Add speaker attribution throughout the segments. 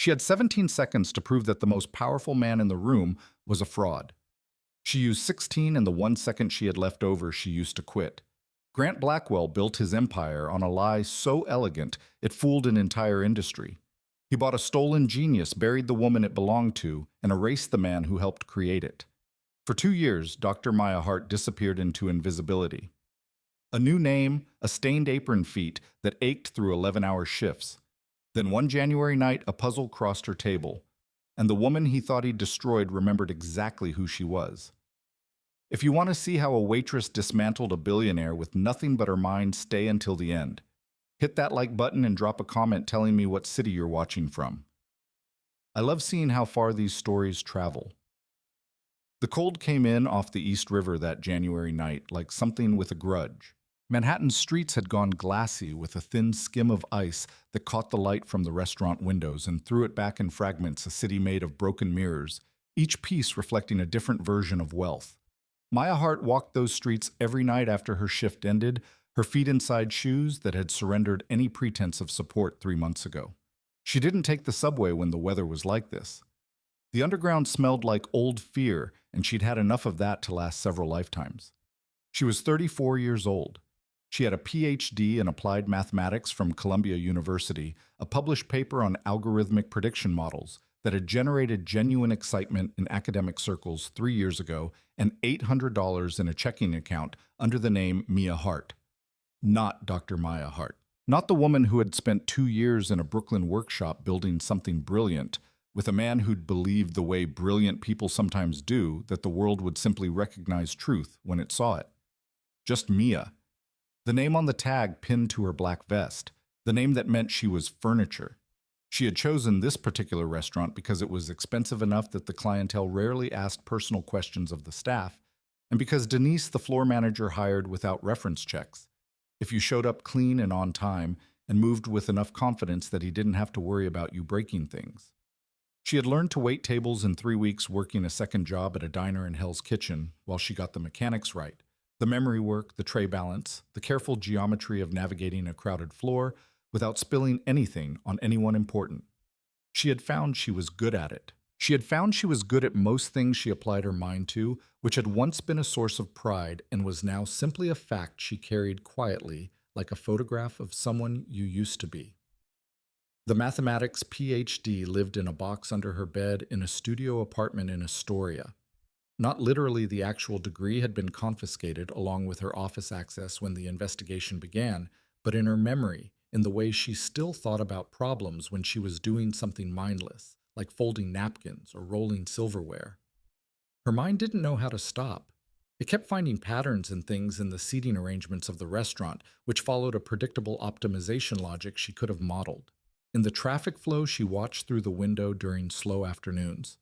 Speaker 1: She had 17 seconds to prove that the most powerful man in the room was a fraud. She used 16 in the 1 second she had left over she used to quit. Grant Blackwell built his empire on a lie so elegant it fooled an entire industry. He bought a stolen genius, buried the woman it belonged to, and erased the man who helped create it. For 2 years, Dr. Maya Hart disappeared into invisibility. A new name, a stained apron feet that ached through 11-hour shifts. Then one January night, a puzzle crossed her table, and the woman he thought he'd destroyed remembered exactly who she was. If you want to see how a waitress dismantled a billionaire with nothing but her mind, stay until the end. Hit that like button and drop a comment telling me what city you're watching from. I love seeing how far these stories travel. The cold came in off the East River that January night like something with a grudge. Manhattan's streets had gone glassy with a thin skim of ice that caught the light from the restaurant windows and threw it back in fragments, a city made of broken mirrors, each piece reflecting a different version of wealth. Maya Hart walked those streets every night after her shift ended, her feet inside shoes that had surrendered any pretense of support 3 months ago. She didn't take the subway when the weather was like this. The underground smelled like old fear, and she'd had enough of that to last several lifetimes. She was 34 years old. She had a PhD in applied mathematics from Columbia University, a published paper on algorithmic prediction models that had generated genuine excitement in academic circles 3 years ago, and $800 in a checking account under the name Mia Hart. Not Dr. Maya Hart. Not the woman who had spent 2 years in a Brooklyn workshop building something brilliant, with a man who'd believed the way brilliant people sometimes do that the world would simply recognize truth when it saw it. Just Mia. The name on the tag pinned to her black vest. The name that meant she was furniture. She had chosen this particular restaurant because it was expensive enough that the clientele rarely asked personal questions of the staff, and because Denise, the floor manager, hired without reference checks. If you showed up clean and on time and moved with enough confidence that he didn't have to worry about you breaking things. She had learned to wait tables in 3 weeks, working a second job at a diner in Hell's Kitchen while she got the mechanics right. The memory work, the tray balance, the careful geometry of navigating a crowded floor without spilling anything on anyone important. She had found she was good at it. She had found she was good at most things she applied her mind to, which had once been a source of pride and was now simply a fact she carried quietly, like a photograph of someone you used to be. The mathematics PhD lived in a box under her bed in a studio apartment in Astoria. Not literally, the actual degree had been confiscated along with her office access when the investigation began, but in her memory, in the way she still thought about problems when she was doing something mindless, like folding napkins or rolling silverware. Her mind didn't know how to stop. It kept finding patterns and things in the seating arrangements of the restaurant, which followed a predictable optimization logic she could have modeled. In the traffic flow she watched through the window during slow afternoons.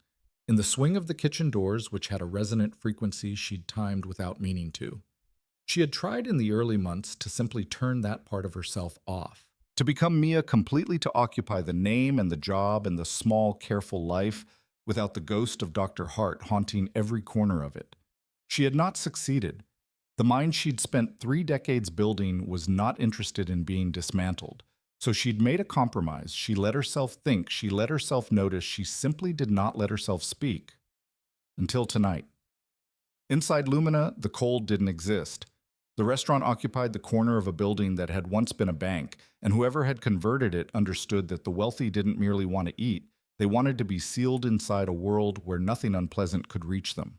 Speaker 1: In the swing of the kitchen doors, which had a resonant frequency she'd timed without meaning to. She had tried in the early months to simply turn that part of herself off. To become Mia, completely to occupy the name and the job and the small, careful life without the ghost of Dr. Hart haunting every corner of it. She had not succeeded. The mind she'd spent 3 decades building was not interested in being dismantled. So she'd made a compromise. She let herself think. She let herself notice. She simply did not let herself speak. Until tonight. Inside Lumina, the cold didn't exist. The restaurant occupied the corner of a building that had once been a bank, and whoever had converted it understood that the wealthy didn't merely want to eat, they wanted to be sealed inside a world where nothing unpleasant could reach them.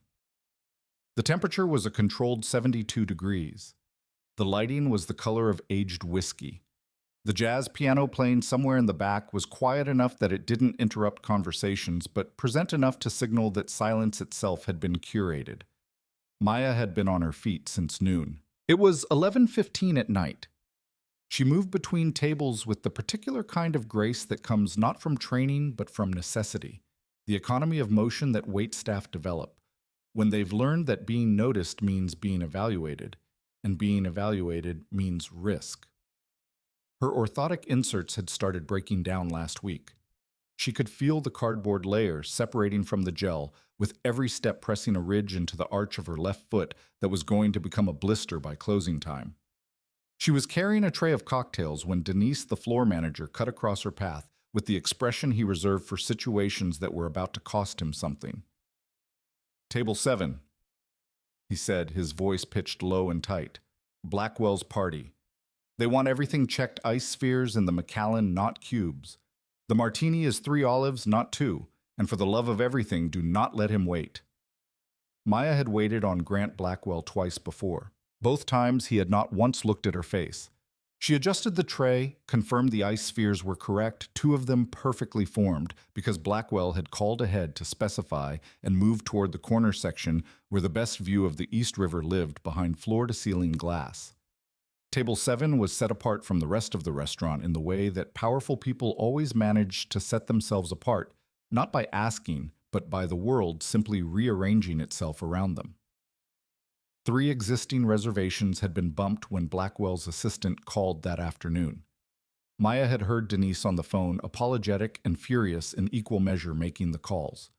Speaker 1: The temperature was a controlled 72 degrees. The lighting was the color of aged whiskey. The jazz piano playing somewhere in the back was quiet enough that it didn't interrupt conversations, but present enough to signal that silence itself had been curated. Maya had been on her feet since noon. It was 11:15 at night. She moved between tables with the particular kind of grace that comes not from training but from necessity, the economy of motion that waitstaff develop, when they've learned that being noticed means being evaluated, and being evaluated means risk. Her orthotic inserts had started breaking down last week. She could feel the cardboard layers separating from the gel, with every step pressing a ridge into the arch of her left foot that was going to become a blister by closing time. She was carrying a tray of cocktails when Denise, the floor manager, cut across her path with the expression he reserved for situations that were about to cost him something. "Table 7, he said, his voice pitched low and tight. "Blackwell's party. They want everything checked ice spheres in the Macallan, not cubes. The martini is 3 olives, not 2, and for the love of everything, do not let him wait." Maya had waited on Grant Blackwell twice before. Both times he had not once looked at her face. She adjusted the tray, confirmed the ice spheres were correct, 2 of them perfectly formed, because Blackwell had called ahead to specify and move toward the corner section where the best view of the East River lived behind floor-to-ceiling glass. Table 7 was set apart from the rest of the restaurant in the way that powerful people always manage to set themselves apart, not by asking, but by the world simply rearranging itself around them. 3 existing reservations had been bumped when Blackwell's assistant called that afternoon. Maya had heard Denise on the phone, apologetic and furious in equal measure, making the calls.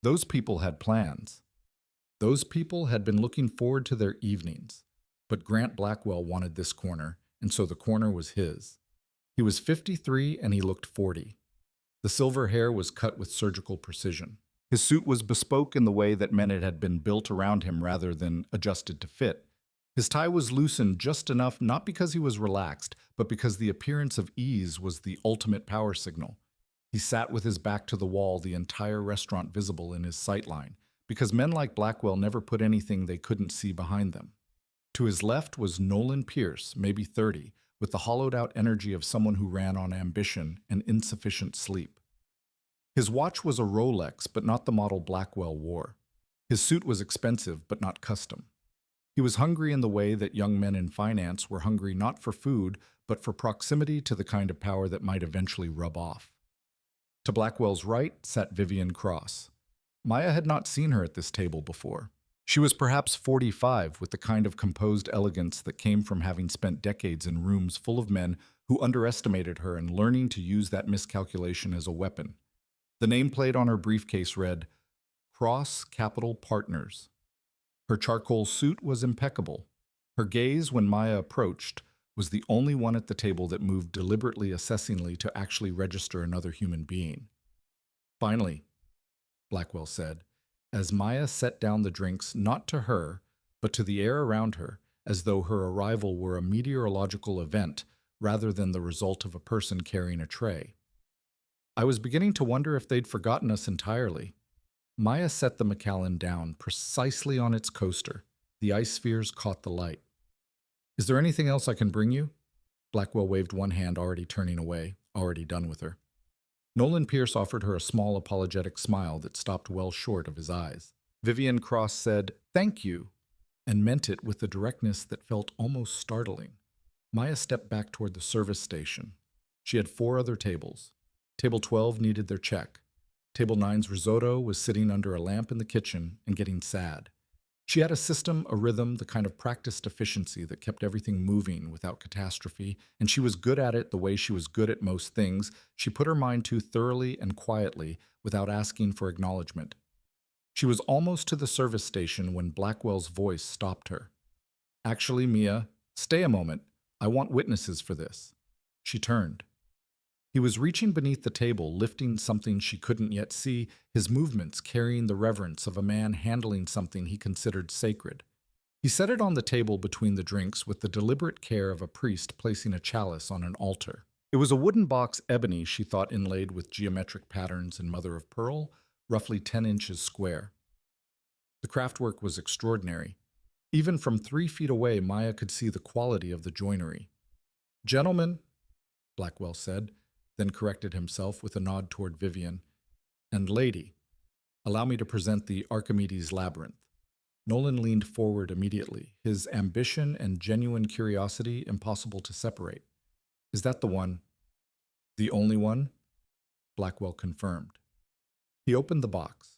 Speaker 1: Those people had plans. Those people had been looking forward to their evenings. But Grant Blackwell wanted this corner, and so the corner was his. He was 53 and he looked 40. The silver hair was cut with surgical precision. His suit was bespoke in the way that meant it had been built around him rather than adjusted to fit. His tie was loosened just enough, not because he was relaxed, but because the appearance of ease was the ultimate power signal. He sat with his back to the wall, the entire restaurant visible in his sightline, because men like Blackwell never put anything they couldn't see behind them. To his left was Nolan Pierce, maybe 30, with the hollowed-out energy of someone who ran on ambition and insufficient sleep. His watch was a Rolex, but not the model Blackwell wore. His suit was expensive, but not custom. He was hungry in the way that young men in finance were hungry not for food, but for proximity to the kind of power that might eventually rub off. To Blackwell's right sat Vivian Cross. Maya had not seen her at this table before. She was perhaps 45, with the kind of composed elegance that came from having spent decades in rooms full of men who underestimated her and learning to use that miscalculation as a weapon. The nameplate on her briefcase read, Cross Capital Partners. Her charcoal suit was impeccable. Her gaze, when Maya approached, was the only one at the table that moved deliberately assessingly to actually register another human being. "Finally," Blackwell said, as Maya set down the drinks not to her, but to the air around her, as though her arrival were a meteorological event rather than the result of a person carrying a tray. "I was beginning to wonder if they'd forgotten us entirely." Maya set the Macallan down precisely on its coaster. The ice spheres caught the light. "Is there anything else I can bring you?" Blackwell waved one hand, already turning away, already done with her. Nolan Pierce offered her a small apologetic smile that stopped well short of his eyes. Vivian Cross said, "Thank you," and meant it with a directness that felt almost startling. Maya stepped back toward the service station. She had 4 other tables. Table 12 needed their check. Table 9's risotto was sitting under a lamp in the kitchen and getting sad. She had a system, a rhythm, the kind of practiced efficiency that kept everything moving without catastrophe, and she was good at it the way she was good at most things. She put her mind to thoroughly and quietly without asking for acknowledgement. She was almost to the service station when Blackwell's voice stopped her. "Actually, Mia, stay a moment. I want witnesses for this." She turned. He was reaching beneath the table, lifting something she couldn't yet see, his movements carrying the reverence of a man handling something he considered sacred. He set it on the table between the drinks with the deliberate care of a priest placing a chalice on an altar. It was a wooden box, ebony, she thought, inlaid with geometric patterns in mother of pearl, roughly 10 inches square. The craftwork was extraordinary. Even from 3 feet away, Maya could see the quality of the joinery. "Gentlemen," Blackwell said, then corrected himself with a nod toward Vivian, "and lady, allow me to present the Archimedes Labyrinth." Nolan leaned forward immediately, his ambition and genuine curiosity impossible to separate. "Is that the one?" "The only one?" Blackwell confirmed. He opened the box.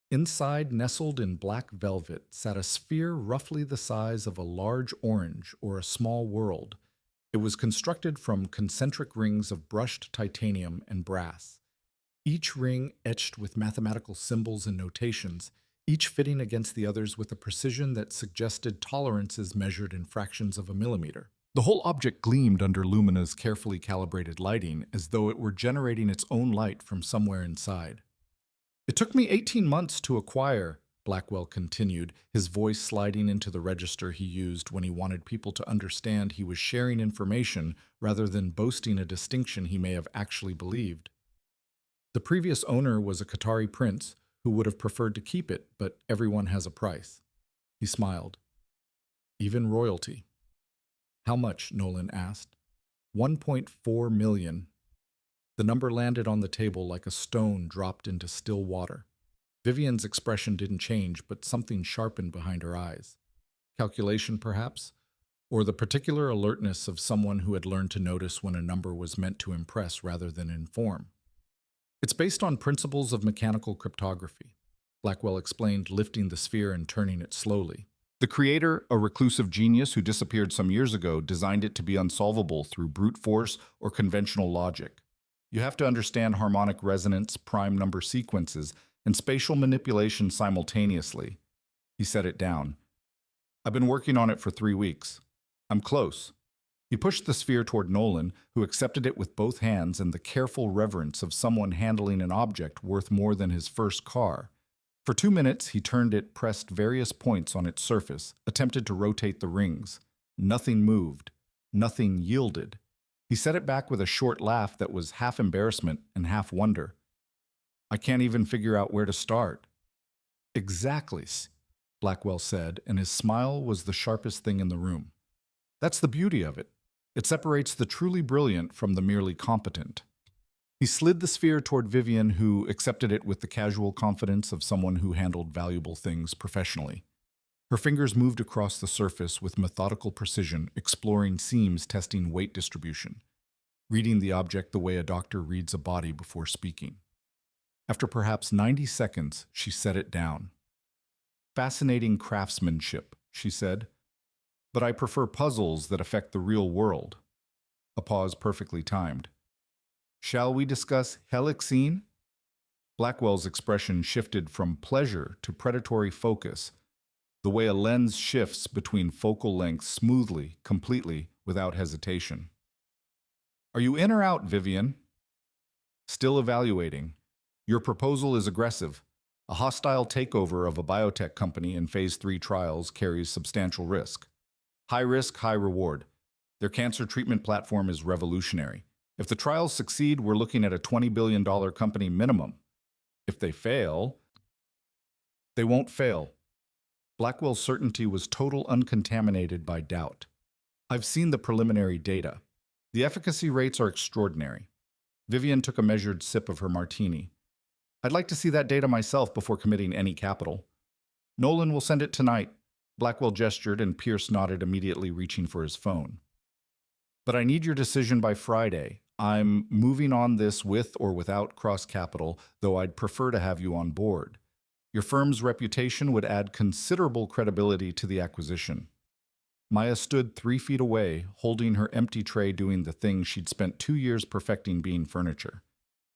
Speaker 1: Inside, nestled in black velvet, sat a sphere roughly the size of a large orange or a small world. It was constructed from concentric rings of brushed titanium and brass, each ring etched with mathematical symbols and notations, each fitting against the others with a precision that suggested tolerances measured in fractions of a millimeter. The whole object gleamed under Lumina's carefully calibrated lighting as though it were generating its own light from somewhere inside. It took me 18 months to acquire, Blackwell continued, his voice sliding into the register he used when he wanted people to understand he was sharing information rather than boasting a distinction he may have actually believed. The previous owner was a Qatari prince who would have preferred to keep it, but everyone has a price. He smiled. Even royalty. How much? Nolan asked. 1.4 million. The number landed on the table like a stone dropped into still water. Vivian's expression didn't change, but something sharpened behind her eyes. Calculation, perhaps? Or the particular alertness of someone who had learned to notice when a number was meant to impress rather than inform. It's based on principles of mechanical cryptography, Blackwell explained, lifting the sphere and turning it slowly. The creator, a reclusive genius who disappeared some years ago, designed it to be unsolvable through brute force or conventional logic. You have to understand harmonic resonance, prime number sequences, and spatial manipulation simultaneously. He set it down. I've been working on it for 3 weeks. I'm close. He pushed the sphere toward Nolan, who accepted it with both hands and the careful reverence of someone handling an object worth more than his first car. For 2 minutes, he turned it, pressed various points on its surface, attempted to rotate the rings. Nothing moved. Nothing yielded. He set it back with a short laugh that was half embarrassment and half wonder. I can't even figure out where to start. Exactly, Blackwell said, and his smile was the sharpest thing in the room. That's the beauty of it. It separates the truly brilliant from the merely competent. He slid the sphere toward Vivian, who accepted it with the casual confidence of someone who handled valuable things professionally. Her fingers moved across the surface with methodical precision, exploring seams, testing weight distribution, reading the object the way a doctor reads a body before speaking. After perhaps 90 seconds, she set it down. Fascinating craftsmanship, she said. But I prefer puzzles that affect the real world. A pause perfectly timed. Shall we discuss helixene? Blackwell's expression shifted from pleasure to predatory focus, the way a lens shifts between focal lengths smoothly, completely, without hesitation. Are you in or out, Vivian? Still evaluating. Your proposal is aggressive. A hostile takeover of a biotech company in phase 3 trials carries substantial risk. High risk, high reward. Their cancer treatment platform is revolutionary. If the trials succeed, we're looking at a $20 billion company minimum. If they fail, they won't fail. Blackwell's certainty was total, uncontaminated by doubt. I've seen the preliminary data. The efficacy rates are extraordinary. Vivian took a measured sip of her martini. I'd like to see that data myself before committing any capital. Nolan will send it tonight. Blackwell gestured and Pierce nodded, immediately reaching for his phone. But I need your decision by Friday. I'm moving on this with or without cross-capital, though I'd prefer to have you on board. Your firm's reputation would add considerable credibility to the acquisition. Maya stood 3 feet away, holding her empty tray, doing the thing she'd spent 2 years perfecting, being furniture.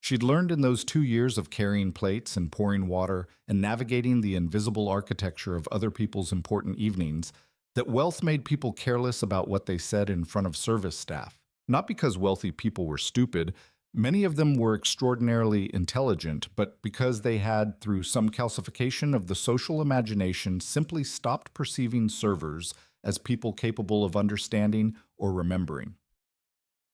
Speaker 1: She'd learned in those 2 years of carrying plates and pouring water and navigating the invisible architecture of other people's important evenings that wealth made people careless about what they said in front of service staff. Not because wealthy people were stupid, many of them were extraordinarily intelligent, but because they had, through some calcification of the social imagination, simply stopped perceiving servers as people capable of understanding or remembering.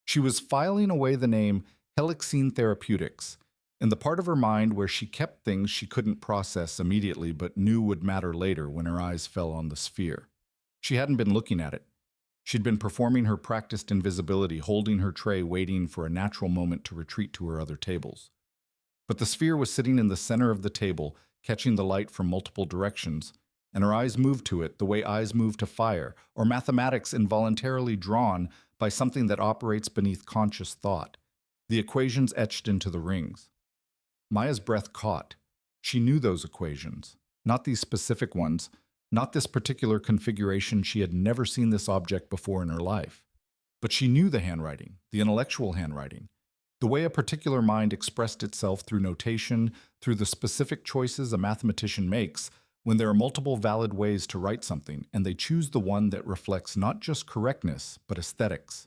Speaker 1: She was filing away the name helixene Therapeutics in the part of her mind where she kept things she couldn't process immediately but knew would matter later when her eyes fell on the sphere. She hadn't been looking at it. She'd been performing her practiced invisibility, holding her tray, waiting for a natural moment to retreat to her other tables. But the sphere was sitting in the center of the table, catching the light from multiple directions, and her eyes moved to it the way eyes move to fire, or mathematics involuntarily drawn by something that operates beneath conscious thought. The equations etched into the rings. Maya's breath caught. She knew those equations, not these specific ones, not this particular configuration. She had never seen this object before in her life. But she knew the handwriting, the intellectual handwriting, the way a particular mind expressed itself through notation, through the specific choices a mathematician makes When there are multiple valid ways to write something, and they choose the one that reflects not just correctness, but aesthetics,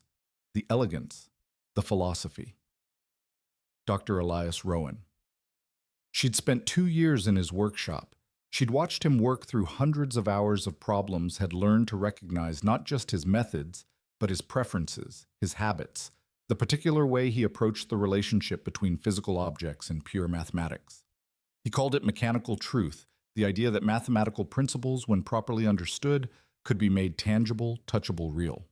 Speaker 1: the elegance, the philosophy. Dr. Elias Rowan. She'd spent 2 years in his workshop. She'd watched him work through hundreds of hours of problems, had learned to recognize not just his methods, but his preferences, his habits, the particular way he approached the relationship between physical objects and pure mathematics. He called it mechanical truth, the idea that mathematical principles, when properly understood, could be made tangible, touchable, real.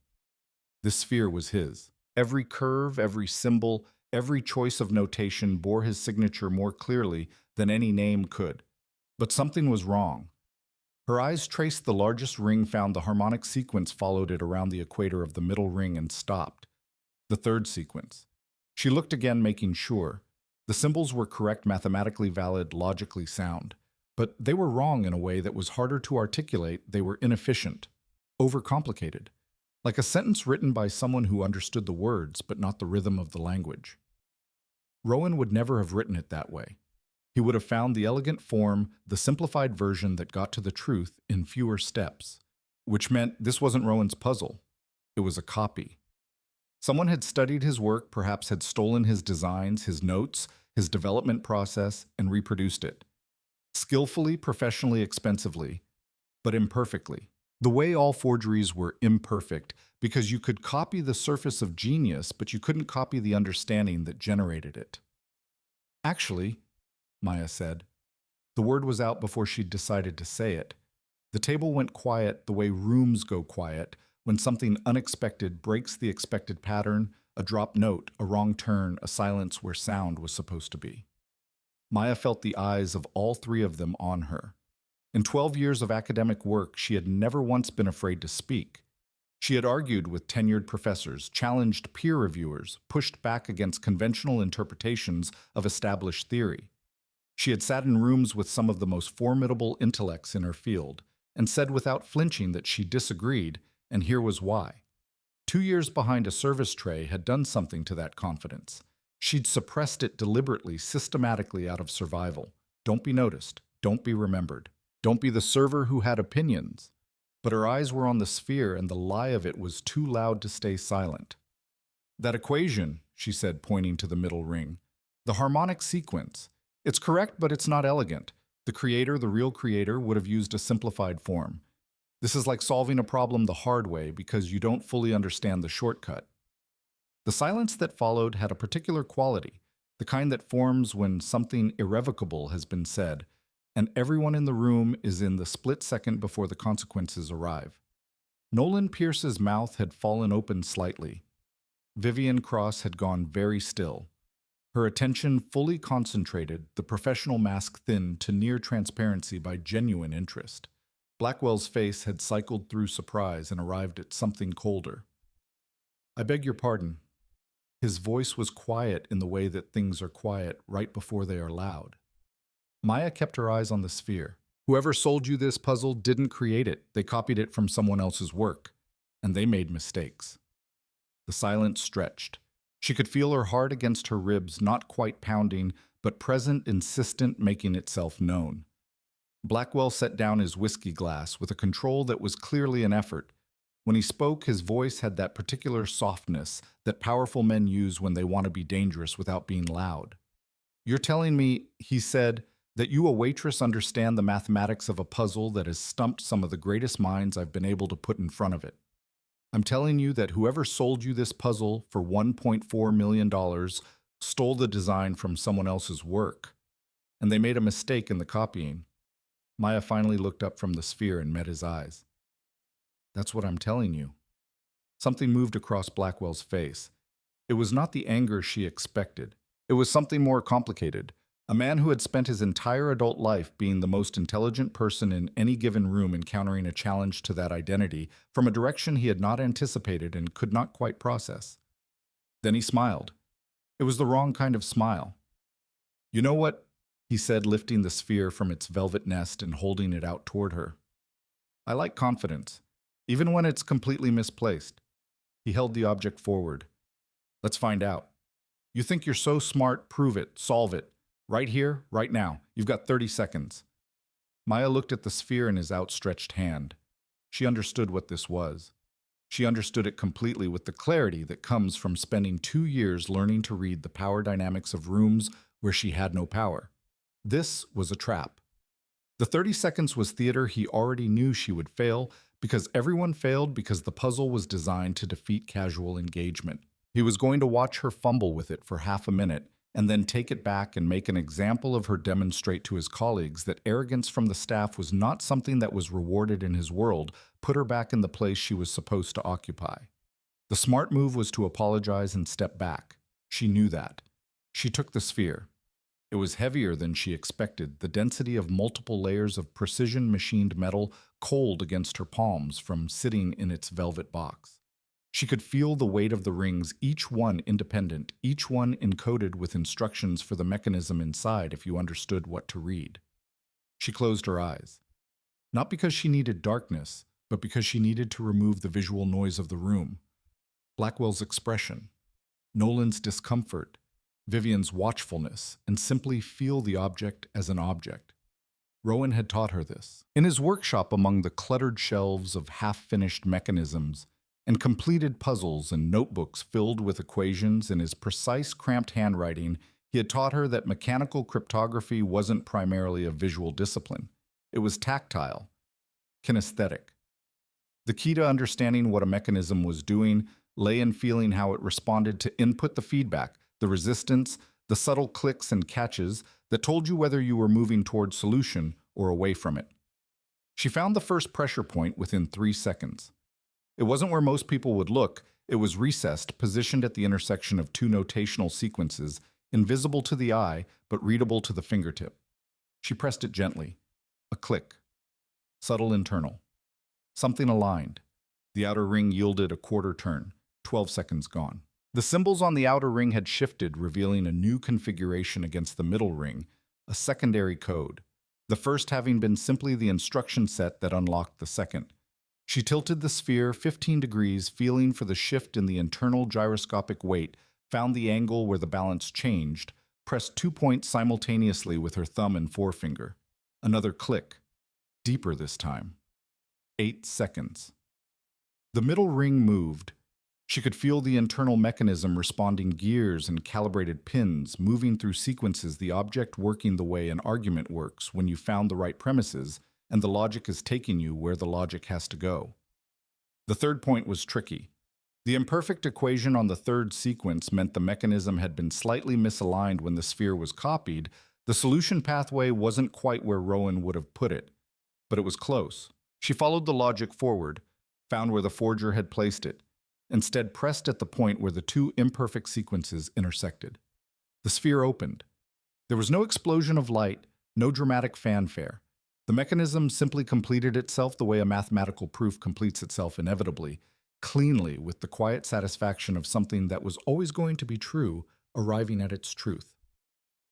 Speaker 1: This sphere was his. Every curve, every symbol, every choice of notation bore his signature more clearly than any name could. But something was wrong. Her eyes traced the largest ring, found the harmonic sequence, followed it around the equator of the middle ring, and stopped. The third sequence. She looked again, making sure. The symbols were correct, mathematically valid, logically sound. But they were wrong in a way that was harder to articulate. They were inefficient, overcomplicated, like a sentence written by someone who understood the words but not the rhythm of the language. Rowan would never have written it that way. He would have found the elegant form, the simplified version that got to the truth in fewer steps, which meant this wasn't Rowan's puzzle. It was a copy. Someone had studied his work, perhaps had stolen his designs, his notes, his development process, and reproduced it. Skillfully, professionally, expensively, but imperfectly. The way all forgeries were imperfect, because you could copy the surface of genius, but you couldn't copy the understanding that generated it. Actually, Maya said. The word was out before she'd decided to say it. The table went quiet the way rooms go quiet when something unexpected breaks the expected pattern, a dropped note, a wrong turn, a silence where sound was supposed to be. Maya felt the eyes of all three of them on her. In 12 years of academic work, she had never once been afraid to speak. She had argued with tenured professors, challenged peer reviewers, pushed back against conventional interpretations of established theory. She had sat in rooms with some of the most formidable intellects in her field, and said without flinching that she disagreed, and here was why. 2 years behind a service tray had done something to that confidence. She'd suppressed it deliberately, systematically, out of survival. Don't be noticed. Don't be remembered. Don't be the server who had opinions. But her eyes were on the sphere, and the lie of it was too loud to stay silent. That equation, she said, pointing to the middle ring. The harmonic sequence. It's correct, but it's not elegant. The creator, the real creator, would have used a simplified form. This is like solving a problem the hard way because you don't fully understand the shortcut. The silence that followed had a particular quality, the kind that forms when something irrevocable has been said, and everyone in the room is in the split second before the consequences arrive. Nolan Pierce's mouth had fallen open slightly. Vivian Cross had gone very still. Her attention fully concentrated, the professional mask thinned to near transparency by genuine interest. Blackwell's face had cycled through surprise and arrived at something colder. I beg your pardon. His voice was quiet in the way that things are quiet right before they are loud. Maya kept her eyes on the sphere. Whoever sold you this puzzle didn't create it. They copied it from someone else's work. And they made mistakes. The silence stretched. She could feel her heart against her ribs, not quite pounding, but present, insistent, making itself known. Blackwell set down his whiskey glass with a control that was clearly an effort. When he spoke, his voice had that particular softness that powerful men use when they want to be dangerous without being loud. You're telling me, he said, that you, a waitress, understand the mathematics of a puzzle that has stumped some of the greatest minds I've been able to put in front of it. I'm telling you that whoever sold you this puzzle for $1.4 million stole the design from someone else's work, and they made a mistake in the copying. Maya finally looked up from the sphere and met his eyes. That's what I'm telling you. Something moved across Blackwell's face. It was not the anger she expected. It was something more complicated. A man who had spent his entire adult life being the most intelligent person in any given room, encountering a challenge to that identity from a direction he had not anticipated and could not quite process. Then he smiled. It was the wrong kind of smile. You know what? He said, lifting the sphere from its velvet nest and holding it out toward her. I like confidence, even when it's completely misplaced. He held the object forward. Let's find out. You think you're so smart, prove it, solve it. Right here, right now. You've got 30 seconds. Maya looked at the sphere in his outstretched hand. She understood what this was. She understood it completely with the clarity that comes from spending 2 years learning to read the power dynamics of rooms where she had no power. This was a trap. The 30 seconds was theater he already knew she would fail because everyone failed because the puzzle was designed to defeat casual engagement. He was going to watch her fumble with it for half a minute and then take it back and make an example of her demonstrate to his colleagues that arrogance from the staff was not something that was rewarded in his world, put her back in the place she was supposed to occupy. The smart move was to apologize and step back. She knew that. She took the sphere. It was heavier than she expected, the density of multiple layers of precision machined metal cold against her palms from sitting in its velvet box. She could feel the weight of the rings, each one independent, each one encoded with instructions for the mechanism inside if you understood what to read. She closed her eyes. Not because she needed darkness, but because she needed to remove the visual noise of the room. Blackwell's expression, Nolan's discomfort, Vivian's watchfulness, and simply feel the object as an object. Rowan had taught her this. In his workshop among the cluttered shelves of half-finished mechanisms and completed puzzles and notebooks filled with equations in his precise, cramped handwriting, he had taught her that mechanical cryptography wasn't primarily a visual discipline. It was tactile, kinesthetic. The key to understanding what a mechanism was doing lay in feeling how it responded to input, the feedback, the resistance, the subtle clicks and catches that told you whether you were moving toward solution or away from it. She found the first pressure point within 3 seconds. It wasn't where most people would look. It was recessed, positioned at the intersection of two notational sequences, invisible to the eye, but readable to the fingertip. She pressed it gently. A click. Subtle internal. Something aligned. The outer ring yielded a quarter turn. 12 seconds gone. The symbols on the outer ring had shifted, revealing a new configuration against the middle ring, a secondary code. The first having been simply the instruction set that unlocked the second. She tilted the sphere 15 degrees, feeling for the shift in the internal gyroscopic weight, found the angle where the balance changed, pressed 2 points simultaneously with her thumb and forefinger. Another click. Deeper this time. 8 seconds. The middle ring moved. She could feel the internal mechanism responding, gears and calibrated pins, moving through sequences, the object working the way an argument works when you found the right premises, and the logic is taking you where the logic has to go. The third point was tricky. The imperfect equation on the third sequence meant the mechanism had been slightly misaligned when the sphere was copied. The solution pathway wasn't quite where Rowan would have put it, but it was close. She followed the logic forward, found where the forger had placed it, instead pressed at the point where the two imperfect sequences intersected. The sphere opened. There was no explosion of light, no dramatic fanfare. The mechanism simply completed itself the way a mathematical proof completes itself inevitably, cleanly, with the quiet satisfaction of something that was always going to be true, arriving at its truth.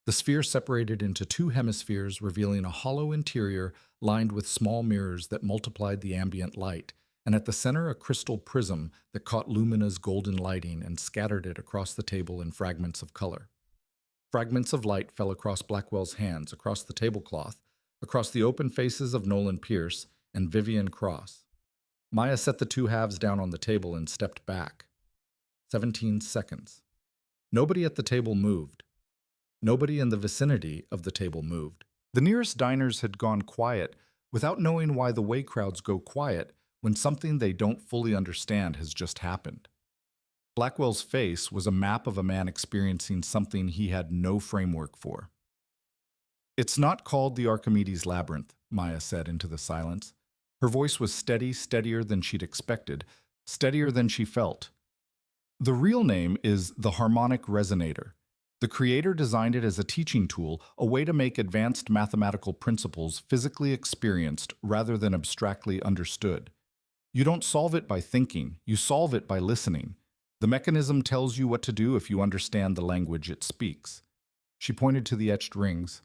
Speaker 1: The sphere separated into two hemispheres, revealing a hollow interior lined with small mirrors that multiplied the ambient light, and at the center a crystal prism that caught Lumina's golden lighting and scattered it across the table in fragments of color. Fragments of light fell across Blackwell's hands, across the tablecloth, across the open faces of Nolan Pierce and Vivian Cross. Maya set the two halves down on the table and stepped back. 17 seconds. Nobody at the table moved. Nobody in the vicinity of the table moved. The nearest diners had gone quiet, without knowing why the way crowds go quiet when something they don't fully understand has just happened. Blackwell's face was a map of a man experiencing something he had no framework for. "It's not called the Archimedes Labyrinth," Maya said into the silence. Her voice was steady, steadier than she'd expected, steadier than she felt. "The real name is the harmonic resonator. The creator designed it as a teaching tool, a way to make advanced mathematical principles physically experienced rather than abstractly understood. You don't solve it by thinking, you solve it by listening. The mechanism tells you what to do if you understand the language it speaks." She pointed to the etched rings.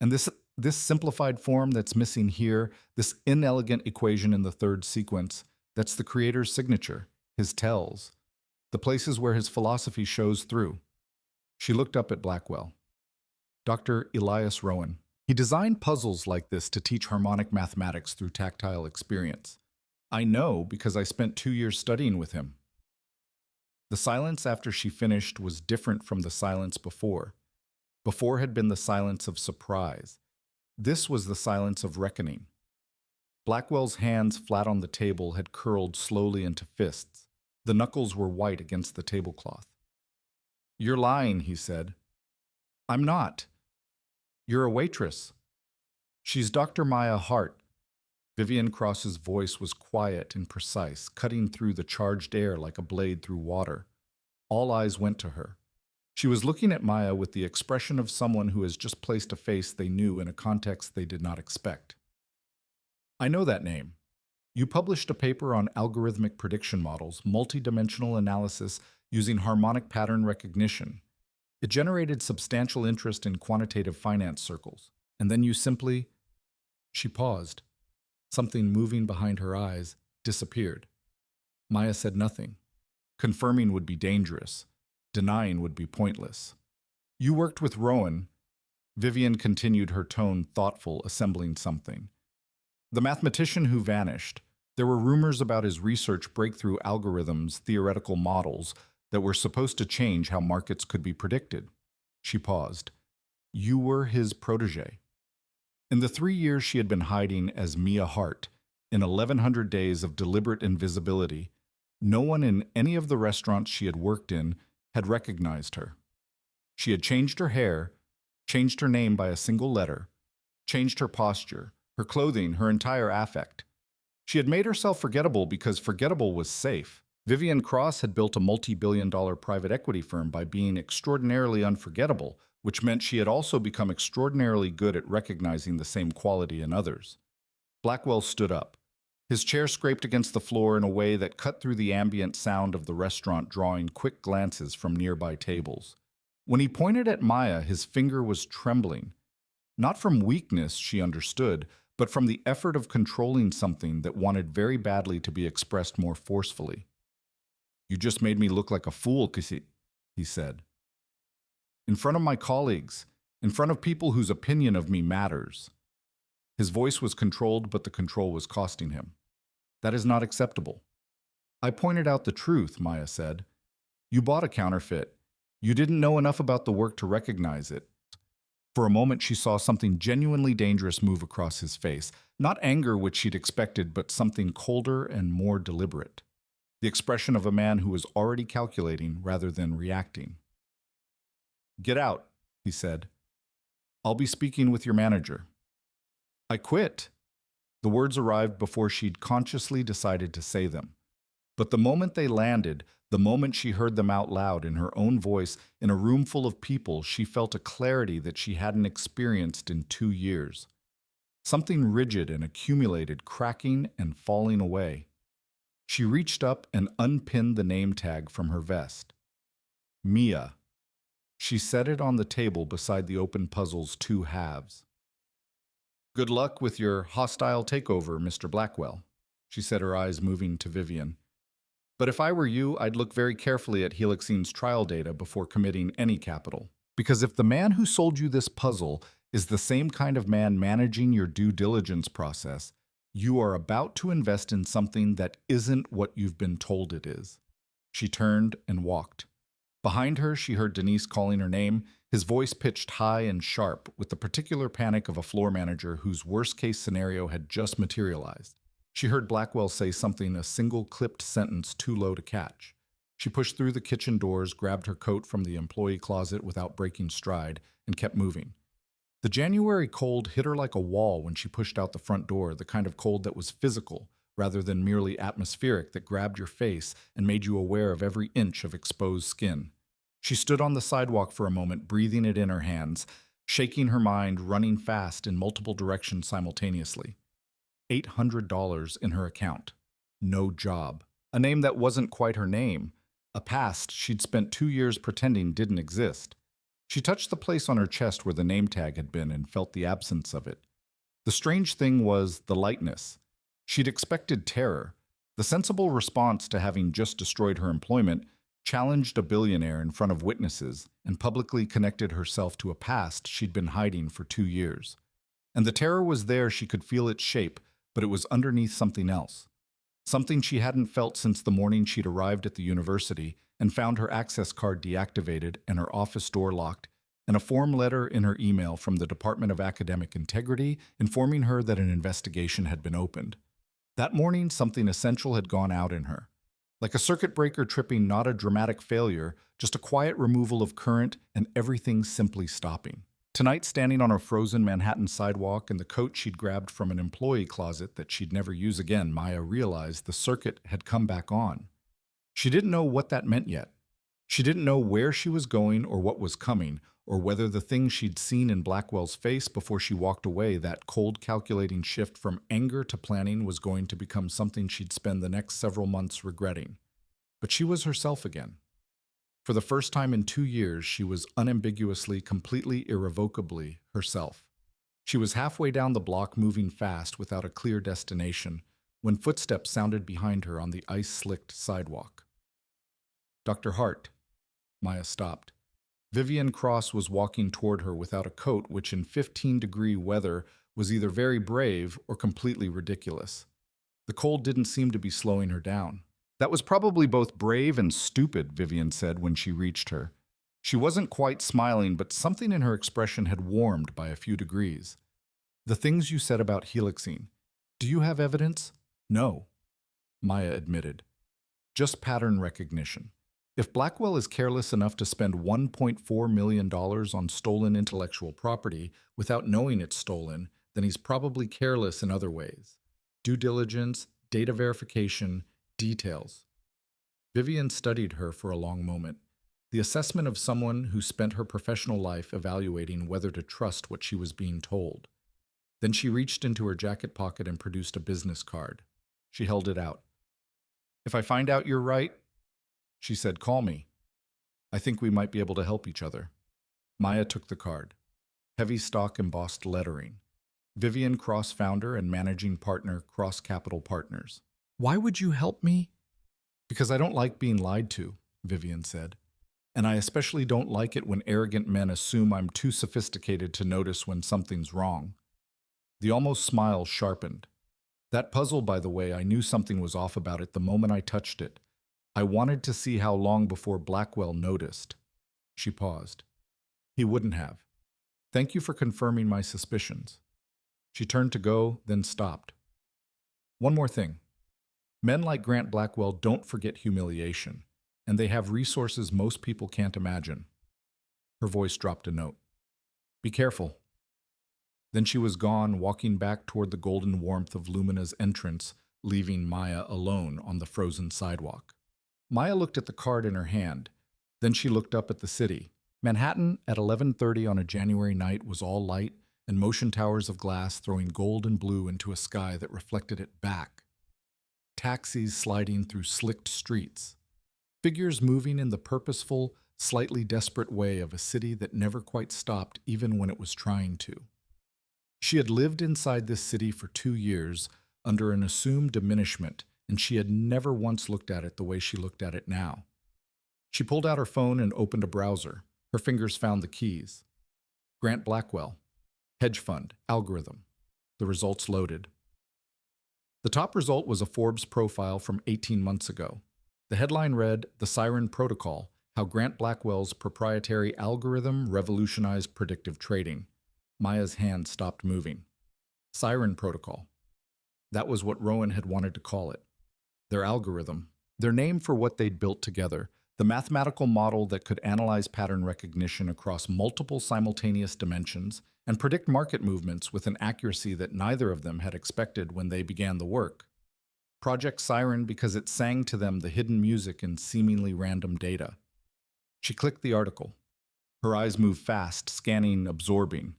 Speaker 1: "And this simplified form that's missing here, this inelegant equation in the third sequence, that's the creator's signature, his tells, the places where his philosophy shows through." She looked up at Blackwell. "Dr. Elias Rowan." He designed puzzles like this to teach harmonic mathematics through tactile experience. I know because I spent 2 years studying with him. The silence after she finished was different from the silence before. Before had been the silence of surprise. This was the silence of reckoning. Blackwell's hands flat on the table had curled slowly into fists. The knuckles were white against the tablecloth. "You're lying," he said. "I'm not. You're a waitress." "She's Dr. Maya Hart." Vivian Cross's voice was quiet and precise, cutting through the charged air like a blade through water. All eyes went to her. She was looking at Maya with the expression of someone who has just placed a face they knew in a context they did not expect. "I know that name. You published a paper on algorithmic prediction models, multidimensional analysis using harmonic pattern recognition. It generated substantial interest in quantitative finance circles. And then you simply—" She paused. Something moving behind her eyes disappeared. Maya said nothing. Confirming would be dangerous. Denying would be pointless. "You worked with Rowan." Vivian continued, her tone thoughtful, assembling something. "The mathematician who vanished. There were rumors about his research breakthrough algorithms, theoretical models, that were supposed to change how markets could be predicted." She paused. "You were his protege." In the 3 years she had been hiding as Mia Hart, in 1,100 days of deliberate invisibility, no one in any of the restaurants she had worked in had recognized her. She had changed her hair, changed her name by a single letter, changed her posture, her clothing, her entire affect. She had made herself forgettable because forgettable was safe. Vivian Cross had built a multi-billion-dollar private equity firm by being extraordinarily unforgettable, which meant she had also become extraordinarily good at recognizing the same quality in others. Blackwell stood up. His chair scraped against the floor in a way that cut through the ambient sound of the restaurant, drawing quick glances from nearby tables. When he pointed at Maya, his finger was trembling. Not from weakness, she understood, but from the effort of controlling something that wanted very badly to be expressed more forcefully. "You just made me look like a fool, Kissy," he said. "In front of my colleagues, in front of people whose opinion of me matters." His voice was controlled, but the control was costing him. "That is not acceptable." "I pointed out the truth," Maya said. "You bought a counterfeit. You didn't know enough about the work to recognize it." For a moment she saw something genuinely dangerous move across his face. Not anger, which she'd expected, but something colder and more deliberate. The expression of a man who was already calculating rather than reacting. "Get out," he said. "I'll be speaking with your manager." "I quit." The words arrived before she'd consciously decided to say them. But the moment they landed, the moment she heard them out loud in her own voice, in a room full of people, she felt a clarity that she hadn't experienced in 2 years. Something rigid and accumulated, cracking and falling away. She reached up and unpinned the name tag from her vest. Mia. She set it on the table beside the open puzzle's 2 halves. "Good luck with your hostile takeover, Mr. Blackwell," she said, her eyes moving to Vivian. "But if I were you, I'd look very carefully at Helixene's trial data before committing any capital. Because if the man who sold you this puzzle is the same kind of man managing your due diligence process, you are about to invest in something that isn't what you've been told it is." She turned and walked. Behind her, she heard Denise calling her name, his voice pitched high and sharp, with the particular panic of a floor manager whose worst-case scenario had just materialized. She heard Blackwell say something, a single clipped sentence too low to catch. She pushed through the kitchen doors, grabbed her coat from the employee closet without breaking stride, and kept moving. The January cold hit her like a wall when she pushed out the front door, the kind of cold that was physical, rather than merely atmospheric, that grabbed your face and made you aware of every inch of exposed skin. She stood on the sidewalk for a moment, breathing it in her hands, shaking her mind, running fast in multiple directions simultaneously. $800 in her account. No job. A name that wasn't quite her name. A past she'd spent 2 years pretending didn't exist. She touched the place on her chest where the name tag had been and felt the absence of it. The strange thing was the lightness. She'd expected terror. The sensible response to having just destroyed her employment, challenged a billionaire in front of witnesses, and publicly connected herself to a past she'd been hiding for 2 years. And the terror was there, she could feel its shape, but it was underneath something else. Something she hadn't felt since the morning she'd arrived at the university and found her access card deactivated and her office door locked, and a form letter in her email from the Department of Academic Integrity informing her that an investigation had been opened. That morning, something essential had gone out in her. Like a circuit breaker tripping, not a dramatic failure, just a quiet removal of current and everything simply stopping. Tonight, standing on a frozen Manhattan sidewalk in the coat she'd grabbed from an employee closet that she'd never use again, Maya realized the circuit had come back on. She didn't know what that meant yet. She didn't know where she was going or what was coming, or whether the thing she'd seen in Blackwell's face before she walked away, that cold, calculating shift from anger to planning, was going to become something she'd spend the next several months regretting. But she was herself again. For the first time in 2 years, she was unambiguously, completely, irrevocably herself. She was halfway down the block, moving fast without a clear destination, when footsteps sounded behind her on the ice-slicked sidewalk. "Dr. Hart." Maya stopped. Vivian Cross was walking toward her without a coat, which in 15-degree weather was either very brave or completely ridiculous. The cold didn't seem to be slowing her down. "That was probably both brave and stupid," Vivian said when she reached her. She wasn't quite smiling, but something in her expression had warmed by a few degrees. "The things you said about helixing. Do you have evidence?" "No," Maya admitted. "Just pattern recognition. If Blackwell is careless enough to spend $1.4 million on stolen intellectual property without knowing it's stolen, then he's probably careless in other ways. Due diligence, data verification, details." Vivian studied her for a long moment, the assessment of someone who spent her professional life evaluating whether to trust what she was being told. Then she reached into her jacket pocket and produced a business card. She held it out. "If I find out you're right," she said, "call me. I think we might be able to help each other." Maya took the card. Heavy stock embossed lettering. Vivian Cross, founder and managing partner, Cross Capital Partners. "Why would you help me?" "Because I don't like being lied to," Vivian said. "And I especially don't like it when arrogant men assume I'm too sophisticated to notice when something's wrong." The almost smile sharpened. "That puzzle, by the way, I knew something was off about it the moment I touched it. I wanted to see how long before Blackwell noticed." She paused. "He wouldn't have. Thank you for confirming my suspicions." She turned to go, then stopped. "One more thing. Men like Grant Blackwell don't forget humiliation, and they have resources most people can't imagine." Her voice dropped a note. "Be careful." Then she was gone, walking back toward the golden warmth of Lumina's entrance, leaving Maya alone on the frozen sidewalk. Maya looked at the card in her hand. Then she looked up at the city. Manhattan at 11:30 on a January night was all light and motion towers of glass throwing gold and blue into a sky that reflected it back. Taxis sliding through slicked streets. Figures moving in the purposeful, slightly desperate way of a city that never quite stopped even when it was trying to. She had lived inside this city for 2 years under an assumed diminishment, and she had never once looked at it the way she looked at it now. She pulled out her phone and opened a browser. Her fingers found the keys. Grant Blackwell. Hedge fund. Algorithm. The results loaded. The top result was a Forbes profile from 18 months ago. The headline read, "The Siren Protocol, How Grant Blackwell's Proprietary Algorithm Revolutionized Predictive Trading." Maya's hand stopped moving. Siren Protocol. That was what Rowan had wanted to call it. Their algorithm. Their name for what they'd built together. The mathematical model that could analyze pattern recognition across multiple simultaneous dimensions and predict market movements with an accuracy that neither of them had expected when they began the work. Project Siren because it sang to them the hidden music in seemingly random data. She clicked the article. Her eyes moved fast, scanning, absorbing.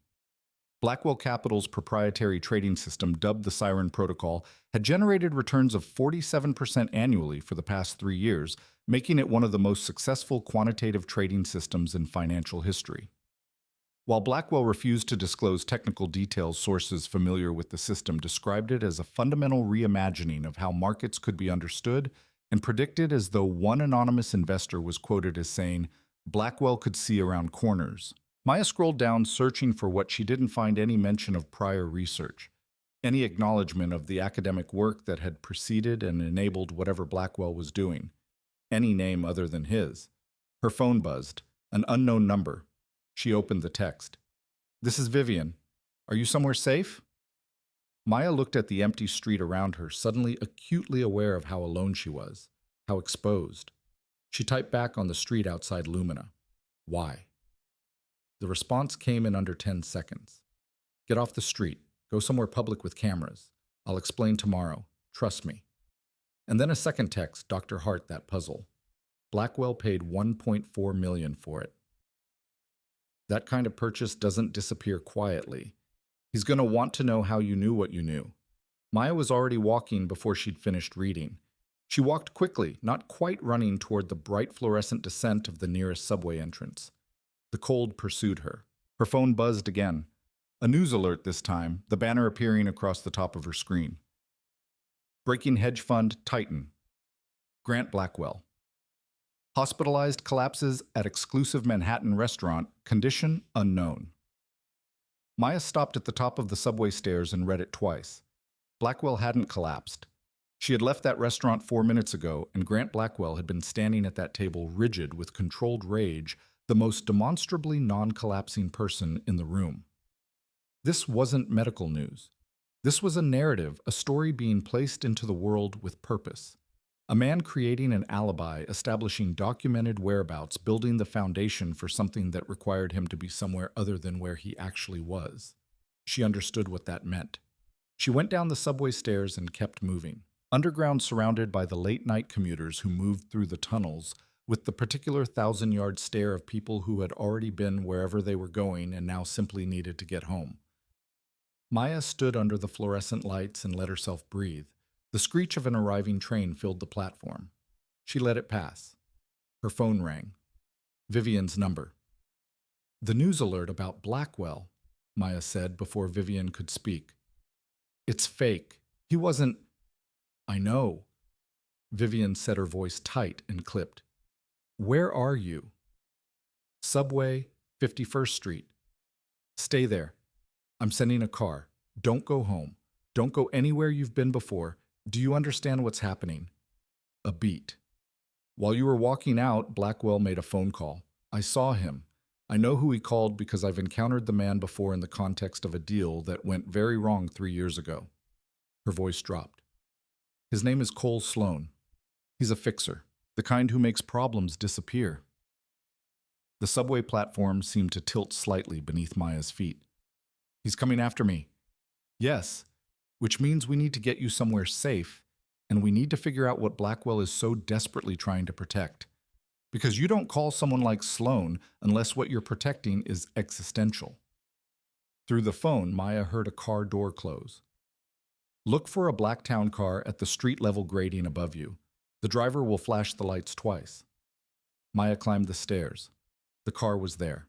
Speaker 1: Blackwell Capital's proprietary trading system, dubbed the Siren Protocol, had generated returns of 47% annually for the past 3 years, making it one of the most successful quantitative trading systems in financial history. While Blackwell refused to disclose technical details, sources familiar with the system described it as a fundamental reimagining of how markets could be understood and predicted, as though one anonymous investor was quoted as saying, "Blackwell could see around corners." Maya scrolled down, searching for what she didn't find any mention of prior research, any acknowledgement of the academic work that had preceded and enabled whatever Blackwell was doing, any name other than his. Her phone buzzed, an unknown number. She opened the text. "This is Vivian. Are you somewhere safe?" Maya looked at the empty street around her, suddenly acutely aware of how alone she was, how exposed. She typed back on the street outside Lumina. "Why?" The response came in under 10 seconds. "Get off the street. Go somewhere public with cameras. I'll explain tomorrow. Trust me." And then a second text, Dr. Hart, that puzzle. Blackwell paid $1.4 million for it. That kind of purchase doesn't disappear quietly. He's going to want to know how you knew what you knew. Maya was already walking before she'd finished reading. She walked quickly, not quite running, toward the bright fluorescent descent of the nearest subway entrance. The cold pursued her. Her phone buzzed again. A news alert this time, the banner appearing across the top of her screen. Breaking hedge fund Titan. Grant Blackwell. Hospitalized, collapses at exclusive Manhattan restaurant, condition unknown. Maya stopped at the top of the subway stairs and read it twice. Blackwell hadn't collapsed. She had left that restaurant 4 minutes ago, and Grant Blackwell had been standing at that table rigid with controlled rage, the most demonstrably non-collapsing person in the room. This wasn't medical news. This was a narrative, a story being placed into the world with purpose. A man creating an alibi, establishing documented whereabouts, building the foundation for something that required him to be somewhere other than where he actually was. She understood what that meant. She went down the subway stairs and kept moving. Underground, surrounded by the late-night commuters who moved through the tunnels, with the particular 1,000-yard stare of people who had already been wherever they were going and now simply needed to get home. Maya stood under the fluorescent lights and let herself breathe. The screech of an arriving train filled the platform. She let it pass. Her phone rang. Vivian's number. "The news alert about Blackwell," Maya said before Vivian could speak. "It's fake. He wasn't—" "I know." Vivian said, her voice tight and clipped. "Where are you?" "Subway, 51st Street. Stay there. I'm sending a car. Don't go home. Don't go anywhere you've been before. Do you understand what's happening?" A beat. "While you were walking out, Blackwell made a phone call. I saw him. I know who he called because I've encountered the man before in the context of a deal that went very wrong 3 years ago." Her voice dropped. "His name is Cole Sloan. He's a fixer, the kind who makes problems disappear." The subway platform seemed to tilt slightly beneath Maya's feet. "He's coming after me." "Yes. Which means we need to get you somewhere safe, and we need to figure out what Blackwell is so desperately trying to protect. Because you don't call someone like Sloan unless what you're protecting is existential." Through the phone, Maya heard a car door close. "Look for a Blacktown car at the street-level grading above you. The driver will flash the lights twice." Maya climbed the stairs. The car was there.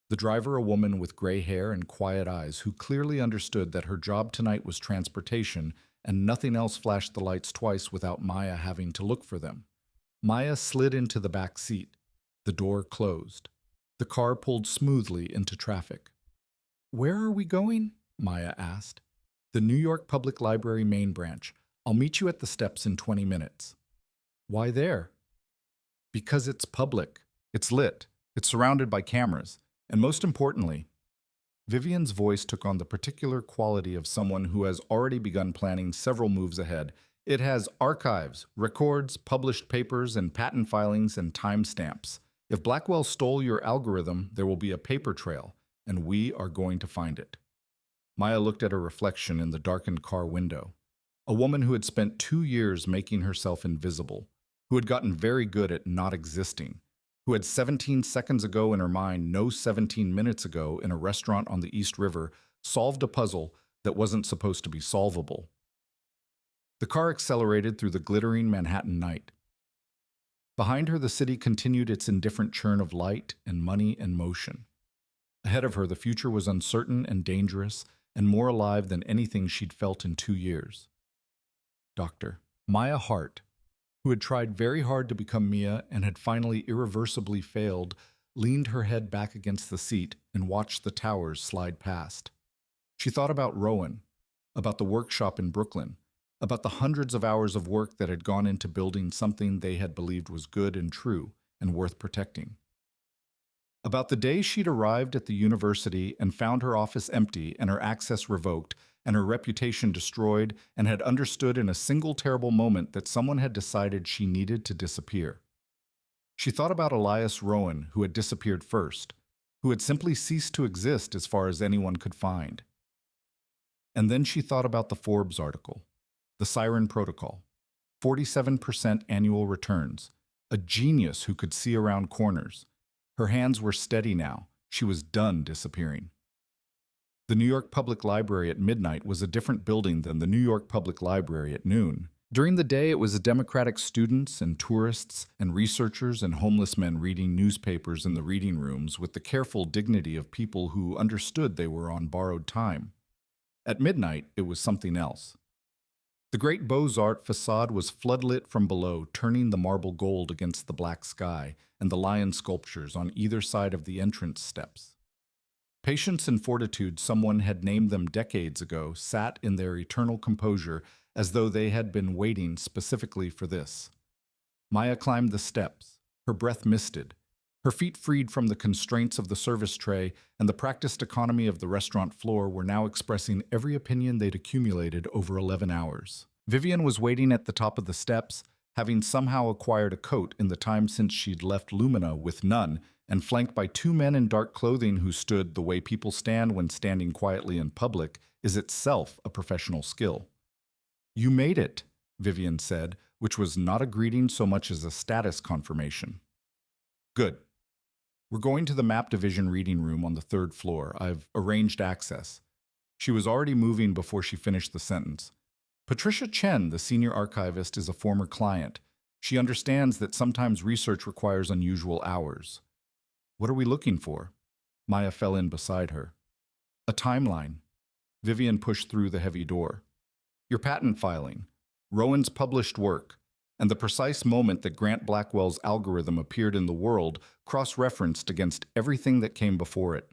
Speaker 1: The driver, a woman with gray hair and quiet eyes, who clearly understood that her job tonight was transportation and nothing else flashed the lights twice without Maya having to look for them. Maya slid into the back seat. The door closed. The car pulled smoothly into traffic. "Where are we going?" Maya asked. "The New York Public Library main branch. I'll meet you at the steps in 20 minutes. "Why there?" "Because it's public. It's lit. It's surrounded by cameras. And most importantly," Vivian's voice took on the particular quality of someone who has already begun planning several moves ahead, "it has archives, records, published papers, and patent filings and timestamps. If Blackwell stole your algorithm, there will be a paper trail, and we are going to find it." Maya looked at her reflection in the darkened car window. A woman who had spent 2 years making herself invisible, who had gotten very good at not existing, who had 17 seconds ago in her mind, no 17 minutes ago in a restaurant on the East River, solved a puzzle that wasn't supposed to be solvable. The car accelerated through the glittering Manhattan night. Behind her, the city continued its indifferent churn of light and money and motion. Ahead of her, the future was uncertain and dangerous and more alive than anything she'd felt in 2 years. Dr. Maya Hart, who had tried very hard to become Mia and had finally irreversibly failed, leaned her head back against the seat, and watched the towers slide past. She thought about Rowan, about the workshop in Brooklyn, about the hundreds of hours of work that had gone into building something they had believed was good and true and worth protecting. About the day she'd arrived at the university and found her office empty and her access revoked and her reputation destroyed, and had understood in a single terrible moment that someone had decided she needed to disappear. She thought about Elias Rowan, who had disappeared first, who had simply ceased to exist as far as anyone could find. And then she thought about the Forbes article, the Siren Protocol, 47% annual returns, a genius who could see around corners. Her hands were steady now. She was done disappearing. The New York Public Library at midnight was a different building than the New York Public Library at noon. During the day, it was democratic students and tourists and researchers and homeless men reading newspapers in the reading rooms with the careful dignity of people who understood they were on borrowed time. At midnight, it was something else. The great Beaux-Arts facade was floodlit from below, turning the marble gold against the black sky and the lion sculptures on either side of the entrance steps. Patience and fortitude, someone had named them decades ago, sat in their eternal composure as though they had been waiting specifically for this. Maya climbed the steps, her breath misted, her feet freed from the constraints of the service tray, and the practiced economy of the restaurant floor were now expressing every opinion they'd accumulated over 11 hours. Vivian was waiting at the top of the steps, having somehow acquired a coat in the time since she'd left Lumina with none, and flanked by two men in dark clothing who stood the way people stand when standing quietly in public is itself a professional skill. "You made it," Vivian said, which was not a greeting so much as a status confirmation. "Good. We're going to the map division reading room on the third floor. I've arranged access." She was already moving before she finished the sentence. Patricia Chen, the senior archivist, is a former client. She understands that sometimes research requires unusual hours. "What are we looking for?" Maya fell in beside her. "A timeline." Vivian pushed through the heavy door. "Your patent filing, Rowan's published work, and the precise moment that Grant Blackwell's algorithm appeared in the world, cross-referenced against everything that came before it.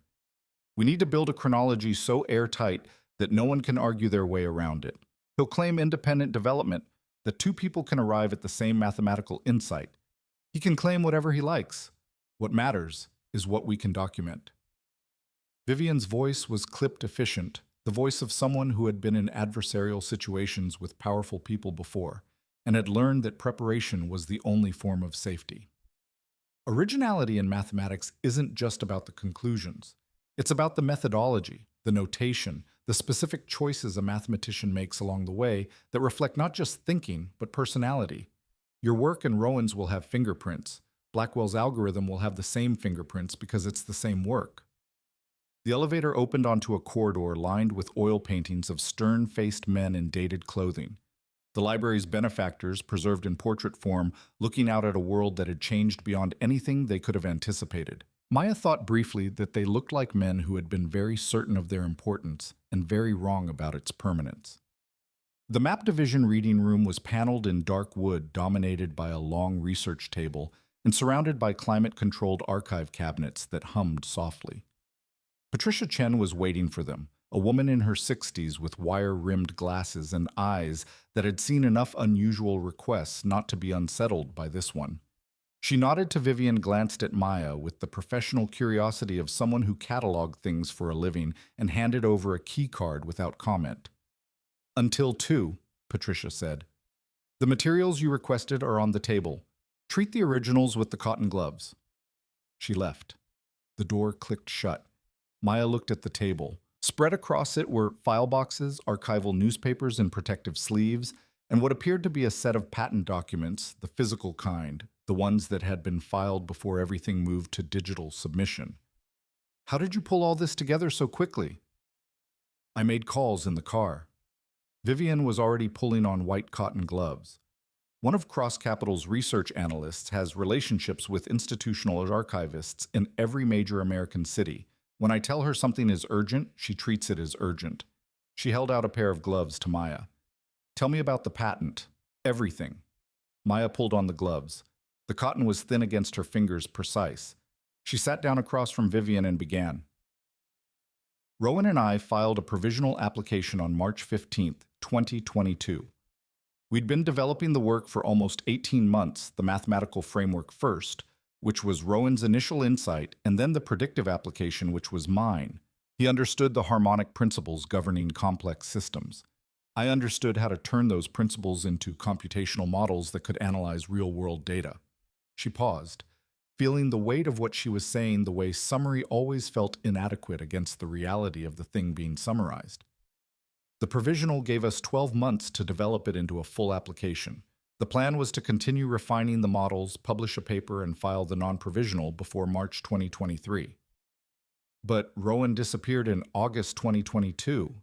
Speaker 1: We need to build a chronology so airtight that no one can argue their way around it. He'll claim independent development, that two people can arrive at the same mathematical insight. He can claim whatever he likes. What matters is what we can document." Vivian's voice was clipped efficient, the voice of someone who had been in adversarial situations with powerful people before, and had learned that preparation was the only form of safety. Originality in mathematics isn't just about the conclusions. It's about the methodology, the notation, the specific choices a mathematician makes along the way that reflect not just thinking, but personality. Your work and Rowan's will have fingerprints. Blackwell's algorithm will have the same fingerprints because it's the same work. The elevator opened onto a corridor lined with oil paintings of stern-faced men in dated clothing. The library's benefactors, preserved in portrait form, looking out at a world that had changed beyond anything they could have anticipated. Maya thought briefly that they looked like men who had been very certain of their importance and very wrong about its permanence. The map division reading room was paneled in dark wood dominated by a long research table and surrounded by climate-controlled archive cabinets that hummed softly. Patricia Chen was waiting for them, a woman in her 60s with wire-rimmed glasses and eyes that had seen enough unusual requests not to be unsettled by this one. She nodded to Vivian, glanced at Maya with the professional curiosity of someone who cataloged things for a living, and handed over a key card without comment. "Until 2, Patricia said. "The materials you requested are on the table. Treat the originals with the cotton gloves." She left. The door clicked shut. Maya looked at the table. Spread across it were file boxes, archival newspapers in protective sleeves, and what appeared to be a set of patent documents, the physical kind, the ones that had been filed before everything moved to digital submission. "How did you pull all this together so quickly?" "I made calls in the car." Vivian was already pulling on white cotton gloves. One of Cross Capital's research analysts has relationships with institutional archivists in every major American city. When I tell her something is urgent, she treats it as urgent. She held out a pair of gloves to Maya. "Tell me about the patent. Everything." Maya pulled on the gloves. The cotton was thin against her fingers, precise. She sat down across from Vivian and began. Rowan and I filed a provisional application on March 15th, 2022. We'd been developing the work for almost 18 months, the mathematical framework first, which was Rowan's initial insight, and then the predictive application, which was mine. He understood the harmonic principles governing complex systems. I understood how to turn those principles into computational models that could analyze real-world data. She paused, feeling the weight of what she was saying the way summary always felt inadequate against the reality of the thing being summarized. The provisional gave us 12 months to develop it into a full application. The plan was to continue refining the models, publish a paper, and file the non-provisional before March 2023. But Rowan disappeared in August 2022.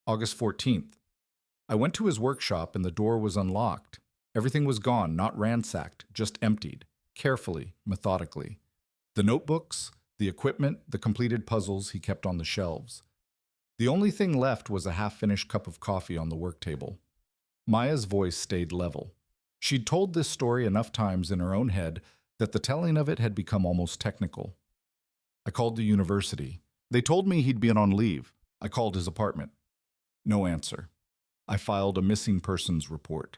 Speaker 1: August 14th. I went to his workshop and the door was unlocked. Everything was gone, not ransacked, just emptied. Carefully, methodically. The notebooks, the equipment, the completed puzzles he kept on the shelves. The only thing left was a half-finished cup of coffee on the work table. Maya's voice stayed level. She'd told this story enough times in her own head that the telling of it had become almost technical. I called the university. They told me he'd been on leave. I called his apartment. No answer. I filed a missing persons report.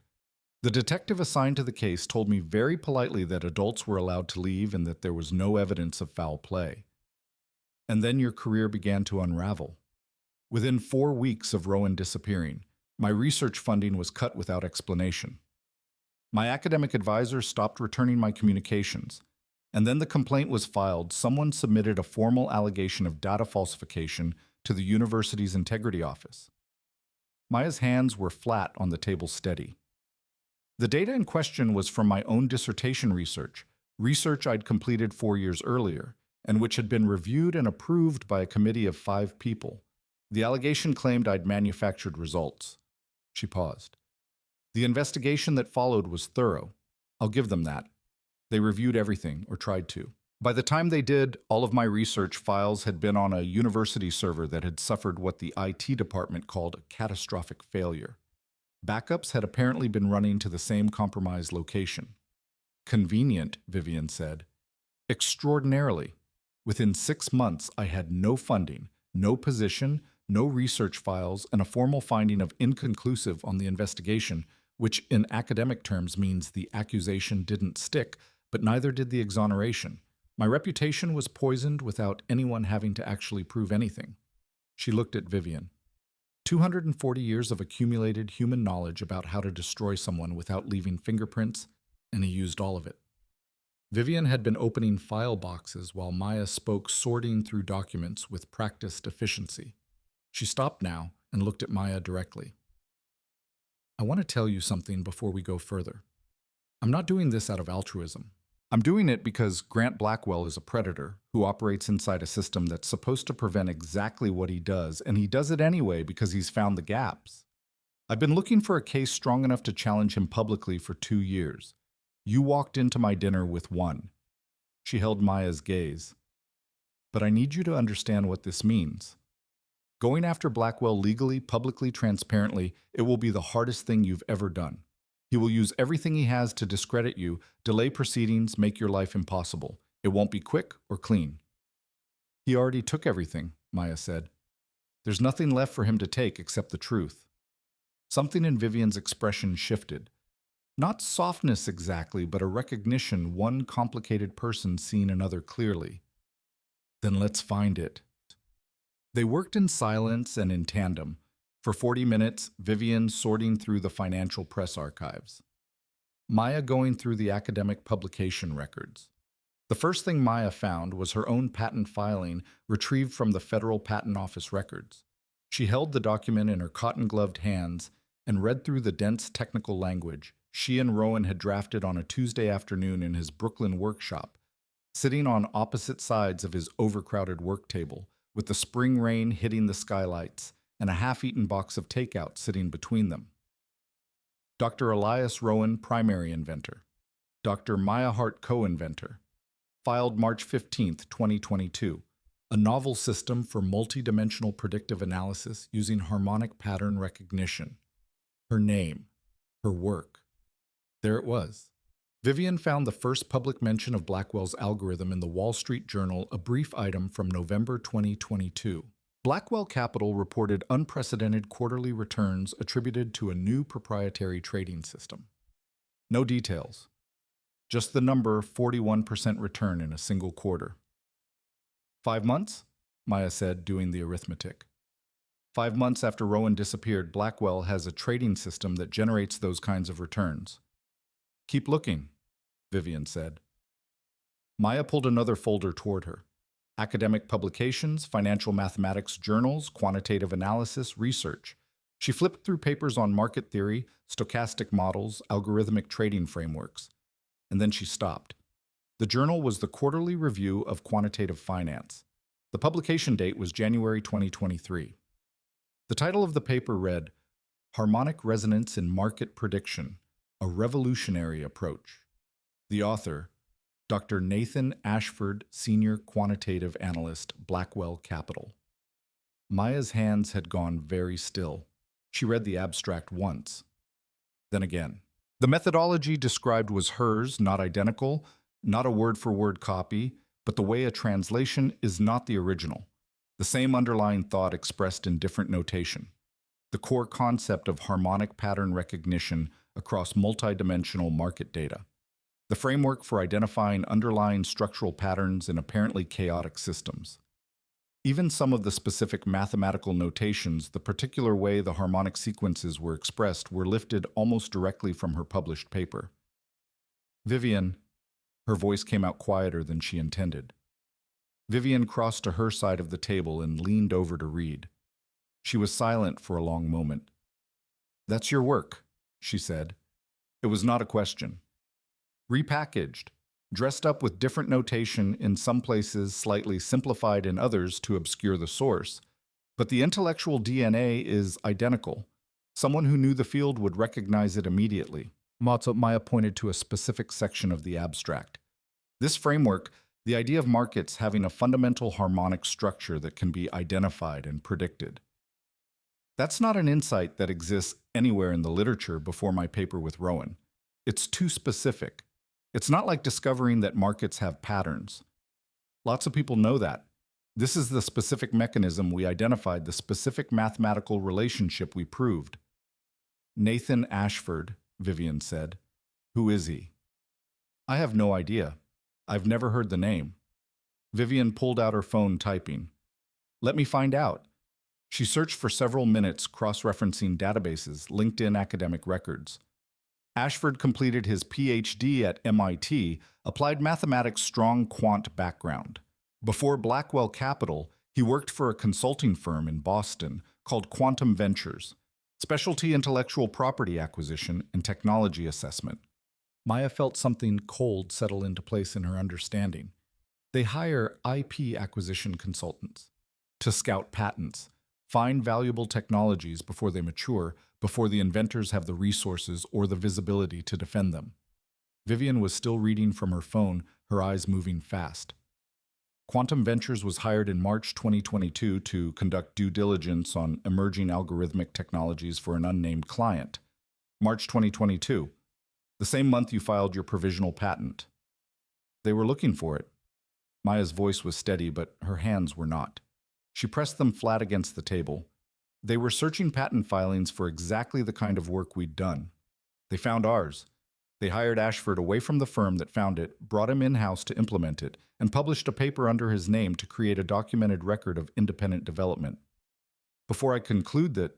Speaker 1: The detective assigned to the case told me very politely that adults were allowed to leave and that there was no evidence of foul play. And then your career began to unravel. Within 4 weeks of Rowan disappearing, my research funding was cut without explanation. My academic advisor stopped returning my communications, and then the complaint was filed. Someone submitted a formal allegation of data falsification to the university's integrity office. Maya's hands were flat on the table, steady. The data in question was from my own dissertation research I'd completed 4 years earlier, and which had been reviewed and approved by a committee of 5 people. The allegation claimed I'd manufactured results. She paused. The investigation that followed was thorough. I'll give them that. They reviewed everything, or tried to. By the time they did, all of my research files had been on a university server that had suffered what the IT department called a catastrophic failure. Backups had apparently been running to the same compromised location. Convenient, Vivian said. Extraordinarily. Within 6 months, I had no funding, no position, no research files, and a formal finding of inconclusive on the investigation, which in academic terms means the accusation didn't stick, but neither did the exoneration. My reputation was poisoned without anyone having to actually prove anything. She looked at Vivian. 240 years of accumulated human knowledge about how to destroy someone without leaving fingerprints, and he used all of it. Vivian had been opening file boxes while Maya spoke, sorting through documents with practiced efficiency. She stopped now and looked at Maya directly. I want to tell you something before we go further. I'm not doing this out of altruism. I'm doing it because Grant Blackwell is a predator who operates inside a system that's supposed to prevent exactly what he does, and he does it anyway because he's found the gaps. I've been looking for a case strong enough to challenge him publicly for 2 years. You walked into my dinner with one. She held Maya's gaze. But I need you to understand what this means. Going after Blackwell legally, publicly, transparently, it will be the hardest thing you've ever done. He will use everything he has to discredit you, delay proceedings, make your life impossible. It won't be quick or clean. He already took everything, Maya said. There's nothing left for him to take except the truth. Something in Vivian's expression shifted. Not softness exactly, but a recognition one complicated person seeing another clearly. Then let's find it. They worked in silence and in tandem. For 40 minutes, Vivian sorting through the financial press archives. Maya going through the academic publication records. The first thing Maya found was her own patent filing retrieved from the Federal Patent Office records. She held the document in her cotton-gloved hands and read through the dense technical language she and Rowan had drafted on a Tuesday afternoon in his Brooklyn workshop, sitting on opposite sides of his overcrowded work table, with the spring rain hitting the skylights and a half-eaten box of takeout sitting between them. Dr. Elias Rowan, primary inventor. Dr. Maya Hart, co-inventor. Filed March 15, 2022. A novel system for multidimensional predictive analysis using harmonic pattern recognition. Her name. Her work. There it was. Vivian found the first public mention of Blackwell's algorithm in the Wall Street Journal, a brief item from November 2022. Blackwell Capital reported unprecedented quarterly returns attributed to a new proprietary trading system. No details, just the number 41% return in a single quarter. 5 months? Maya said, doing the arithmetic. 5 months after Rowan disappeared, Blackwell has a trading system that generates those kinds of returns. Keep looking, Vivian said. Maya pulled another folder toward her. Academic publications, financial mathematics journals, quantitative analysis, research. She flipped through papers on market theory, stochastic models, algorithmic trading frameworks. And then she stopped. The journal was the Quarterly Review of Quantitative Finance. The publication date was January 2023. The title of the paper read, Harmonic Resonance in Market Prediction, a Revolutionary Approach. The author, Dr. Nathan Ashford, Senior Quantitative Analyst, Blackwell Capital. Maya's hands had gone very still. She read the abstract once, then again. The methodology described was hers, not identical, not a word-for-word copy, but the way a translation is not the original. The same underlying thought expressed in different notation. The core concept of harmonic pattern recognition across multidimensional market data. The framework for identifying underlying structural patterns in apparently chaotic systems. Even some of the specific mathematical notations, the particular way the harmonic sequences were expressed, were lifted almost directly from her published paper. Vivian, her voice came out quieter than she intended. Vivian crossed to her side of the table and leaned over to read. She was silent for a long moment. That's your work, she said. It was not a question. Repackaged, dressed up with different notation in some places, slightly simplified in others to obscure the source. But the intellectual DNA is identical. Someone who knew the field would recognize it immediately. Maya pointed to a specific section of the abstract. This framework, the idea of markets having a fundamental harmonic structure that can be identified and predicted. That's not an insight that exists anywhere in the literature before my paper with Rowan. It's too specific. It's not like discovering that markets have patterns. Lots of people know that. This is the specific mechanism we identified, the specific mathematical relationship we proved. Nathan Ashford, Vivian said. Who is he? I have no idea. I've never heard the name. Vivian pulled out her phone, typing. Let me find out. She searched for several minutes, cross-referencing databases, LinkedIn academic records. Ashford completed his PhD at MIT, applied mathematics strong quant background. Before Blackwell Capital, he worked for a consulting firm in Boston called Quantum Ventures, specialty intellectual property acquisition and technology assessment. Maya felt something cold settle into place in her understanding. They hire IP acquisition consultants to scout patents, find valuable technologies before they mature, before the inventors have the resources or the visibility to defend them. Vivian was still reading from her phone, her eyes moving fast. Quantum Ventures was hired in March 2022 to conduct due diligence on emerging algorithmic technologies for an unnamed client. March 2022, the same month you filed your provisional patent. They were looking for it. Maya's voice was steady, but her hands were not. She pressed them flat against the table. They were searching patent filings for exactly the kind of work we'd done. They found ours. They hired Ashford away from the firm that found it, brought him in-house to implement it, and published a paper under his name to create a documented record of independent development. Before I conclude that,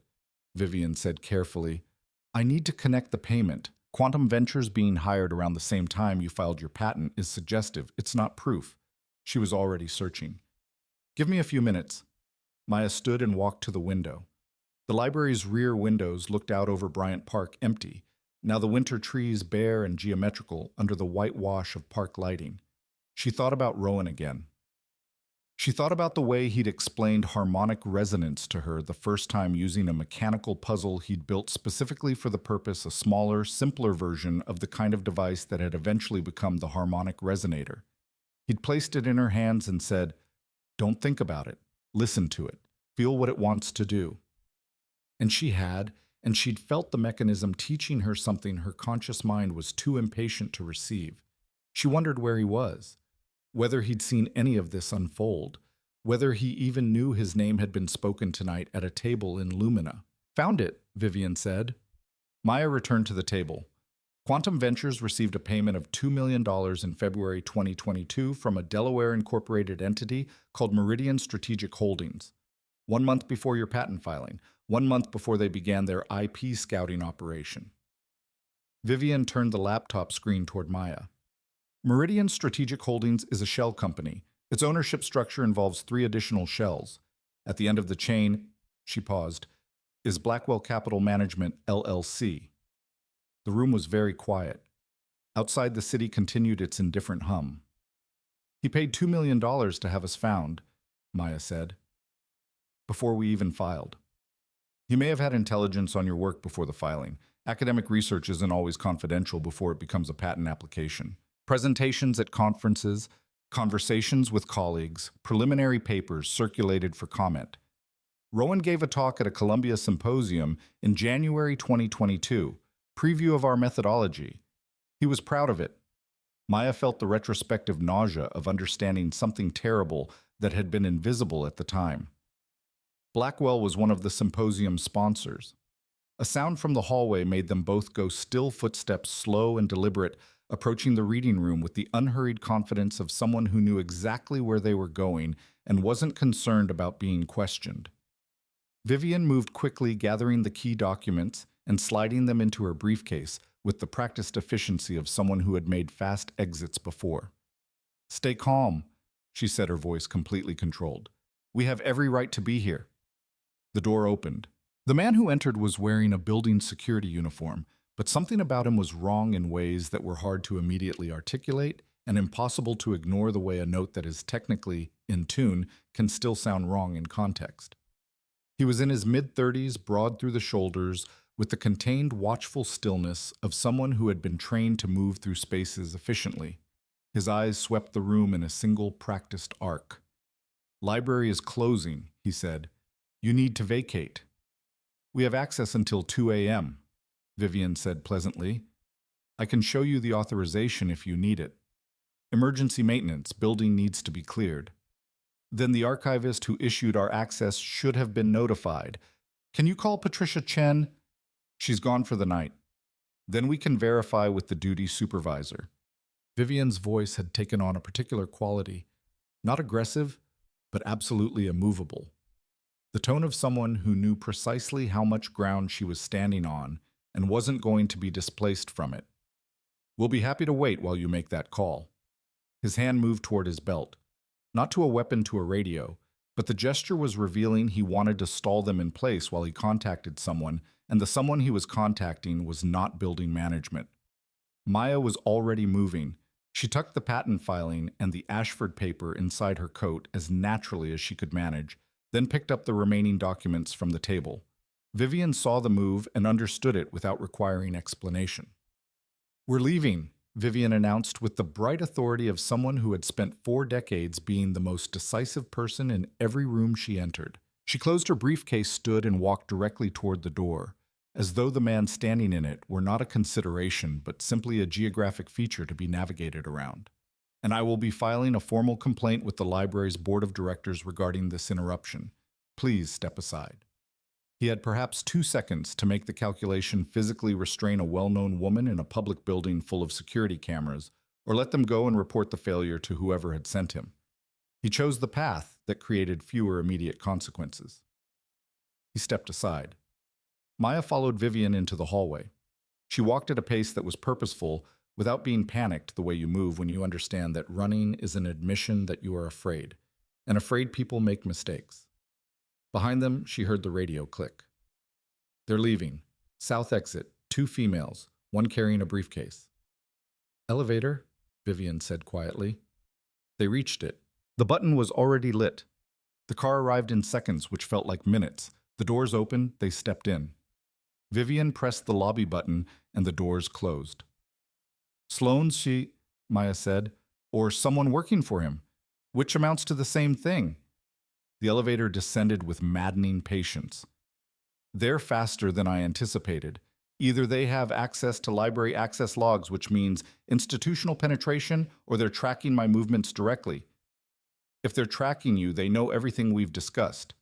Speaker 1: Vivian said carefully, I need to connect the payment. Quantum Ventures being hired around the same time you filed your patent is suggestive. It's not proof. She was already searching. Give me a few minutes. Maya stood and walked to the window. The library's rear windows looked out over Bryant Park, empty, now the winter trees bare and geometrical under the whitewash of park lighting. She thought about Rowan again. She thought about the way he'd explained harmonic resonance to her the first time using a mechanical puzzle he'd built specifically for the purpose, a smaller, simpler version of the kind of device that had eventually become the harmonic resonator. He'd placed it in her hands and said, Don't think about it. Listen to it. Feel what it wants to do. And she had, and she'd felt the mechanism teaching her something her conscious mind was too impatient to receive. She wondered where he was, whether he'd seen any of this unfold, whether he even knew his name had been spoken tonight at a table in Lumina. "Found it," Vivian said. Maya returned to the table. Quantum Ventures received a payment of $2 million in February 2022 from a Delaware-incorporated entity called Meridian Strategic Holdings. 1 month before your patent filing, 1 month before they began their IP scouting operation. Vivian turned the laptop screen toward Maya. Meridian Strategic Holdings is a shell company. Its ownership structure involves 3 additional shells. At the end of the chain, she paused, is Blackwell Capital Management, LLC. The room was very quiet. Outside, the city continued its indifferent hum. "He paid $2 million to have us found," Maya said, "before we even filed. He may have had intelligence on your work before the filing. Academic research isn't always confidential before it becomes a patent application. Presentations at conferences, conversations with colleagues, preliminary papers circulated for comment. Rowan gave a talk at a Columbia symposium in January 2022, preview of our methodology. He was proud of it." Maya felt the retrospective nausea of understanding something terrible that had been invisible at the time. Blackwell was one of the symposium's sponsors. A sound from the hallway made them both go still, footsteps slow and deliberate, approaching the reading room with the unhurried confidence of someone who knew exactly where they were going and wasn't concerned about being questioned. Vivian moved quickly, gathering the key documents and sliding them into her briefcase with the practiced efficiency of someone who had made fast exits before. "Stay calm," she said, her voice completely controlled. "We have every right to be here." The door opened. The man who entered was wearing a building security uniform, but something about him was wrong in ways that were hard to immediately articulate and impossible to ignore, the way a note that is technically in tune can still sound wrong in context. He was in his mid-30s, broad through the shoulders, with the contained, watchful stillness of someone who had been trained to move through spaces efficiently. His eyes swept the room in a single, practiced arc. "Library is closing," he said. "You need to vacate." "We have access until 2 a.m., Vivian said pleasantly. "I can show you the authorization if you need it. Emergency maintenance, building needs to be cleared." "Then the archivist who issued our access should have been notified. Can you call Patricia Chen?" "She's gone for the night." "Then we can verify with the duty supervisor." Vivian's voice had taken on a particular quality, not aggressive, but absolutely immovable. The tone of someone who knew precisely how much ground she was standing on and wasn't going to be displaced from it. "We'll be happy to wait while you make that call." His hand moved toward his belt, not to a weapon, to a radio, but the gesture was revealing he wanted to stall them in place while he contacted someone, and the someone he was contacting was not building management. Maya was already moving. She tucked the patent filing and the Ashford paper inside her coat as naturally as she could manage, then picked up the remaining documents from the table. Vivian saw the move and understood it without requiring explanation. "We're leaving," Vivian announced with the bright authority of someone who had spent 4 decades being the most decisive person in every room she entered. She closed her briefcase, stood, and walked directly toward the door, as though the man standing in it were not a consideration but simply a geographic feature to be navigated around. "And I will be filing a formal complaint with the library's board of directors regarding this interruption. Please step aside." He had perhaps 2 seconds to make the calculation: physically restrain a well-known woman in a public building full of security cameras, or let them go and report the failure to whoever had sent him. He chose the path that created fewer immediate consequences. He stepped aside. Maya followed Vivian into the hallway. She walked at a pace that was purposeful, without being panicked the way you move when you understand that running is an admission that you are afraid, and afraid people make mistakes. Behind them, she heard the radio click. "They're leaving. South exit, 2 females, one carrying a briefcase." "Elevator," Vivian said quietly. They reached it. The button was already lit. The car arrived in seconds, which felt like minutes. The doors opened, they stepped in. Vivian pressed the lobby button, and the doors closed. "Sloan's," Maya said, "or someone working for him, which amounts to the same thing." The elevator descended with maddening patience. They're faster than I anticipated. Either they have access to library access logs, which means institutional penetration, or they're tracking my movements directly. If they're tracking you, they know everything we've discussed.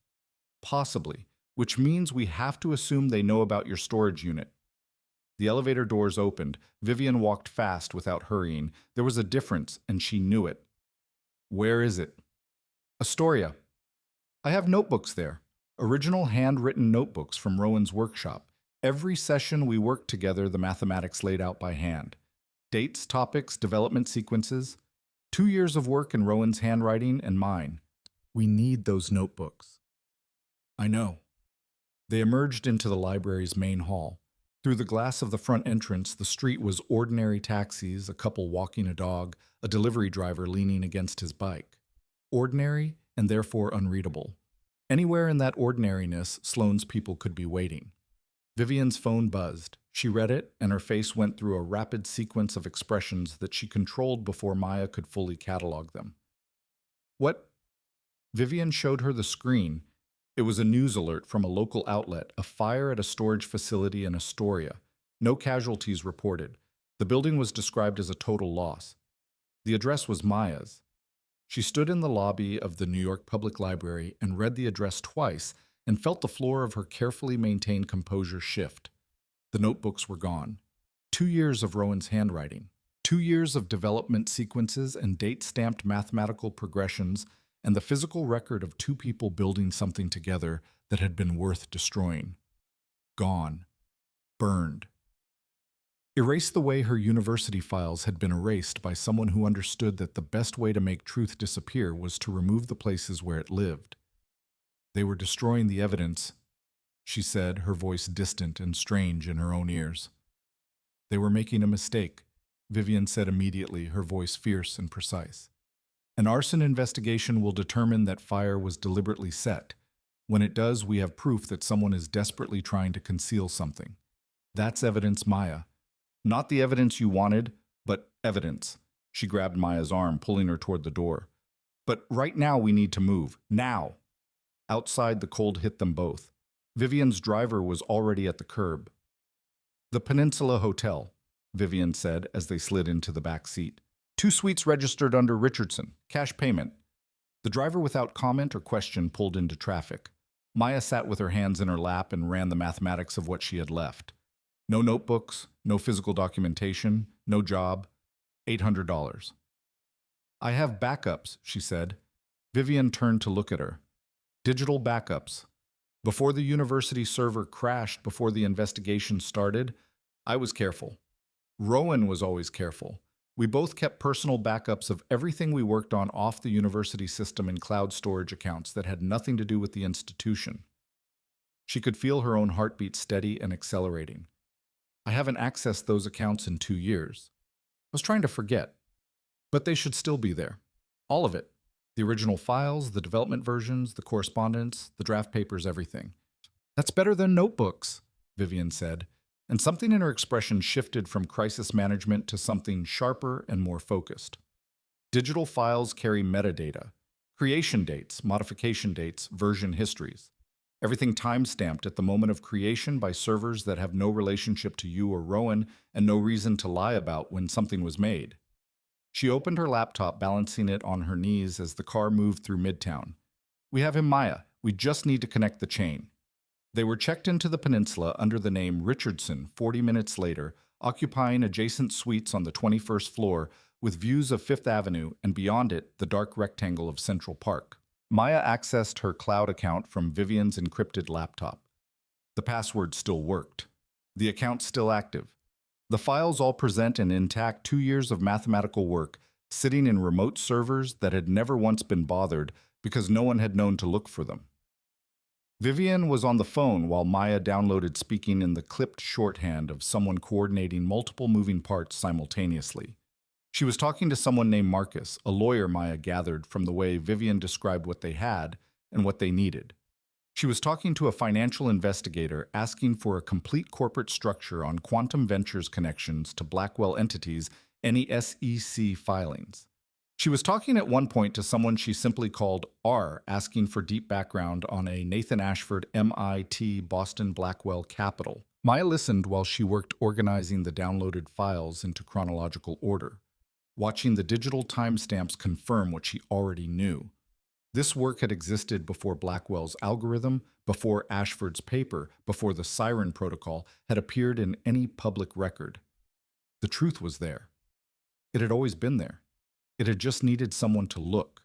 Speaker 1: Possibly, which means we have to assume they know about your storage unit. The elevator doors opened. Vivian walked fast without hurrying. There was a difference, and she knew it. Where is it? Astoria. I have notebooks there. Original handwritten notebooks from Rowan's workshop. Every session we worked together, the mathematics laid out by hand. Dates, topics, development sequences. 2 years of work in Rowan's handwriting and mine. We need those notebooks. I know. They emerged into the library's main hall. Through the glass of the front entrance, the street was ordinary taxis, a couple walking a dog, a delivery driver leaning against his bike. Ordinary and therefore unreadable. Anywhere in that ordinariness, Sloane's people could be waiting. Vivian's phone buzzed. She read it, and her face went through a rapid sequence of expressions that she controlled before Maya could fully catalog them. What? Vivian showed her the screen. It was a news alert from a local outlet, a fire at a storage facility in Astoria. No casualties reported. The building was described as a total loss. The address was Maya's. She stood in the lobby of the New York Public Library and read the address twice and felt the floor of her carefully maintained composure shift. The notebooks were gone. 2 years of Rowan's handwriting. 2 years of development sequences and date-stamped mathematical progressions, and the physical record of 2 people building something together that had been worth destroying. Gone. Burned. Erased the way her university files had been erased by someone who understood that the best way to make truth disappear was to remove the places where it lived. They were destroying the evidence, she said, her voice distant and strange in her own ears. They were making a mistake, Vivian said immediately, her voice fierce and precise. An arson investigation will determine that fire was deliberately set. When it does, we have proof that someone is desperately trying to conceal something. That's evidence, Maya. Not the evidence you wanted, but evidence. She grabbed Maya's arm, pulling her toward the door. But right now we need to move. Now. Outside, the cold hit them both. Vivian's driver was already at the curb. The Peninsula Hotel, Vivian said as they slid into the back seat. 2 suites registered under Richardson. Cash payment. The driver, without comment or question, pulled into traffic. Maya sat with her hands in her lap and ran the mathematics of what she had left. No notebooks, no physical documentation, no job. $800. I have backups, she said. Vivian turned to look at her. Digital backups. Before the university server crashed, before the investigation started, I was careful. Rowan was always careful. We both kept personal backups of everything we worked on off the university system in cloud storage accounts that had nothing to do with the institution. She could feel her own heartbeat steady and accelerating. I haven't accessed those accounts in 2 years. I was trying to forget. But they should still be there. All of it. The original files, the development versions, the correspondence, the draft papers, everything. That's better than notebooks, Vivian said, and something in her expression shifted from crisis management to something sharper and more focused. Digital files carry metadata, creation dates, modification dates, version histories. Everything time-stamped at the moment of creation by servers that have no relationship to you or Rowan and no reason to lie about when something was made. She opened her laptop, balancing it on her knees as the car moved through Midtown. We have him, Maya. We just need to connect the chain. They were checked into the peninsula under the name Richardson 40 minutes later, occupying adjacent suites on the 21st floor with views of Fifth Avenue and beyond it, the dark rectangle of Central Park. Maya accessed her cloud account from Vivian's encrypted laptop. The password still worked. The account still active. The files all present an intact 2 years of mathematical work sitting in remote servers that had never once been bothered because no one had known to look for them. Vivian was on the phone while Maya downloaded, speaking in the clipped shorthand of someone coordinating multiple moving parts simultaneously. She was talking to someone named Marcus, a lawyer, Maya gathered from the way Vivian described what they had and what they needed. She was talking to a financial investigator asking for a complete corporate structure on Quantum Ventures connections to Blackwell entities, any SEC filings. She was talking at one point to someone she simply called R, asking for deep background on a Nathan Ashford MIT Boston Blackwell Capital. Maya listened while she worked organizing the downloaded files into chronological order, watching the digital timestamps confirm what she already knew. This work had existed before Blackwell's algorithm, before Ashford's paper, before the Siren Protocol had appeared in any public record. The truth was there. It had always been there. It had just needed someone to look.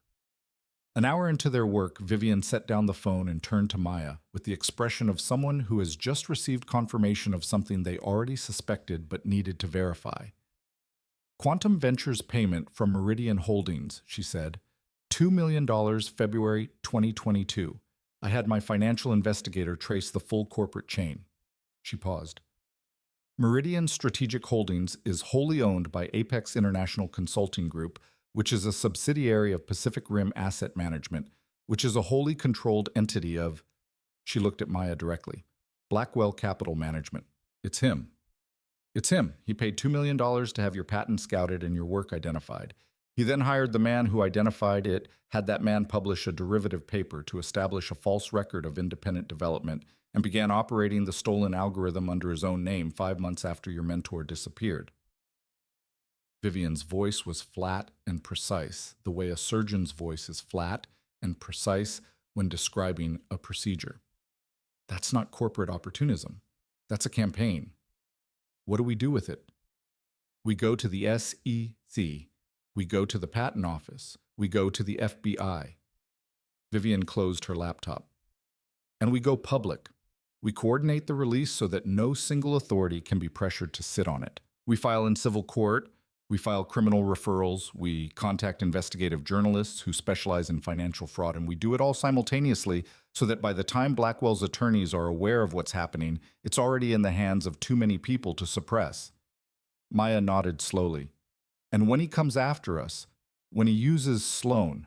Speaker 1: An hour into their work, Vivian set down the phone and turned to Maya with the expression of someone who has just received confirmation of something they already suspected but needed to verify. Quantum Ventures payment from Meridian Holdings, she said. $2 million February 2022. I had my financial investigator trace the full corporate chain. She paused. Meridian Strategic Holdings is wholly owned by Apex International Consulting Group, which is a subsidiary of Pacific Rim Asset Management, which is a wholly controlled entity of, she looked at Maya directly, Blackwell Capital Management. It's him. It's him. He paid $2 million to have your patent scouted and your work identified. He then hired the man who identified it, had that man publish a derivative paper to establish a false record of independent development, and began operating the stolen algorithm under his own name 5 months after your mentor disappeared. Vivian's voice was flat and precise, the way a surgeon's voice is flat and precise when describing a procedure. That's not corporate opportunism. That's a campaign. What do we do with it? We go to the SEC. We go to the Patent Office. We go to the FBI. Vivian closed her laptop. And we go public. We coordinate the release so that no single authority can be pressured to sit on it. We file in civil court. We file criminal referrals. We contact investigative journalists who specialize in financial fraud, and we do it all simultaneously so that by the time Blackwell's attorneys are aware of what's happening, it's already in the hands of too many people to suppress. Maya nodded slowly. And when he comes after us, when he uses Sloan,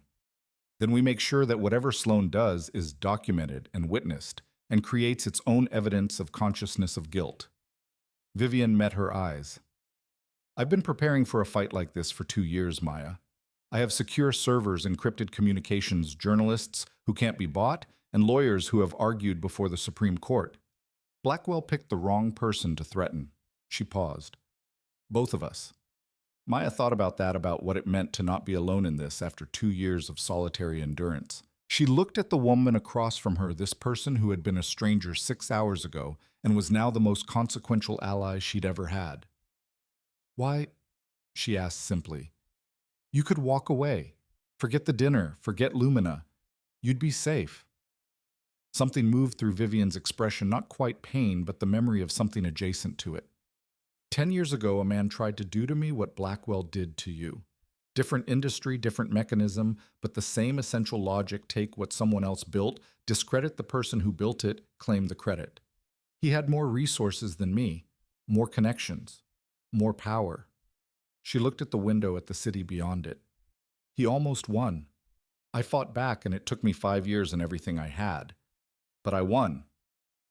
Speaker 1: then we make sure that whatever Sloan does is documented and witnessed and creates its own evidence of consciousness of guilt. Vivian met her eyes. I've been preparing for a fight like this for 2 years, Maya. I have secure servers, encrypted communications, journalists who can't be bought, and lawyers who have argued before the Supreme Court. Blackwell picked the wrong person to threaten. She paused. Both of us. Maya thought about what it meant to not be alone in this after 2 years of solitary endurance. She looked at the woman across from her, this person who had been a stranger 6 hours ago and was now the most consequential ally she'd ever had. Why? She asked simply. You could walk away. Forget the dinner. Forget Lumina. You'd be safe. Something moved through Vivian's expression, not quite pain, but the memory of something adjacent to it. 10 years ago, a man tried to do to me what Blackwell did to you. Different industry, different mechanism, but the same essential logic: take what someone else built, discredit the person who built it, claim the credit. He had more resources than me, more connections, more power. She looked at the window at the city beyond it. He almost won. I fought back, and it took me 5 years and everything I had. But I won.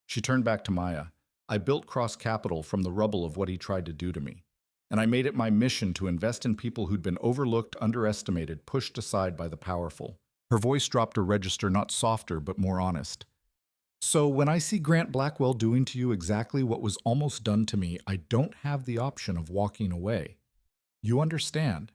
Speaker 1: She turned back to Maya. I built Cross Capital from the rubble of what he tried to do to me. And I made it my mission to invest in people who'd been overlooked, underestimated, pushed aside by the powerful. Her voice dropped a register, not softer, but more honest. So when I see Grant Blackwell doing to you exactly what was almost done to me, I don't have the option of walking away. You understand?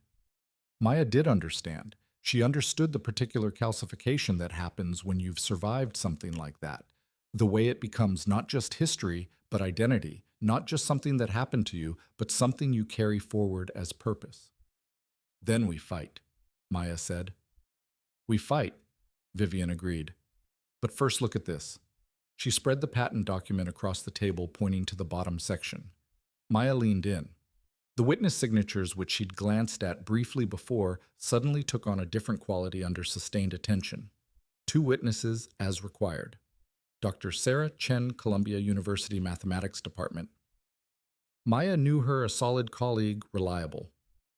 Speaker 1: Maya did understand. She understood the particular calcification that happens when you've survived something like that. The way it becomes not just history, but identity. Not just something that happened to you, but something you carry forward as purpose. Then we fight, Maya said. We fight, Vivian agreed. But first look at this. She spread the patent document across the table, pointing to the bottom section. Maya leaned in. The witness signatures, which she'd glanced at briefly before, suddenly took on a different quality under sustained attention. 2 witnesses as required. Dr. Sarah Chen, Columbia University Mathematics Department. Maya knew her a solid colleague, reliable.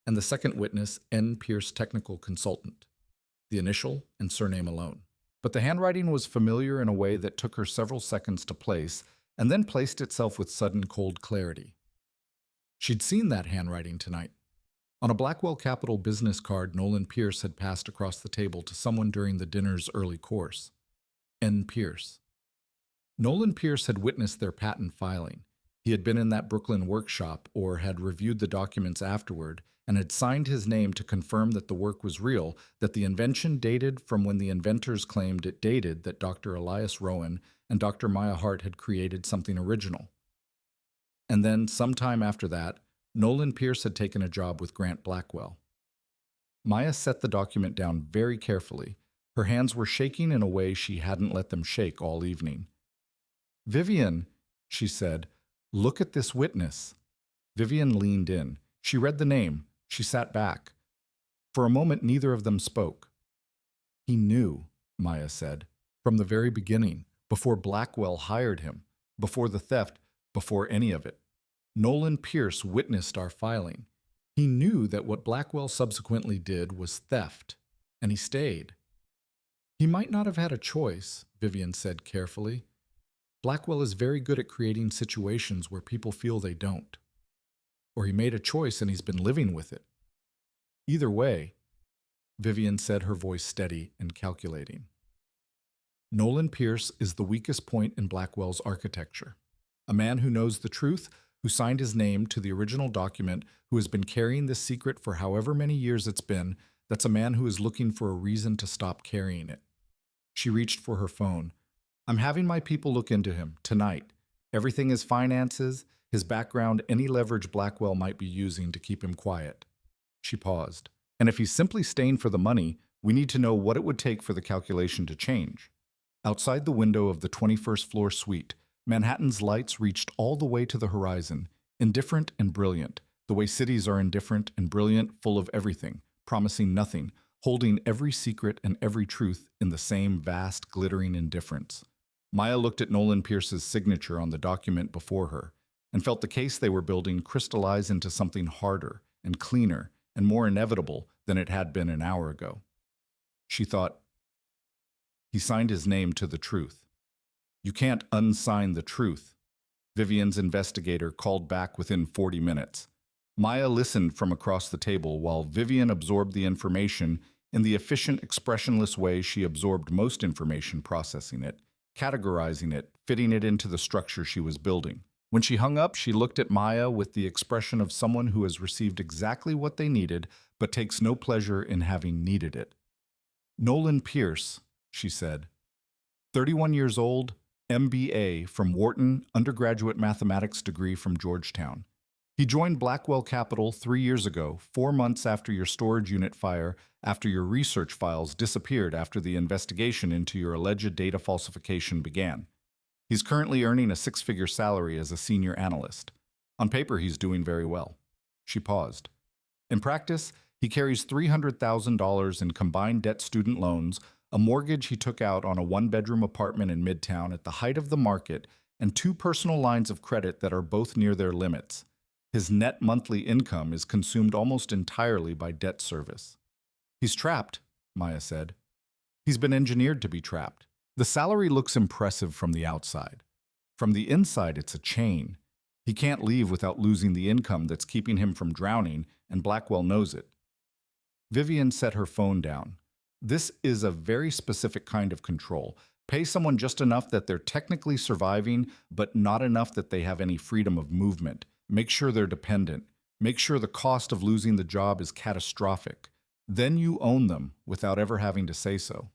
Speaker 1: And the second witness, N. Pierce, technical consultant. The initial and surname alone. But the handwriting was familiar in a way that took her several seconds to place, and then placed itself with sudden cold clarity. She'd seen that handwriting tonight. On a Blackwell Capital business card, Nolan Pierce had passed across the table to someone during the dinner's early course. N. Pierce. Nolan Pierce had witnessed their patent filing. He had been in that Brooklyn workshop or had reviewed the documents afterward and had signed his name to confirm that the work was real, that the invention dated from when the inventors claimed it dated, that Dr. Elias Rowan and Dr. Maya Hart had created something original. And then, sometime after that, Nolan Pierce had taken a job with Grant Blackwell. Maya set the document down very carefully. Her hands were shaking in a way she hadn't let them shake all evening. "Vivian," she said, "look at this witness." Vivian leaned in. She read the name. She sat back. For a moment, neither of them spoke. "He knew," Maya said, "from the very beginning, before Blackwell hired him, before the theft, before any of it. Nolan Pierce witnessed our filing. He knew that what Blackwell subsequently did was theft, and he stayed." "He might not have had a choice," Vivian said carefully. "Blackwell is very good at creating situations where people feel they don't. Or he made a choice and he's been living with it. Either way," Vivian said, her voice steady and calculating, "Nolan Pierce is the weakest point in Blackwell's architecture. A man who knows the truth, who signed his name to the original document, who has been carrying this secret for however many years it's been, that's a man who is looking for a reason to stop carrying it." She reached for her phone. "I'm having my people look into him, tonight. Everything his finances, his background, any leverage Blackwell might be using to keep him quiet." She paused. "And if he's simply staying for the money, we need to know what it would take for the calculation to change." Outside the window of the 21st floor suite, Manhattan's lights reached all the way to the horizon, indifferent and brilliant, the way cities are indifferent and brilliant, full of everything, promising nothing, holding every secret and every truth in the same vast, glittering indifference. Maya looked at Nolan Pierce's signature on the document before her and felt the case they were building crystallize into something harder and cleaner and more inevitable than it had been an hour ago. She thought, "He signed his name to the truth. You can't unsign the truth." Vivian's investigator called back within 40 minutes. Maya listened from across the table while Vivian absorbed the information in the efficient, expressionless way she absorbed most information, processing it, categorizing it, fitting it into the structure she was building. When she hung up, she looked at Maya with the expression of someone who has received exactly what they needed but takes no pleasure in having needed it. "Nolan Pierce," she said. 31 years old, MBA from Wharton, undergraduate mathematics degree from Georgetown. He joined Blackwell Capital 3 years ago, 4 months after your storage unit fire, after your research files disappeared after the investigation into your alleged data falsification began. He's currently earning a 6-figure salary as a senior analyst. On paper, he's doing very well." She paused. "In practice, he carries $300,000 in combined debt student loans, a mortgage he took out on a 1-bedroom apartment in Midtown at the height of the market, and 2 personal lines of credit that are both near their limits. His net monthly income is consumed almost entirely by debt service." "He's trapped," Maya said. "He's been engineered to be trapped. The salary looks impressive from the outside. From the inside, it's a chain. He can't leave without losing the income that's keeping him from drowning, and Blackwell knows it." Vivian set her phone down. "This is a very specific kind of control. Pay someone just enough that they're technically surviving, but not enough that they have any freedom of movement. Make sure they're dependent. Make sure the cost of losing the job is catastrophic. Then you own them without ever having to say so."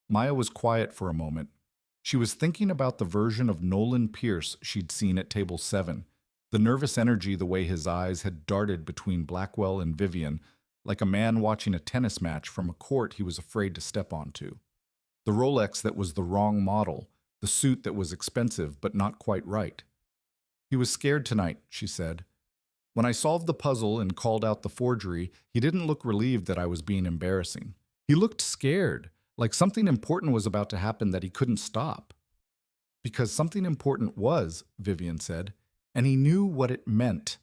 Speaker 1: Maya was quiet for a moment. She was thinking about the version of Nolan Pierce she'd seen at table 7, the nervous energy, the way his eyes had darted between Blackwell and Vivian, like a man watching a tennis match from a court he was afraid to step onto. The Rolex that was the wrong model, the suit that was expensive but not quite right. "He was scared tonight," she said. "When I solved the puzzle and called out the forgery, he didn't look relieved that I was being embarrassing. He looked scared, like something important was about to happen that he couldn't stop." "Because something important was," Vivian said, "and he knew what it meant."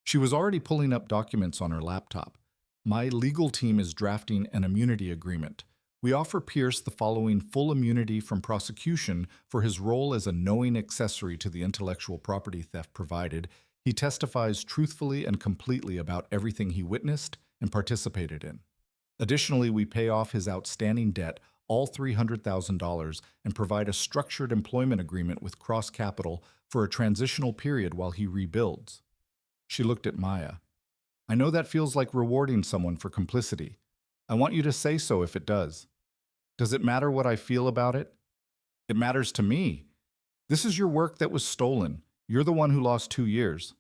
Speaker 1: She was already pulling up documents on her laptop. "My legal team is drafting an immunity agreement. We offer Pierce the following full immunity from prosecution for his role as a knowing accessory to the intellectual property theft provided He testifies truthfully and completely about everything he witnessed and participated in. Additionally, we pay off his outstanding debt, all $300,000, and provide a structured employment agreement with Cross Capital for a transitional period while he rebuilds. She looked at Maya. I know that feels like rewarding someone for complicity. I want you to say so if it does. Does it matter what I feel about it? It matters to me. This is your work that was stolen. You're the one who lost 2 years.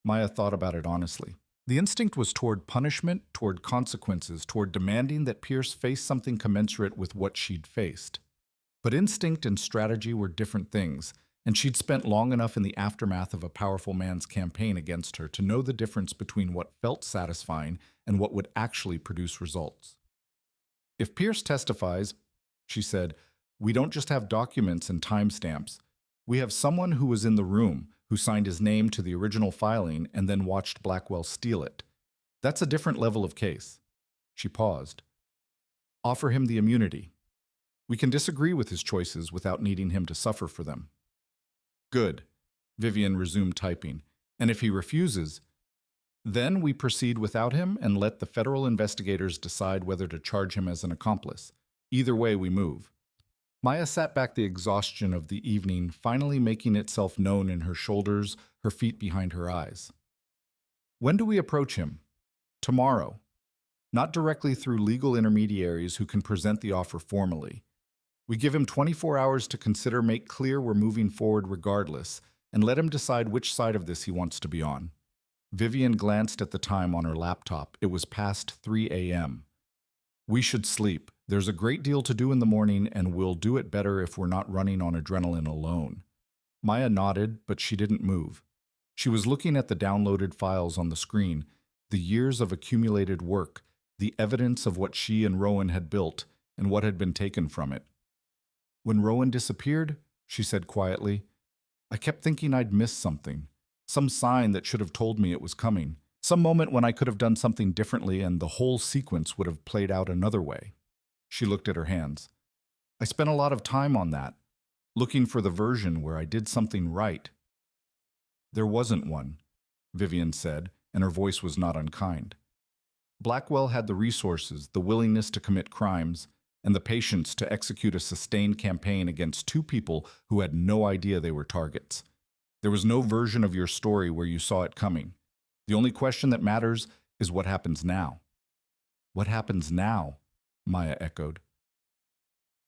Speaker 1: Maya thought about it honestly. The instinct was toward punishment, toward consequences, toward demanding that Pierce face something commensurate with what she'd faced. But instinct and strategy were different things, and she'd spent long enough in the aftermath of a powerful man's campaign against her to know the difference between what felt satisfying and what would actually produce results. If Pierce testifies, she said, we don't just have documents and timestamps. We have someone who was in the room, who signed his name to the original filing and then watched Blackwell steal it. That's a different level of case. She paused. Offer him the immunity. We can disagree with his choices without needing him to suffer for them. Good. Vivian resumed typing. And if he refuses, then we proceed without him and let the federal investigators decide whether to charge him as an accomplice. Either way, we move. Maya sat back the exhaustion of the evening, finally making itself known in her shoulders, her feet behind her eyes. When do we approach him? Tomorrow. Not directly through legal intermediaries who can present the offer formally. We give him 24 hours to consider, make clear we're moving forward regardless, and let him decide which side of this he wants to be on. Vivian glanced at the time on her laptop. It was past 3 a.m. We should sleep. There's a great deal to do in the morning, and we'll do it better if we're not running on adrenaline alone. Maya nodded, but she didn't move. She was looking at the downloaded files on the screen, the years of accumulated work, the evidence of what she and Rowan had built, and what had been taken from it. When Rowan disappeared, she said quietly, I kept thinking I'd missed something, some sign that should have told me it was coming, some moment when I could have done something differently and the whole sequence would have played out another way. She looked at her hands. I spent a lot of time on that, looking for the version where I did something right. There wasn't one, Vivian said, and her voice was not unkind. Blackwell had the resources, the willingness to commit crimes, and the patience to execute a sustained campaign against 2 people who had no idea they were targets. There was no version of your story where you saw it coming. The only question that matters is what happens now. What happens now? Maya echoed.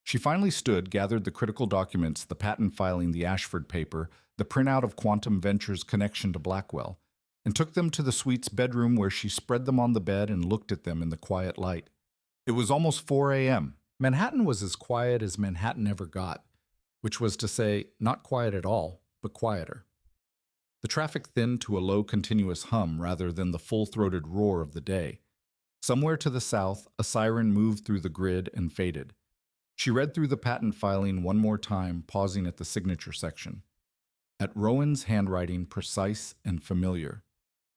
Speaker 1: She finally stood, gathered the critical documents, the patent filing, the Ashford paper, the printout of Quantum Ventures' connection to Blackwell, and took them to the suite's bedroom where she spread them on the bed and looked at them in the quiet light. It was almost 4 a.m. Manhattan was as quiet as Manhattan ever got, which was to say, not quiet at all, but quieter. The traffic thinned to a low continuous hum rather than the full-throated roar of the day. Somewhere to the south, a siren moved through the grid and faded. She read through the patent filing one more time, pausing at the signature section. At Rowan's handwriting, precise and familiar.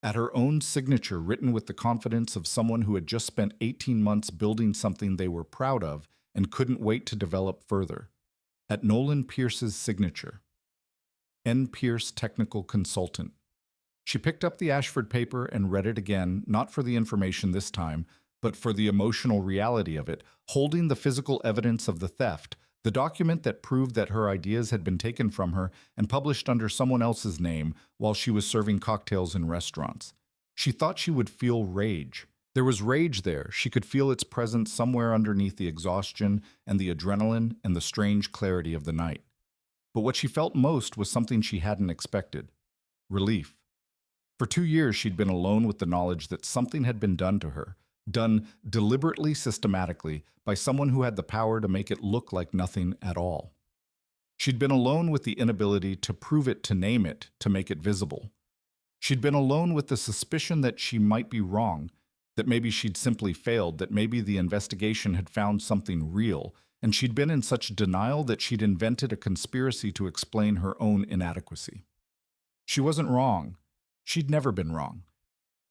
Speaker 1: At her own signature, written with the confidence of someone who had just spent 18 months building something they were proud of and couldn't wait to develop further. At Nolan Pierce's signature. N. Pierce, Technical Consultant. She picked up the Ashford paper and read it again, not for the information this time, but for the emotional reality of it, holding the physical evidence of the theft, the document that proved that her ideas had been taken from her and published under someone else's name while she was serving cocktails in restaurants. She thought she would feel rage. There was rage there. She could feel its presence somewhere underneath the exhaustion and the adrenaline and the strange clarity of the night. But what she felt most was something she hadn't expected. Relief. For 2 years, she'd been alone with the knowledge that something had been done to her, done deliberately, systematically, by someone who had the power to make it look like nothing at all. She'd been alone with the inability to prove it, to name it, to make it visible. She'd been alone with the suspicion that she might be wrong, that maybe she'd simply failed, that maybe the investigation had found something real, and she'd been in such denial that she'd invented a conspiracy to explain her own inadequacy. She wasn't wrong. She'd never been wrong.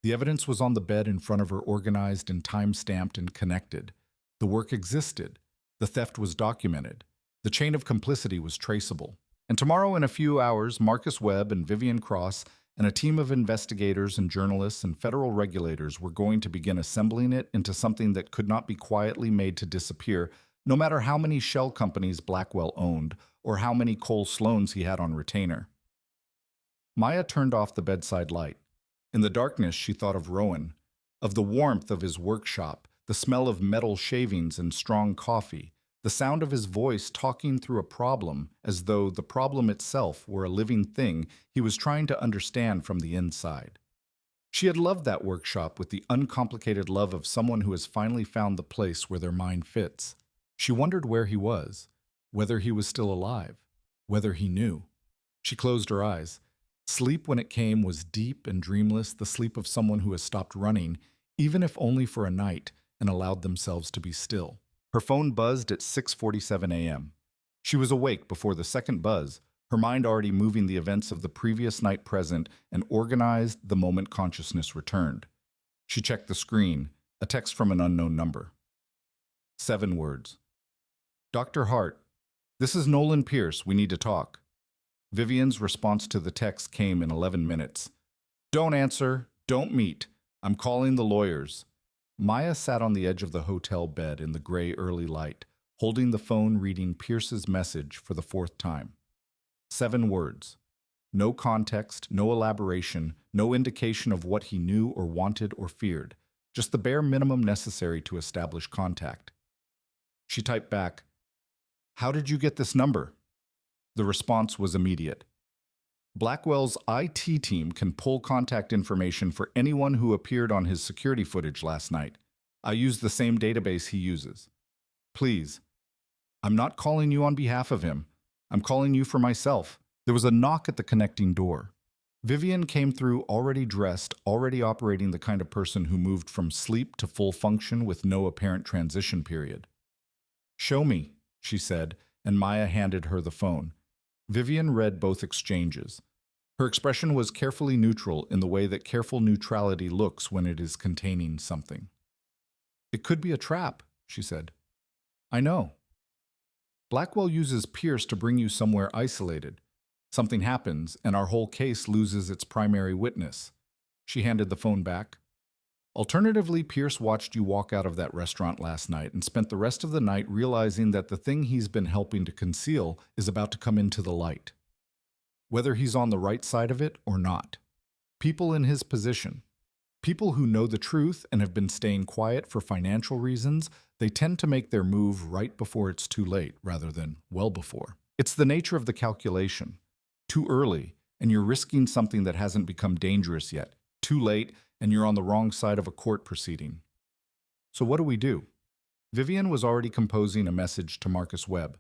Speaker 1: The evidence was on the bed in front of her, organized and time-stamped and connected. The work existed. The theft was documented. The chain of complicity was traceable. And tomorrow, in a few hours, Marcus Webb and Vivian Cross and a team of investigators and journalists and federal regulators were going to begin assembling it into something that could not be quietly made to disappear, no matter how many shell companies Blackwell owned or how many Cole Sloans he had on retainer. Maya turned off the bedside light. In the darkness, she thought of Rowan, of the warmth of his workshop, the smell of metal shavings and strong coffee, the sound of his voice talking through a problem as though the problem itself were a living thing he was trying to understand from the inside. She had loved that workshop with the uncomplicated love of someone who has finally found the place where their mind fits. She wondered where he was, whether he was still alive, whether he knew. She closed her eyes. Sleep when it came was deep and dreamless, the sleep of someone who has stopped running, even if only for a night, and allowed themselves to be still. Her phone buzzed at 6:47 a.m. She was awake before the second buzz, her mind already moving the events of the previous night present and organized the moment consciousness returned. She checked the screen, a text from an unknown number. 7 words. Dr. Hart, this is Nolan Pierce. We need to talk. Vivian's response to the text came in 11 minutes. Don't answer. Don't meet. I'm calling the lawyers. Maya sat on the edge of the hotel bed in the gray early light, holding the phone reading Pierce's message for the 4th time. 7 words. No context, no elaboration, no indication of what he knew or wanted or feared, just the bare minimum necessary to establish contact. She typed back, How did you get this number? The response was immediate. Blackwell's IT team can pull contact information for anyone who appeared on his security footage last night. I use the same database he uses. Please. I'm not calling you on behalf of him. I'm calling you for myself. There was a knock at the connecting door. Vivian came through already dressed, already operating the kind of person who moved from sleep to full function with no apparent transition period. Show me, she said, and Maya handed her the phone. Vivian read both exchanges. Her expression was carefully neutral in the way that careful neutrality looks when it is containing something. It could be a trap, she said. I know. Blackwell uses Pierce to bring you somewhere isolated. Something happens, and our whole case loses its primary witness. She handed the phone back. Alternatively, Pierce watched you walk out of that restaurant last night and spent the rest of the night realizing that the thing he's been helping to conceal is about to come into the light. Whether he's on the right side of it or not. People in his position, people who know the truth and have been staying quiet for financial reasons, they tend to make their move right before it's too late rather than well before. It's the nature of the calculation. Too early, and you're risking something that hasn't become dangerous yet. Too late, and you're on the wrong side of a court proceeding. So what do we do? Vivian was already composing a message to Marcus Webb.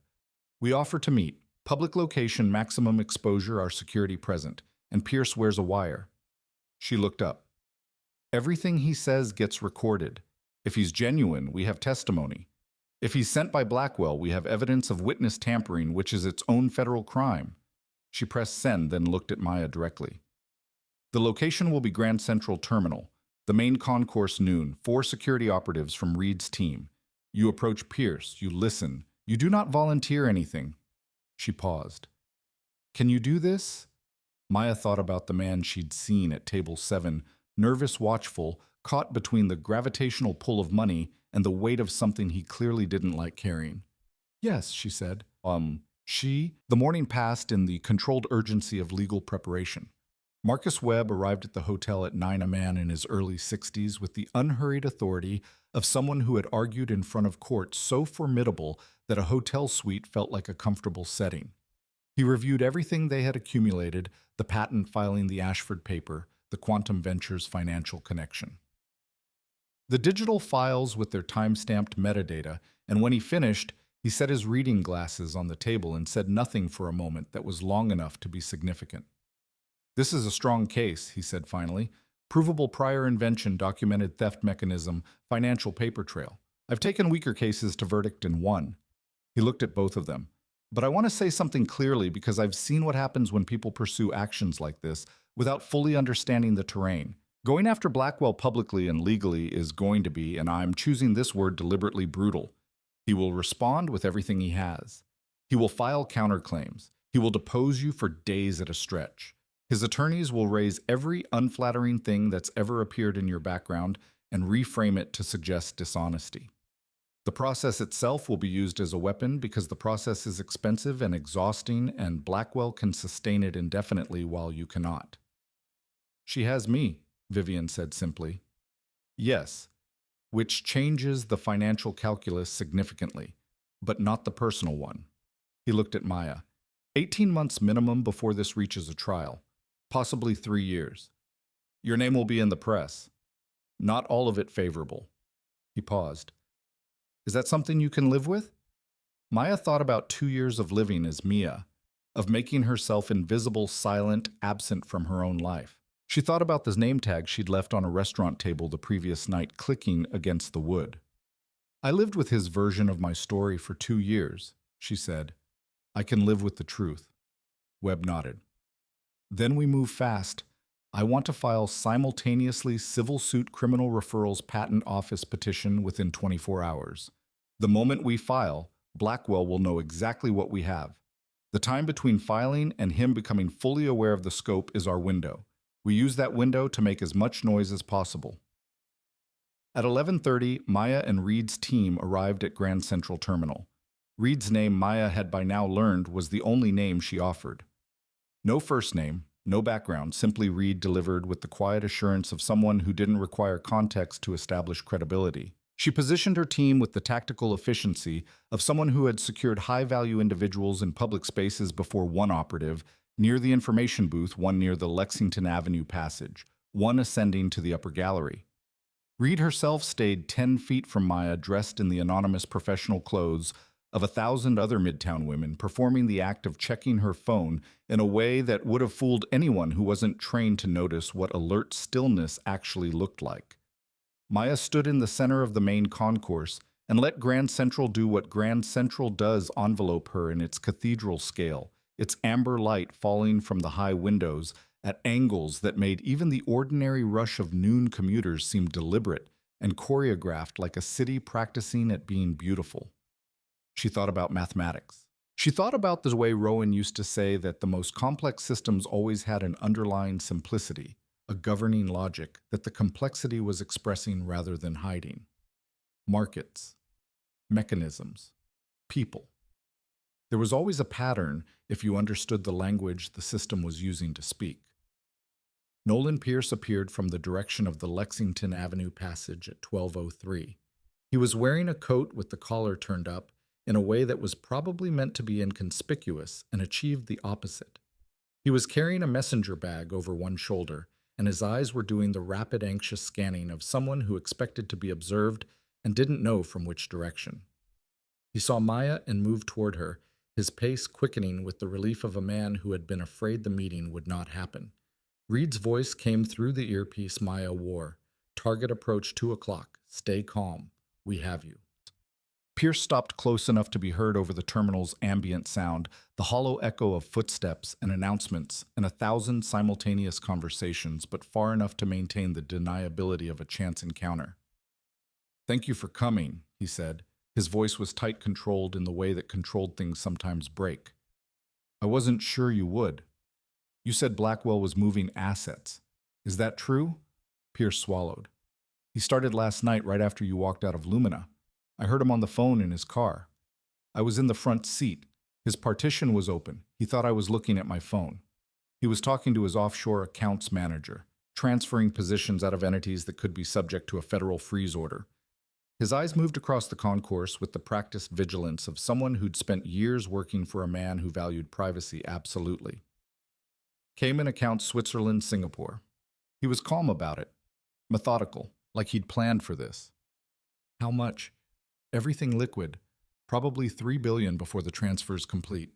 Speaker 1: We offer to meet. Public location, maximum exposure, our security present, and Pierce wears a wire. She looked up. Everything he says gets recorded. If he's genuine, we have testimony. If he's sent by Blackwell, we have evidence of witness tampering, which is its own federal crime. She pressed send, then looked at Maya directly. The location will be Grand Central Terminal. The main concourse noon, 4 security operatives from Reed's team. You approach Pierce, you listen. You do not volunteer anything. She paused. Can you do this? Maya thought about the man she'd seen at table 7, nervous, watchful, caught between the gravitational pull of money and the weight of something he clearly didn't like carrying. Yes, she said. The morning passed in the controlled urgency of legal preparation. Marcus Webb arrived at the hotel at 9, a man in his early 60s with the unhurried authority of someone who had argued in front of court so formidable that a hotel suite felt like a comfortable setting. He reviewed everything they had accumulated, the patent filing, the Ashford paper, the Quantum Ventures financial connection. The digital files with their time-stamped metadata, and when he finished, he set his reading glasses on the table and said nothing for a moment that was long enough to be significant. This is a strong case, he said finally. Provable prior invention, documented theft mechanism, financial paper trail. I've taken weaker cases to verdict and won. He looked at both of them. But I want to say something clearly because I've seen what happens when people pursue actions like this without fully understanding the terrain. Going after Blackwell publicly and legally is going to be, and I'm choosing this word deliberately, brutal. He will respond with everything he has. He will file counterclaims. He will depose you for days at a stretch. His attorneys will raise every unflattering thing that's ever appeared in your background and reframe it to suggest dishonesty. The process itself will be used as a weapon because the process is expensive and exhausting, and Blackwell can sustain it indefinitely while you cannot. She has me, Vivian said simply. Yes, which changes the financial calculus significantly, but not the personal one. He looked at Maya. 18 months minimum before this reaches a trial, possibly 3 years. Your name will be in the press. Not all of it favorable. He paused. Is that something you can live with? Maya thought about 2 years of living as Mia, of making herself invisible, silent, absent from her own life. She thought about the name tag she'd left on a restaurant table the previous night clicking against the wood. I lived with his version of my story for 2 years, she said. I can live with the truth. Webb nodded. Then we move fast. I want to file simultaneously civil suit criminal referrals patent office petition within 24 hours. The moment we file, Blackwell will know exactly what we have. The time between filing and him becoming fully aware of the scope is our window. We use that window to make as much noise as possible. At 11:30, Maya and Reed's team arrived at Grand Central Terminal. Reed's name, Maya had by now learned, was the only name she offered. No first name, no background, simply Reed delivered with the quiet assurance of someone who didn't require context to establish credibility. She positioned her team with the tactical efficiency of someone who had secured high-value individuals in public spaces before one operative, near the information booth, one near the Lexington Avenue passage, one ascending to the upper gallery. Reed herself stayed 10 feet from Maya, dressed in the anonymous professional clothes of 1,000 other Midtown women, performing the act of checking her phone in a way that would have fooled anyone who wasn't trained to notice what alert stillness actually looked like. Maya stood in the center of the main concourse and let Grand Central do what Grand Central does, envelope her in its cathedral scale, its amber light falling from the high windows at angles that made even the ordinary rush of noon commuters seem deliberate and choreographed, like a city practicing at being beautiful. She thought about mathematics. She thought about the way Rowan used to say that the most complex systems always had an underlying simplicity, a governing logic that the complexity was expressing rather than hiding. Markets, mechanisms, people. There was always a pattern if you understood the language the system was using to speak. Nolan Pierce appeared from the direction of the Lexington Avenue passage at 12:03. He was wearing a coat with the collar turned up in a way that was probably meant to be inconspicuous and achieved the opposite. He was carrying a messenger bag over one shoulder, and his eyes were doing the rapid, anxious scanning of someone who expected to be observed and didn't know from which direction. He saw Maya and moved toward her, his pace quickening with the relief of a man who had been afraid the meeting would not happen. Reed's voice came through the earpiece Maya wore. Target approach 2 o'clock. Stay calm. We have you. Pierce stopped close enough to be heard over the terminal's ambient sound, the hollow echo of footsteps and announcements, and 1,000 simultaneous conversations, but far enough to maintain the deniability of a chance encounter. Thank you for coming, he said. His voice was tight, controlled in the way that controlled things sometimes break. I wasn't sure you would. You said Blackwell was moving assets. Is that true? Pierce swallowed. He started last night right after you walked out of Lumina. I heard him on the phone in his car. I was in the front seat. His partition was open. He thought I was looking at my phone. He was talking to his offshore accounts manager, transferring positions out of entities that could be subject to a federal freeze order. His eyes moved across the concourse with the practiced vigilance of someone who'd spent years working for a man who valued privacy absolutely. Cayman accounts, Switzerland, Singapore. He was calm about it, methodical, like he'd planned for this. How much? Everything liquid, probably $3 billion before the transfer's complete.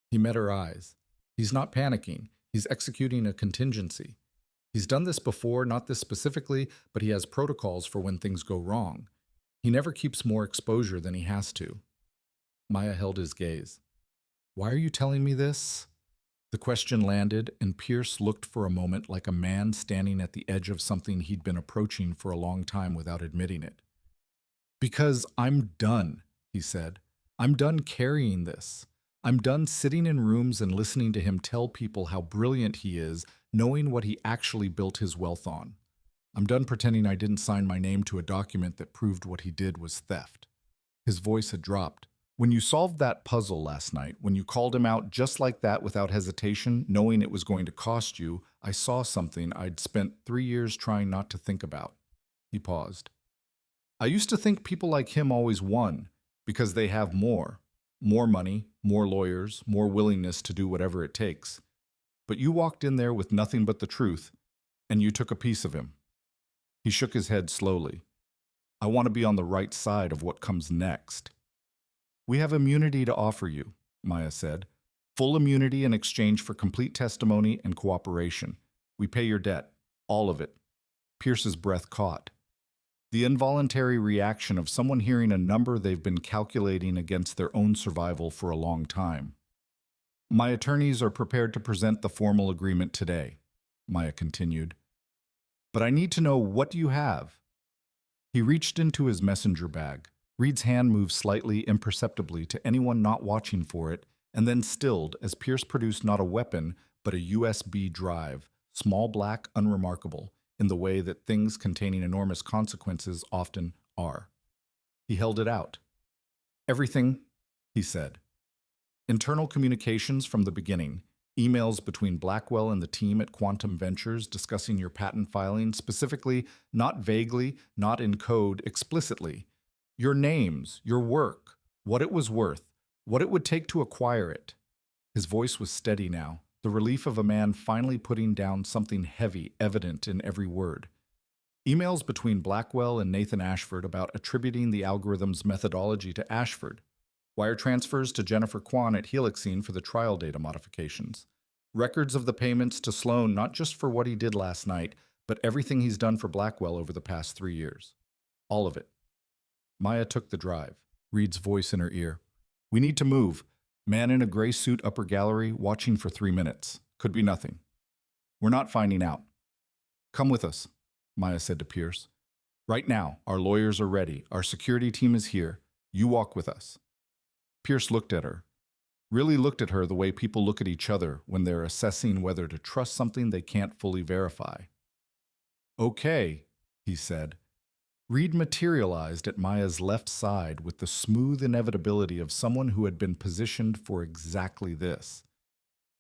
Speaker 1: He met her eyes. He's not panicking. He's executing a contingency. He's done this before, not this specifically, but he has protocols for when things go wrong. He never keeps more exposure than he has to. Maya held his gaze. Why are you telling me this? The question landed, and Pierce looked for a moment like a man standing at the edge of something he'd been approaching for a long time without admitting it. Because I'm done, he said. I'm done carrying this. I'm done sitting in rooms and listening to him tell people how brilliant he is, knowing what he actually built his wealth on. I'm done pretending I didn't sign my name to a document that proved what he did was theft. His voice had dropped. When you solved that puzzle last night, when you called him out just like that without hesitation, knowing it was going to cost you, I saw something I'd spent 3 years trying not to think about. He paused. I used to think people like him always won because they have more. More money, more lawyers, more willingness to do whatever it takes. But you walked in there with nothing but the truth, and you took a piece of him. He shook his head slowly. I want to be on the right side of what comes next. We have immunity to offer you, Maya said. Full immunity in exchange for complete testimony and cooperation. We pay your debt, all of it. Pierce's breath caught. The involuntary reaction of someone hearing a number they've been calculating against their own survival for a long time. My attorneys are prepared to present the formal agreement today, Maya continued. But I need to know, what do you have? He reached into his messenger bag. Reed's hand moved slightly, imperceptibly to anyone not watching for it, and then stilled as Pierce produced not a weapon, but a USB drive, small, black, unremarkable, in the way that things containing enormous consequences often are. He held it out. Everything, he said. Internal communications from the beginning, emails between Blackwell and the team at Quantum Ventures discussing your patent filing, specifically, not vaguely, not in code, explicitly. Your names, your work, what it was worth, what it would take to acquire it. His voice was steady now, the relief of a man finally putting down something heavy, evident in every word. Emails between Blackwell and Nathan Ashford about attributing the algorithm's methodology to Ashford. Wire transfers to Jennifer Kwan at Helixine for the trial data modifications. Records of the payments to Sloan, not just for what he did last night, but everything he's done for Blackwell over the past 3 years. All of it. Maya took the drive, Reed's voice in her ear. We need to move. Man in a gray suit, upper gallery, watching for 3 minutes. Could be nothing. We're not finding out. Come with us, Maya said to Pierce. Right now, our lawyers are ready. Our security team is here. You walk with us. Pierce looked at her. Really looked at her the way people look at each other when they're assessing whether to trust something they can't fully verify. Okay, he said. Reed materialized at Maya's left side with the smooth inevitability of someone who had been positioned for exactly this.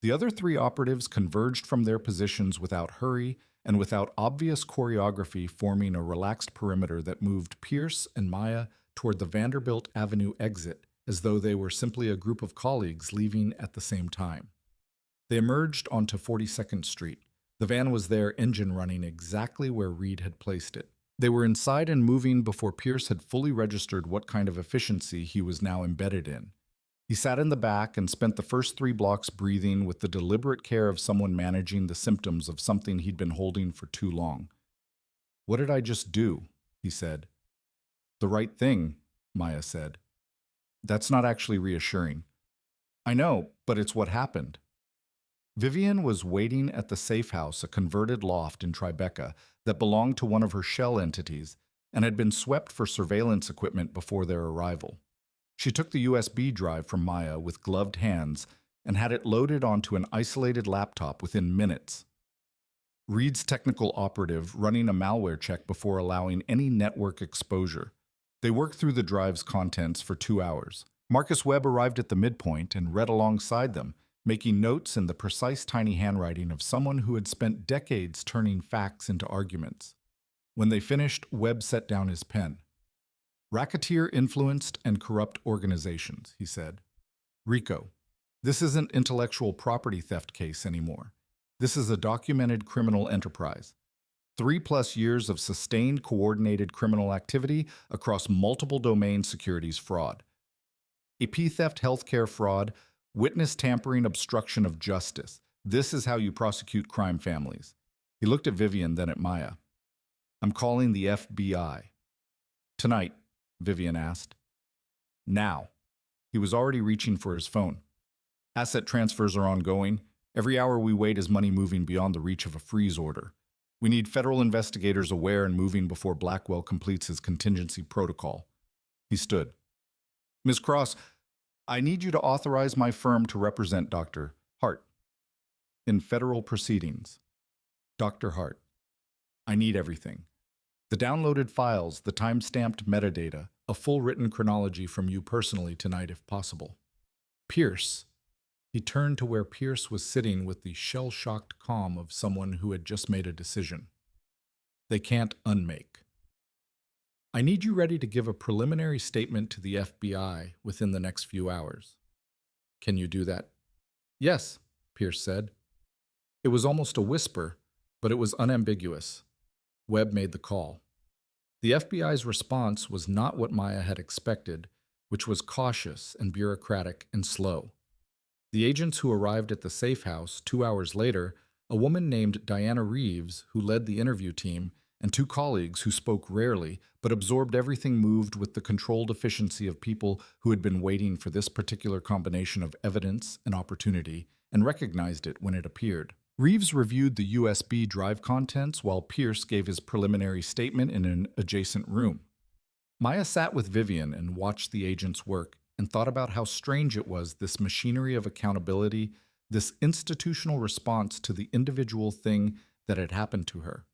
Speaker 1: The other 3 operatives converged from their positions without hurry and without obvious choreography, forming a relaxed perimeter that moved Pierce and Maya toward the Vanderbilt Avenue exit, as though they were simply a group of colleagues leaving at the same time. They emerged onto 42nd Street. The van was there, engine running exactly where Reed had placed it. They were inside and moving before Pierce had fully registered what kind of efficiency he was now embedded in. He sat in the back and spent the first 3 blocks breathing with the deliberate care of someone managing the symptoms of something he'd been holding for too long. What did I just do? He said. The right thing, Maya said. That's not actually reassuring. I know, but it's what happened. Vivian was waiting at the Safe House, a converted loft in Tribeca that belonged to one of her shell entities and had been swept for surveillance equipment before their arrival. She took the USB drive from Maya with gloved hands and had it loaded onto an isolated laptop within minutes. Reed's technical operative running a malware check before allowing any network exposure. They worked through the drive's contents for 2 hours. Marcus Webb arrived at the midpoint and read alongside them, making notes in the precise tiny handwriting of someone who had spent decades turning facts into arguments. When they finished, Webb set down his pen. Racketeer-influenced and corrupt organizations, he said. RICO. This isn't intellectual property theft case anymore. This is a documented criminal enterprise. 3+ years of sustained coordinated criminal activity across multiple domain securities fraud. AP theft, healthcare fraud, witness tampering, obstruction of justice. This is how you prosecute crime families. He looked at Vivian, then at Maya. I'm calling the FBI. Tonight, Vivian asked. Now. He was already reaching for his phone. Asset transfers are ongoing. Every hour we wait is money moving beyond the reach of a freeze order. We need federal investigators aware and moving before Blackwell completes his contingency protocol. He stood. Ms. Cross, I need you to authorize my firm to represent Dr. Hart in federal proceedings. Dr. Hart, I need everything. The downloaded files, the time-stamped metadata, a full written chronology from you personally tonight if possible. Pierce. He turned to where Pierce was sitting with the shell-shocked calm of someone who had just made a decision. They can't unmake. I need you ready to give a preliminary statement to the FBI within the next few hours. Can you do that? Yes, Pierce said. It was almost a whisper, but it was unambiguous. Webb made the call. The FBI's response was not what Maya had expected, which was cautious and bureaucratic and slow. The agents who arrived at the safe house 2 hours later, a woman named Diana Reeves, who led the interview team, and two colleagues who spoke rarely but absorbed everything, moved with the controlled efficiency of people who had been waiting for this particular combination of evidence and opportunity and recognized it when it appeared. Reeves reviewed the USB drive contents while Pierce gave his preliminary statement in an adjacent room. Maya sat with Vivian and watched the agents work and thought about how strange it was, this machinery of accountability, this institutional response to the individual thing that had happened to her.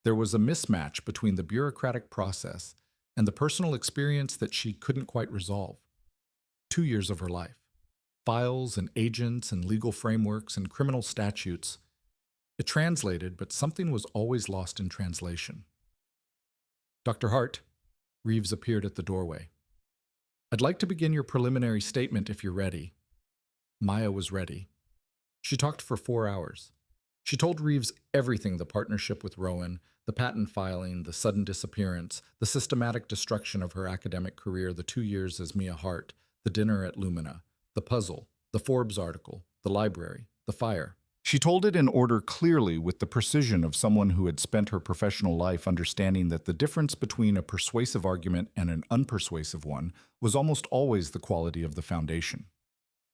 Speaker 1: There was a mismatch between the bureaucratic process and the personal experience that she couldn't quite resolve. 2 years of her life. Files and agents and legal frameworks and criminal statutes. It translated, but something was always lost in translation. Dr. Hart, Reeves appeared at the doorway. I'd like to begin your preliminary statement if you're ready. Maya was ready. She talked for 4 hours. She told Reeves everything: the partnership with Rowan, the patent filing, the sudden disappearance, the systematic destruction of her academic career, the 2 years as Mia Hart, the dinner at Lumina, the puzzle, the Forbes article, the library, the fire. She told it in order, clearly, with the precision of someone who had spent her professional life understanding that the difference between a persuasive argument and an unpersuasive one was almost always the quality of the foundation.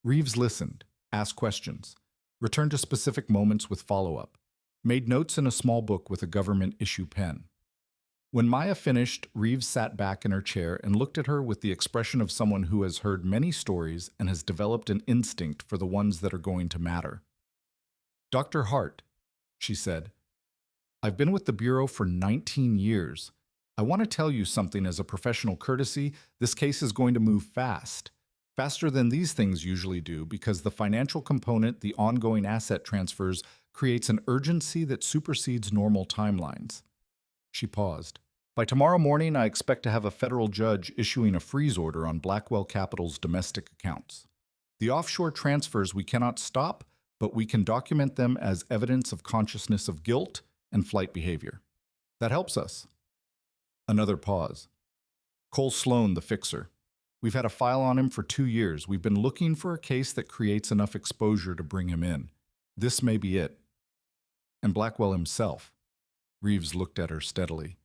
Speaker 1: Reeves listened, asked questions, returned to specific moments with follow-up, made notes in a small book with a government-issue pen. When Maya finished, Reeves sat back in her chair and looked at her with the expression of someone who has heard many stories and has developed an instinct for the ones that are going to matter. Dr. Hart, she said, I've been with the Bureau for 19 years. I want to tell you something as a professional courtesy. This case is going to move fast. Faster than these things usually do, because the financial component, the ongoing asset transfers, creates an urgency that supersedes normal timelines. She paused. By tomorrow morning, I expect to have a federal judge issuing a freeze order on Blackwell Capital's domestic accounts. The offshore transfers we cannot stop, but we can document them as evidence of consciousness of guilt and flight behavior. That helps us. Another pause. Cole Sloan, the fixer. We've had a file on him for 2 years. We've been looking for a case that creates enough exposure to bring him in. This may be it. And Blackwell himself. Reeves looked at her steadily.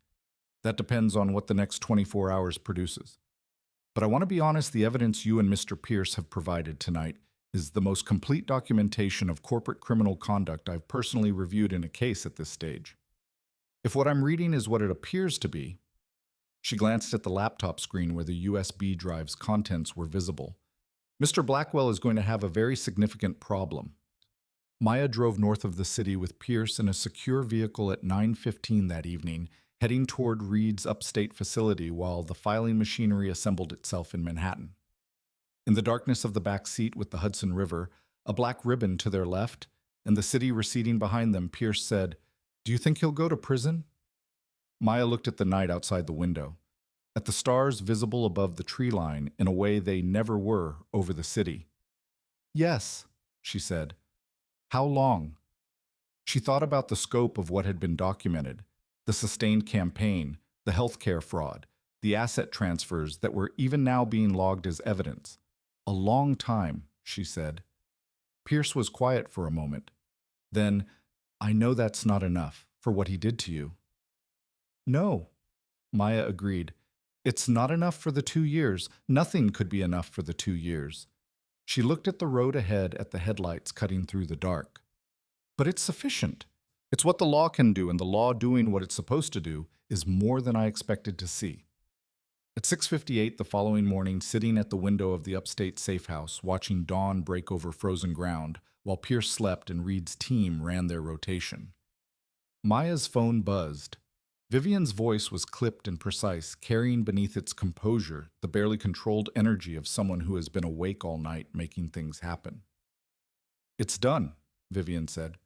Speaker 1: That depends on what the next 24 hours produces. But I want to be honest, the evidence you and Mr. Pierce have provided tonight is the most complete documentation of corporate criminal conduct I've personally reviewed in a case at this stage. If what I'm reading is what it appears to be, she glanced at the laptop screen where the USB drive's contents were visible. Mr. Blackwell is going to have a very significant problem. Maya drove north of the city with Pierce in a secure vehicle at 9:15 that evening, heading toward Reed's upstate facility while the filing machinery assembled itself in Manhattan. In the darkness of the back seat with the Hudson River, a black ribbon to their left, and the city receding behind them, Pierce said, "Do you think he'll go to prison?" Maya looked at the night outside the window, at the stars visible above the tree line in a way they never were over the city. "Yes," she said. "How long?" She thought about the scope of what had been documented, the sustained campaign, the healthcare fraud, the asset transfers that were even now being logged as evidence. "A long time," she said. Pierce was quiet for a moment. Then, "I know that's not enough for what he did to you." "No," Maya agreed. "It's not enough for the 2 years. Nothing could be enough for the 2 years." She looked at the road ahead at the headlights cutting through the dark. "But it's sufficient. It's what the law can do, and the law doing what it's supposed to do is more than I expected to see." At 6:58 the following morning, sitting at the window of the upstate safe house, watching dawn break over frozen ground, while Pierce slept and Reed's team ran their rotation, Maya's phone buzzed. Vivian's voice was clipped and precise, carrying beneath its composure the barely controlled energy of someone who has been awake all night making things happen. "It's done," Vivian said.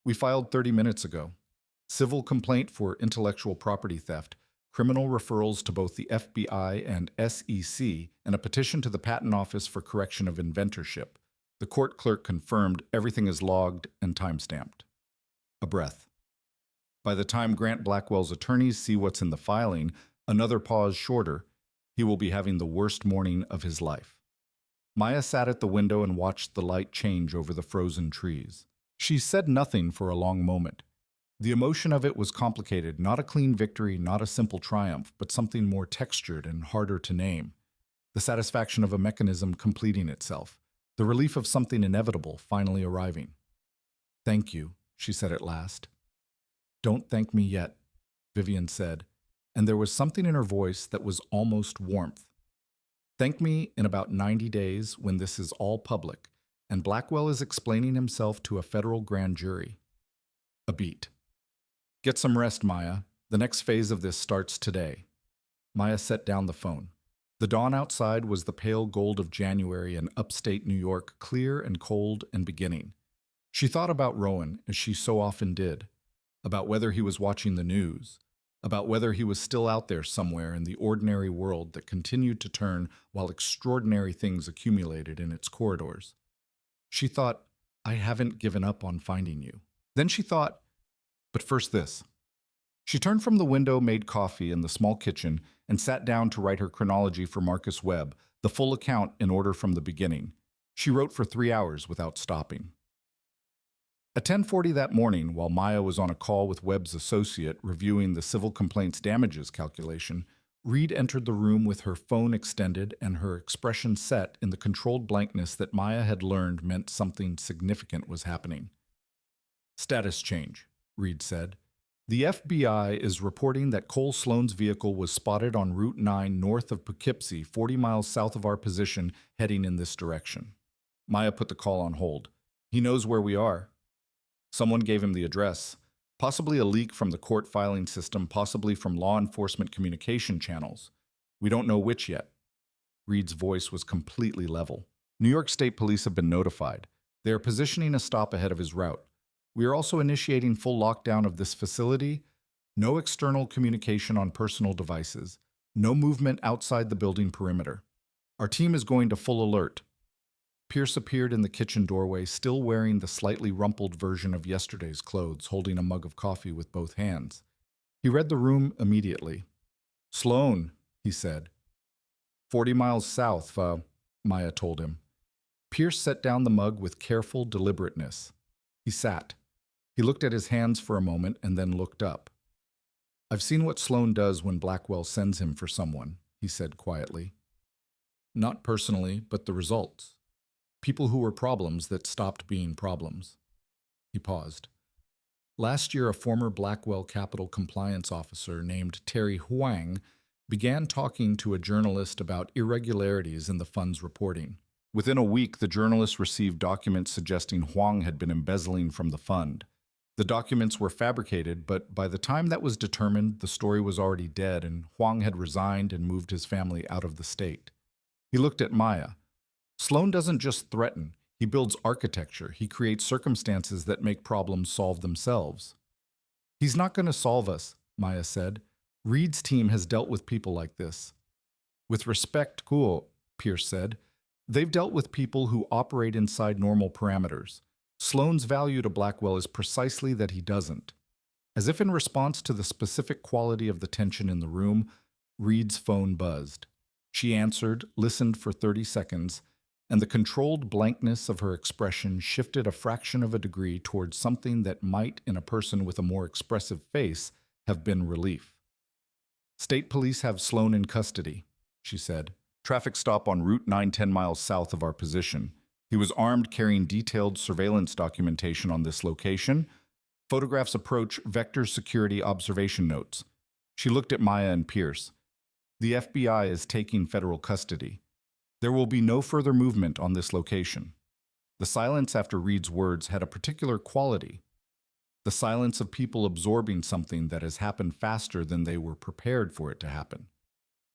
Speaker 1: "We filed 30 minutes ago. Civil complaint for intellectual property theft, criminal referrals to both the FBI and SEC, and a petition to the Patent Office for correction of inventorship. The court clerk confirmed everything is logged and timestamped." A breath. By the time Grant Blackwell's attorneys see what's in the filing, another pause shorter, he will be having the worst morning of his life. Maya sat at the window and watched the light change over the frozen trees. She said nothing for a long moment. The emotion of it was complicated, not a clean victory, not a simple triumph, but something more textured and harder to name. The satisfaction of a mechanism completing itself, the relief of something inevitable finally arriving. "Thank you," she said at last. "Don't thank me yet," Vivian said, and there was something in her voice that was almost warmth. "Thank me in about 90 days when this is all public, and Blackwell is explaining himself to a federal grand jury." A beat. "Get some rest, Maya. The next phase of this starts today." Maya set down the phone. The dawn outside was the pale gold of January in upstate New York, clear and cold and beginning. She thought about Rowan, as she so often did, about whether he was watching the news, about whether he was still out there somewhere in the ordinary world that continued to turn while extraordinary things accumulated in its corridors. She thought, "I haven't given up on finding you." Then she thought, "But first this." She turned from the window, made coffee in the small kitchen, and sat down to write her chronology for Marcus Webb, the full account in order from the beginning. She wrote for 3 hours without stopping. At 10:40 that morning, while Maya was on a call with Webb's associate reviewing the civil complaints damages calculation, Reed entered the room with her phone extended and her expression set in the controlled blankness that Maya had learned meant something significant was happening. "Status change," Reed said. "The FBI is reporting that Cole Sloan's vehicle was spotted on Route 9 north of Poughkeepsie, 40 miles south of our position, heading in this direction." Maya put the call on hold. "He knows where we are." Someone gave him the address. Possibly a leak from the court filing system, possibly from law enforcement communication channels. We don't know which yet. Reed's voice was completely level. "New York State Police have been notified. They are positioning a stop ahead of his route. We are also initiating full lockdown of this facility. No external communication on personal devices. No movement outside the building perimeter. Our team is going to full alert." Pierce appeared in the kitchen doorway, still wearing the slightly rumpled version of yesterday's clothes, holding a mug of coffee with both hands. He read the room immediately. "Sloan," he said. 40 miles south, Maya told him. Pierce set down the mug with careful deliberateness. He sat. He looked at his hands for a moment and then looked up. "I've seen what Sloan does when Blackwell sends him for someone," he said quietly. "Not personally, but the results. People who were problems that stopped being problems." He paused. "Last year, a former Blackwell Capital compliance officer named Terry Huang began talking to a journalist about irregularities in the fund's reporting. Within a week, the journalist received documents suggesting Huang had been embezzling from the fund. The documents were fabricated, but by the time that was determined, the story was already dead and Huang had resigned and moved his family out of the state." He looked at Maya. "Sloan doesn't just threaten. He builds architecture. He creates circumstances that make problems solve themselves." "He's not going to solve us," Maya said. "Reed's team has dealt with people like this." "With respect, cool," Pierce said. "They've dealt with people who operate inside normal parameters. Sloan's value to Blackwell is precisely that he doesn't." As if in response to the specific quality of the tension in the room, Reed's phone buzzed. She answered, listened for 30 seconds, and the controlled blankness of her expression shifted a fraction of a degree towards something that might, in a person with a more expressive face, have been relief. "State police have Sloan in custody," she said. "Traffic stop on Route 9 10 miles south of our position. He was armed, carrying detailed surveillance documentation on this location. Photographs approach vector security observation notes." She looked at Maya and Pierce. The FBI is taking federal custody. There will be no further movement on this location. The silence after Reed's words had a particular quality. The silence of people absorbing something that has happened faster than they were prepared for it to happen.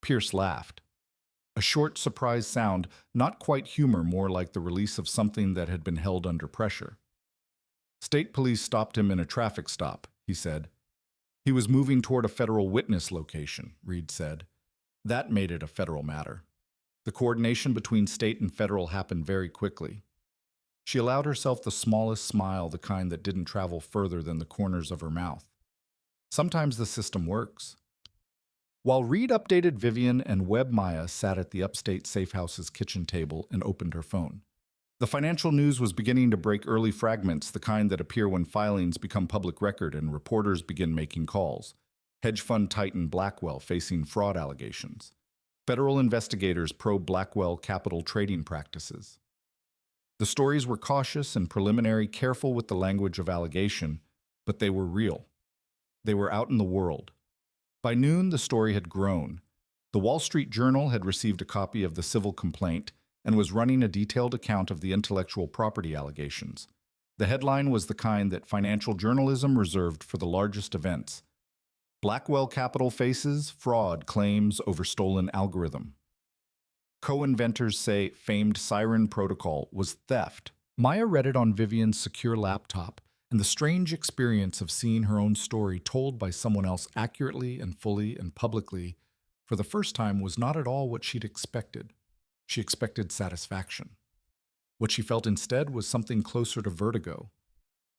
Speaker 1: Pierce laughed. A short, surprised sound, not quite humor, more like the release of something that had been held under pressure. State police stopped him in a traffic stop, he said. He was moving toward a federal witness location, Reed said. That made it a federal matter. The coordination between state and federal happened very quickly. She allowed herself the smallest smile, the kind that didn't travel further than the corners of her mouth. Sometimes the system works. While Reed updated Vivian and Webb, Maya sat at the upstate safe house's kitchen table and opened her phone. The financial news was beginning to break early fragments, the kind that appear when filings become public record and reporters begin making calls. Hedge fund titan Blackwell facing fraud allegations. Federal investigators probe Blackwell capital trading practices. The stories were cautious and preliminary, careful with the language of allegation, but they were real. They were out in the world. By noon, the story had grown. The Wall Street Journal had received a copy of the civil complaint and was running a detailed account of the intellectual property allegations. The headline was the kind that financial journalism reserved for the largest events. Blackwell Capital faces fraud claims over stolen algorithm. Co-inventors say famed Siren protocol was theft. Maya read it on Vivian's secure laptop, and the strange experience of seeing her own story told by someone else accurately and fully and publicly for the first time was not at all what she'd expected. She expected satisfaction. What she felt instead was something closer to vertigo,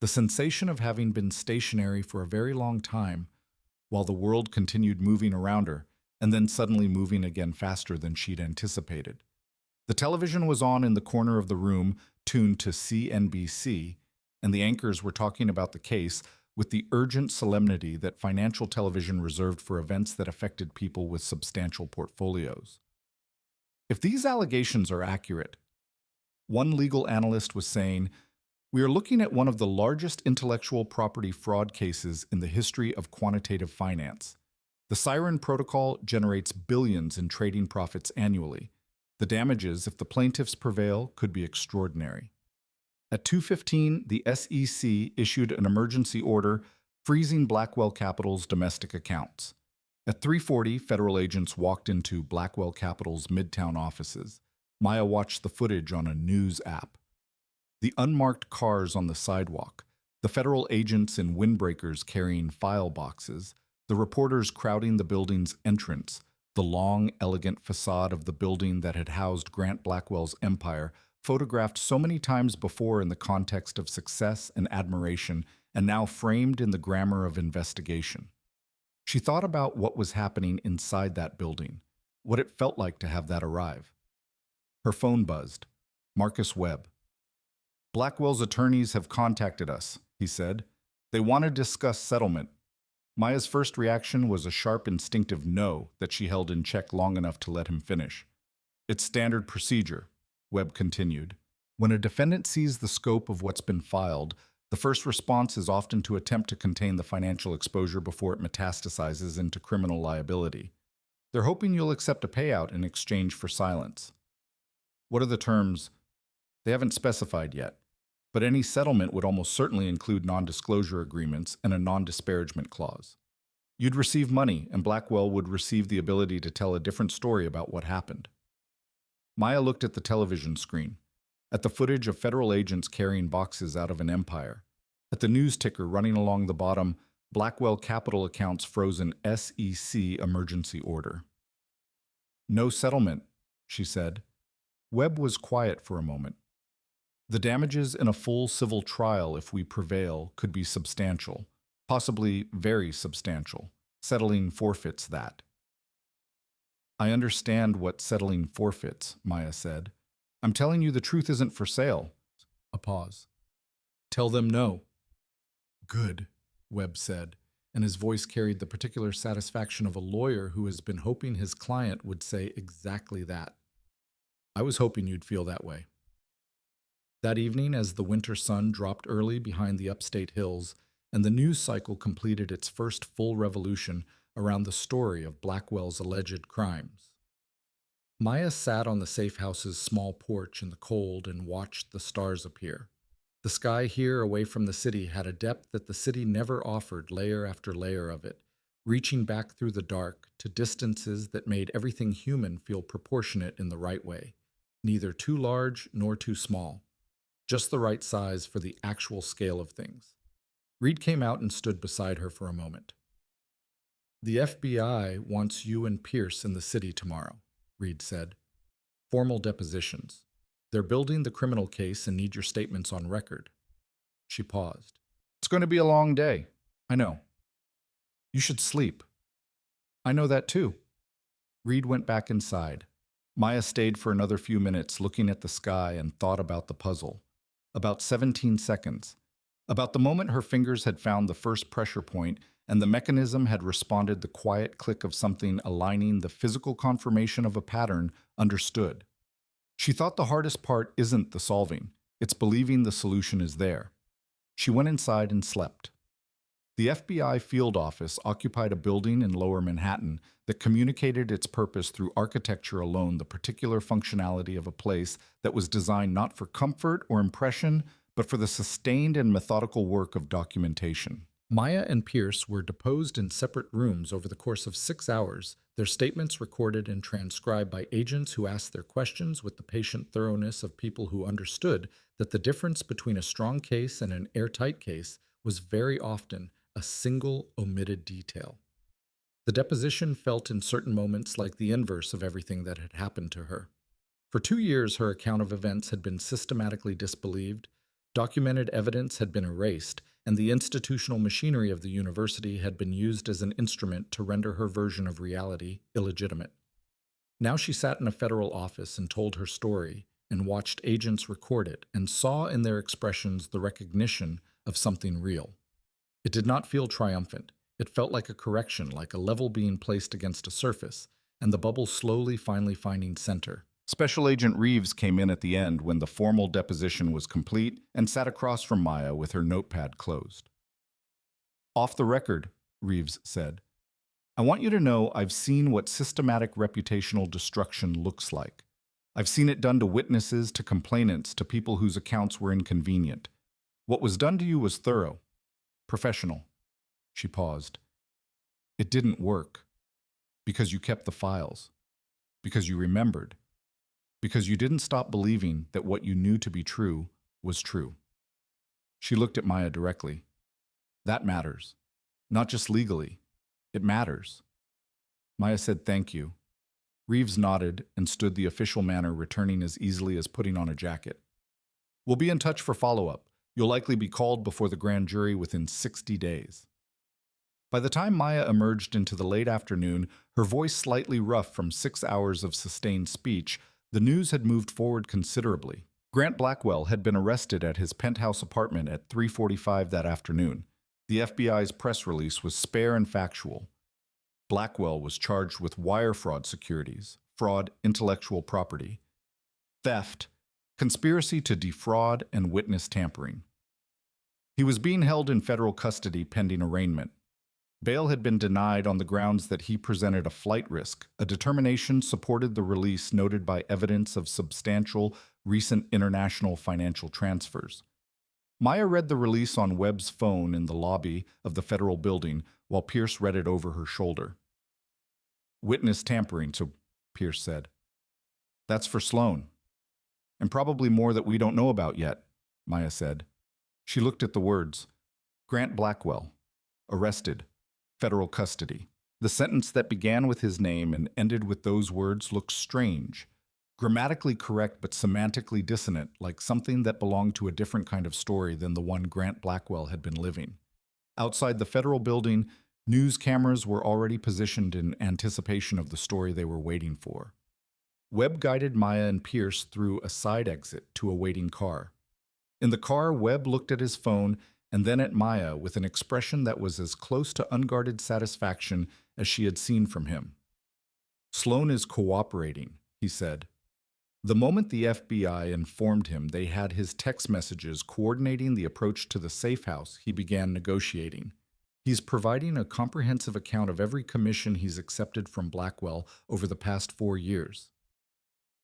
Speaker 1: the sensation of having been stationary for a very long time while the world continued moving around her, and then suddenly moving again faster than she'd anticipated. The television was on in the corner of the room, tuned to CNBC, and the anchors were talking about the case with the urgent solemnity that financial television reserved for events that affected people with substantial portfolios. If these allegations are accurate, one legal analyst was saying, we are looking at one of the largest intellectual property fraud cases in the history of quantitative finance. The Siren protocol generates billions in trading profits annually. The damages, if the plaintiffs prevail, could be extraordinary. At 2:15, the SEC issued an emergency order freezing Blackwell Capital's domestic accounts. At 3:40, federal agents walked into Blackwell Capital's Midtown offices. Maya watched the footage on a news app. The unmarked cars on the sidewalk, the federal agents in windbreakers carrying file boxes, the reporters crowding the building's entrance, the long, elegant facade of the building that had housed Grant Blackwell's empire, photographed so many times before in the context of success and admiration, and now framed in the grammar of investigation. She thought about what was happening inside that building, what it felt like to have that arrive. Her phone buzzed. Marcus Webb. Blackwell's attorneys have contacted us, he said. They want to discuss settlement. Maya's first reaction was a sharp, instinctive no that she held in check long enough to let him finish. It's standard procedure, Webb continued. When a defendant sees the scope of what's been filed, the first response is often to attempt to contain the financial exposure before it metastasizes into criminal liability. They're hoping you'll accept a payout in exchange for silence. What are the terms? They haven't specified yet, but any settlement would almost certainly include non-disclosure agreements and a non-disparagement clause. You'd receive money, and Blackwell would receive the ability to tell a different story about what happened. Maya looked at the television screen, at the footage of federal agents carrying boxes out of an empire, at the news ticker running along the bottom, Blackwell Capital accounts frozen SEC emergency order. No settlement, she said. Webb was quiet for a moment. The damages in a full civil trial, if we prevail, could be substantial, possibly very substantial. Settling forfeits that. I understand what settling forfeits, Maya said. I'm telling you the truth isn't for sale. A pause. Tell them no. Good, Webb said, and his voice carried the particular satisfaction of a lawyer who has been hoping his client would say exactly that. I was hoping you'd feel that way. That evening, as the winter sun dropped early behind the upstate hills and the news cycle completed its first full revolution, around the story of Blackwell's alleged crimes. Maya sat on the safe house's small porch in the cold and watched the stars appear. The sky here away from the city had a depth that the city never offered, layer after layer of it, reaching back through the dark to distances that made everything human feel proportionate in the right way, neither too large nor too small, just the right size for the actual scale of things. Reed came out and stood beside her for a moment. "The FBI wants you and Pierce in the city tomorrow," Reed said. "Formal depositions. They're building the criminal case and need your statements on record." She paused. "It's going to be a long day. I know. You should sleep." "I know that too." Reed went back inside. Maya stayed for another few minutes looking at the sky and thought about the puzzle. About 17 seconds. About the moment her fingers had found the first pressure point and the mechanism had responded the quiet click of something aligning the physical confirmation of a pattern understood. She thought the hardest part isn't the solving, it's believing the solution is there. She went inside and slept. The FBI field office occupied a building in Lower Manhattan that communicated its purpose through architecture alone, the particular functionality of a place that was designed not for comfort or impression, but for the sustained and methodical work of documentation. Maya and Pierce were deposed in separate rooms over the course of 6 hours, their statements recorded and transcribed by agents who asked their questions with the patient thoroughness of people who understood that the difference between a strong case and an airtight case was very often a single omitted detail. The deposition felt in certain moments like the inverse of everything that had happened to her. For 2 years, her account of events had been systematically disbelieved, documented evidence had been erased, and the institutional machinery of the university had been used as an instrument to render her version of reality illegitimate. Now she sat in a federal office and told her story, and watched agents record it, and saw in their expressions the recognition of something real. It did not feel triumphant. It felt like a correction, like a level being placed against a surface, and the bubble slowly finally finding center. Special Agent Reeves came in at the end when the formal deposition was complete and sat across from Maya with her notepad closed. "Off the record," Reeves said, "I want you to know I've seen what systematic reputational destruction looks like. I've seen it done to witnesses, to complainants, to people whose accounts were inconvenient. What was done to you was thorough, professional." She paused. "It didn't work. Because you kept the files. Because you remembered. Because you didn't stop believing that what you knew to be true was true." She looked at Maya directly. "That matters. Not just legally. It matters." Maya said thank you. Reeves nodded and stood the official manner, returning as easily as putting on a jacket. "We'll be in touch for follow-up. You'll likely be called before the grand jury within 60 days. By the time Maya emerged into the late afternoon, her voice slightly rough from 6 hours of sustained speech, the news had moved forward considerably. Grant Blackwell had been arrested at his penthouse apartment at 3:45 that afternoon. The FBI's press release was spare and factual. Blackwell was charged with wire fraud securities, fraud intellectual property, theft, conspiracy to defraud, and witness tampering. He was being held in federal custody pending arraignment. Bail had been denied on the grounds that he presented a flight risk. A determination supported the release noted by evidence of substantial recent international financial transfers. Maya read the release on Webb's phone in the lobby of the federal building while Pierce read it over her shoulder. "Witness tampering," so Pierce said. "That's for Sloan. And probably more that we don't know about yet," Maya said. She looked at the words. "Grant Blackwell, arrested. Federal custody." The sentence that began with his name and ended with those words looked strange, grammatically correct but semantically dissonant, like something that belonged to a different kind of story than the one Grant Blackwell had been living. Outside the federal building, news cameras were already positioned in anticipation of the story they were waiting for. Webb guided Maya and Pierce through a side exit to a waiting car. In the car, Webb looked at his phone and then at Maya with an expression that was as close to unguarded satisfaction as she had seen from him. "Sloan is cooperating," he said. The moment the FBI informed him they had his text messages coordinating the approach to the safe house, he began negotiating. He's providing a comprehensive account of every commission he's accepted from Blackwell over the past 4 years.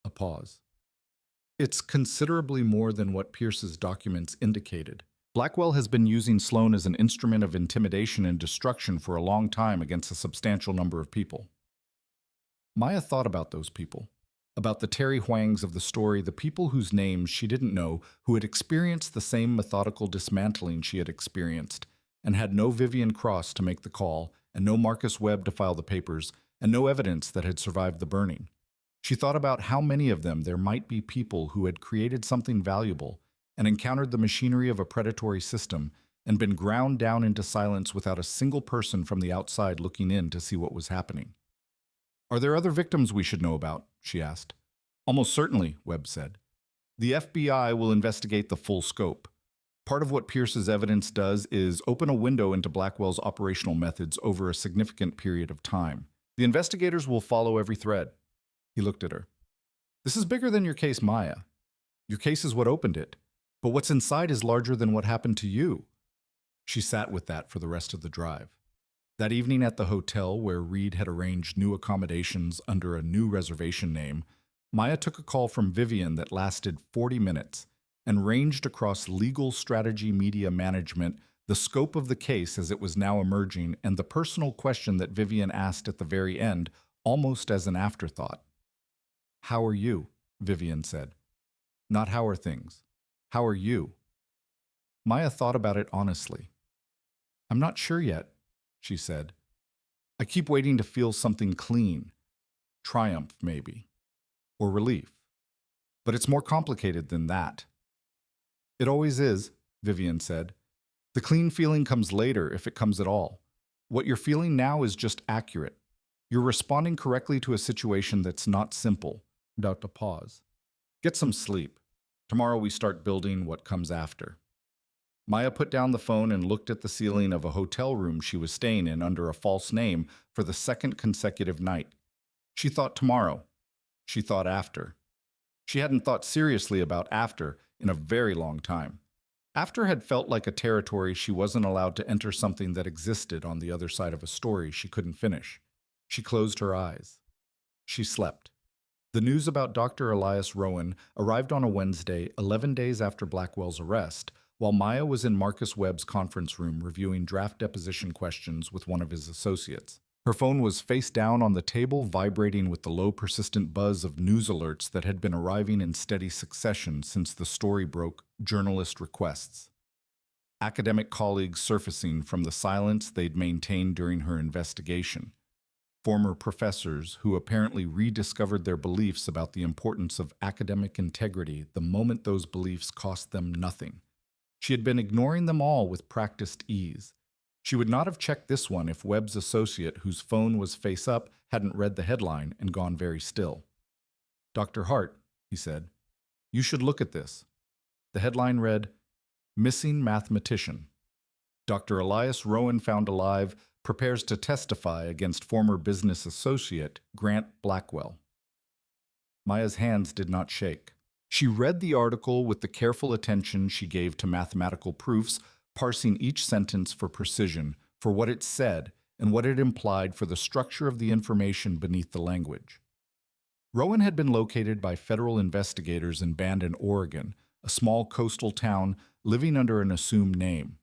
Speaker 1: A pause. It's considerably more than what Pierce's documents indicated. Blackwell has been using Sloan as an instrument of intimidation and destruction for a long time against a substantial number of people. Maya thought about those people, about the Terry Huangs of the story, the people whose names she didn't know, who had experienced the same methodical dismantling she had experienced, and had no Vivian Cross to make the call, and no Marcus Webb to file the papers, and no evidence that had survived the burning. She thought about how many of them there might be people who had created something valuable and encountered the machinery of a predatory system and been ground down into silence without a single person from the outside looking in to see what was happening. "Are there other victims we should know about?" she asked. "Almost certainly," Webb said. "The FBI will investigate the full scope. Part of what Pierce's evidence does is open a window into Blackwell's operational methods over a significant period of time. The investigators will follow every thread." He looked at her. "This is bigger than your case, Maya. Your case is what opened it. But what's inside is larger than what happened to you." She sat with that for the rest of the drive. That evening at the hotel where Reed had arranged new accommodations under a new reservation name, Maya took a call from Vivian that lasted 40 minutes and ranged across legal strategy, media management, the scope of the case as it was now emerging, and the personal question that Vivian asked at the very end, almost as an afterthought. "How are you?" Vivian said. "Not how are things. How are you?" Maya thought about it honestly. "I'm not sure yet," she said. "I keep waiting to feel something clean. Triumph, maybe. Or relief. But it's more complicated than that." "It always is," Vivian said. "The clean feeling comes later, if it comes at all. What you're feeling now is just accurate. You're responding correctly to a situation that's not simple." Without a pause. "Get some sleep. Tomorrow we start building what comes after." Maya put down the phone and looked at the ceiling of a hotel room she was staying in under a false name for the second consecutive night. She thought tomorrow. She thought after. She hadn't thought seriously about after in a very long time. After had felt like a territory she wasn't allowed to enter, something that existed on the other side of a story she couldn't finish. She closed her eyes. She slept. The news about Dr. Elias Rowan arrived on a Wednesday, 11 days after Blackwell's arrest, while Maya was in Marcus Webb's conference room reviewing draft deposition questions with one of his associates. Her phone was face down on the table, vibrating with the low, persistent buzz of news alerts that had been arriving in steady succession since the story broke. Journalist requests. Academic colleagues surfacing from the silence they'd maintained during her investigation. Former professors who apparently rediscovered their beliefs about the importance of academic integrity the moment those beliefs cost them nothing. She had been ignoring them all with practiced ease. She would not have checked this one if Webb's associate, whose phone was face up, hadn't read the headline and gone very still. "Dr. Hart," he said, "you should look at this." The headline read, "Missing Mathematician. Dr. Elias Rowan found alive, prepares to testify against former business associate Grant Blackwell." Maya's hands did not shake. She read the article with the careful attention she gave to mathematical proofs, parsing each sentence for precision, for what it said, and what it implied for the structure of the information beneath the language. Rowan had been located by federal investigators in Bandon, Oregon, a small coastal town, living under an assumed name.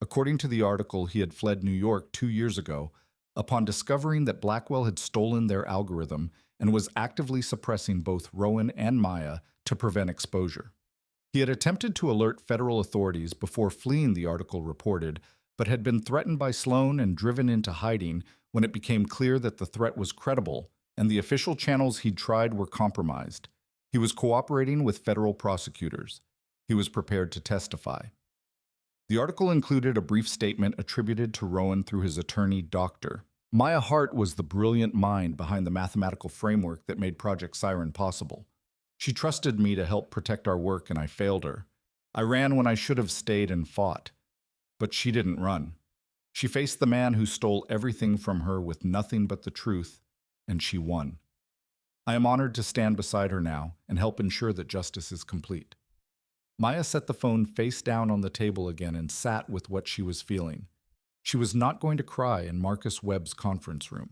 Speaker 1: According to the article, he had fled New York 2 years ago, upon discovering that Blackwell had stolen their algorithm and was actively suppressing both Rowan and Maya to prevent exposure. He had attempted to alert federal authorities before fleeing, the article reported, but had been threatened by Sloan and driven into hiding when it became clear that the threat was credible and the official channels he'd tried were compromised. He was cooperating with federal prosecutors. He was prepared to testify. The article included a brief statement attributed to Rowan through his attorney, Dr. Maya Hart was the brilliant mind behind the mathematical framework that made Project Siren possible. She trusted me to help protect our work, and I failed her. I ran when I should have stayed and fought. But she didn't run. She faced the man who stole everything from her with nothing but the truth, and she won. I am honored to stand beside her now and help ensure that justice is complete." Maya set the phone face down on the table again and sat with what she was feeling. She was not going to cry in Marcus Webb's conference room.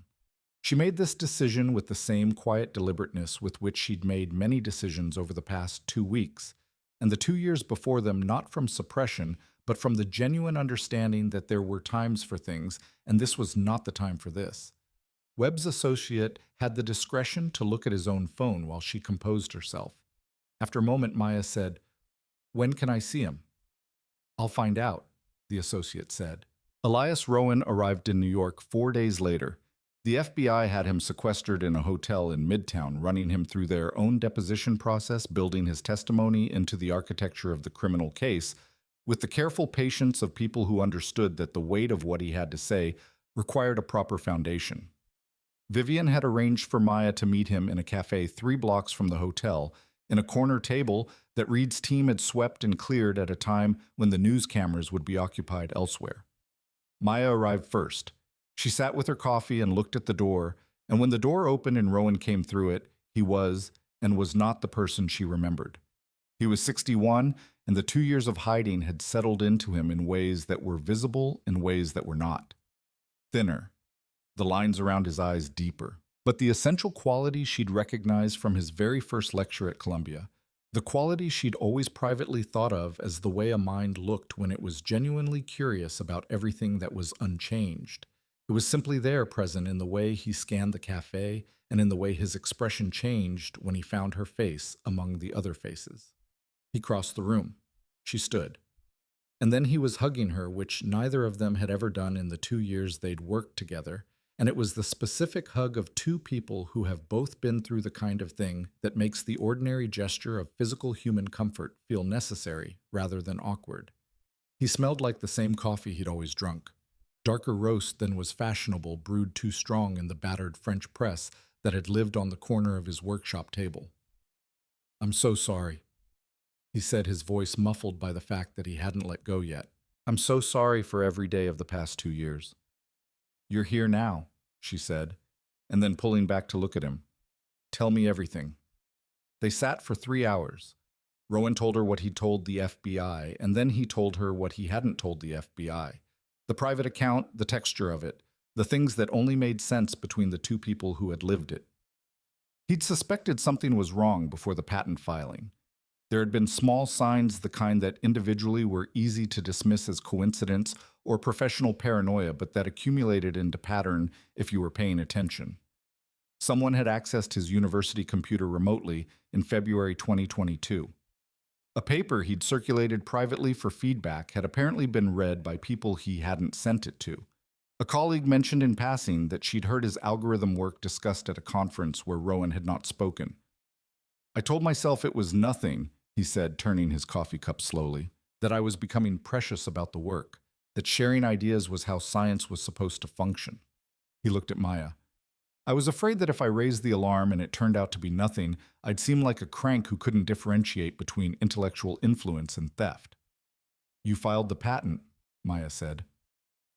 Speaker 1: She made this decision with the same quiet deliberateness with which she'd made many decisions over the past 2 weeks, and the 2 years before them, not from suppression, but from the genuine understanding that there were times for things, and this was not the time for this. Webb's associate had the discretion to look at his own phone while she composed herself. After a moment, Maya said, "When can I see him?" "I'll find out," the associate said. Elias Rowan arrived in New York 4 days later. The FBI had him sequestered in a hotel in Midtown, running him through their own deposition process, building his testimony into the architecture of the criminal case, with the careful patience of people who understood that the weight of what he had to say required a proper foundation. Vivian had arranged for Maya to meet him in a cafe 3 blocks from the hotel, in a corner table that Reed's team had swept and cleared at a time when the news cameras would be occupied elsewhere. Maya arrived first. She sat with her coffee and looked at the door, and when the door opened and Rowan came through it, he was, and was not the person she remembered. He was 61, and the 2 years of hiding had settled into him in ways that were visible and ways that were not. Thinner, the lines around his eyes deeper. But the essential quality she'd recognized from his very first lecture at Columbia, the quality she'd always privately thought of as the way a mind looked when it was genuinely curious about everything that was unchanged. It was simply there, present in the way he scanned the cafe and in the way his expression changed when he found her face among the other faces. He crossed the room. She stood. And then he was hugging her, which neither of them had ever done in the 2 years they'd worked together, and it was the specific hug of two people who have both been through the kind of thing that makes the ordinary gesture of physical human comfort feel necessary rather than awkward. He smelled like the same coffee he'd always drunk. Darker roast than was fashionable, brewed too strong in the battered French press that had lived on the corner of his workshop table. "I'm so sorry," he said, his voice muffled by the fact that he hadn't let go yet. "I'm so sorry for every day of the past 2 years." "You're here now," she said, and then pulling back to look at him. "Tell me everything." They sat for 3 hours. Rowan told her what he'd told the FBI, and then he told her what he hadn't told the FBI. The private account, the texture of it, the things that only made sense between the two people who had lived it. He'd suspected something was wrong before the patent filing. There had been small signs, the kind that individually were easy to dismiss as coincidence or professional paranoia, but that accumulated into pattern if you were paying attention. Someone had accessed his university computer remotely in February 2022. A paper he'd circulated privately for feedback had apparently been read by people he hadn't sent it to. A colleague mentioned in passing that she'd heard his algorithm work discussed at a conference where Rowan had not spoken. "I told myself it was nothing," he said, turning his coffee cup slowly, "that I was becoming precious about the work, that sharing ideas was how science was supposed to function." He looked at Maya. "I was afraid that if I raised the alarm and it turned out to be nothing, I'd seem like a crank who couldn't differentiate between intellectual influence and theft." "You filed the patent," Maya said.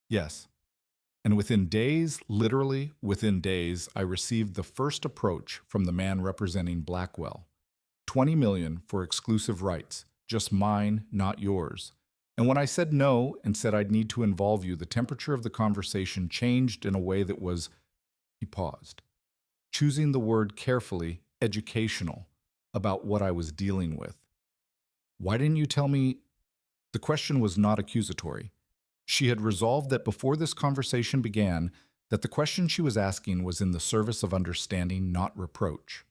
Speaker 1: "Yes. And within days, literally within days, I received the first approach from the man representing Blackwell. 20 million for exclusive rights, just mine, not yours. And when I said no and said I'd need to involve you, the temperature of the conversation changed in a way that was..." He paused, choosing the word carefully, educational, about what I was dealing with. "Why didn't you tell me?" The question was not accusatory. She had resolved that before this conversation began, that the question she was asking was in the service of understanding, not reproach.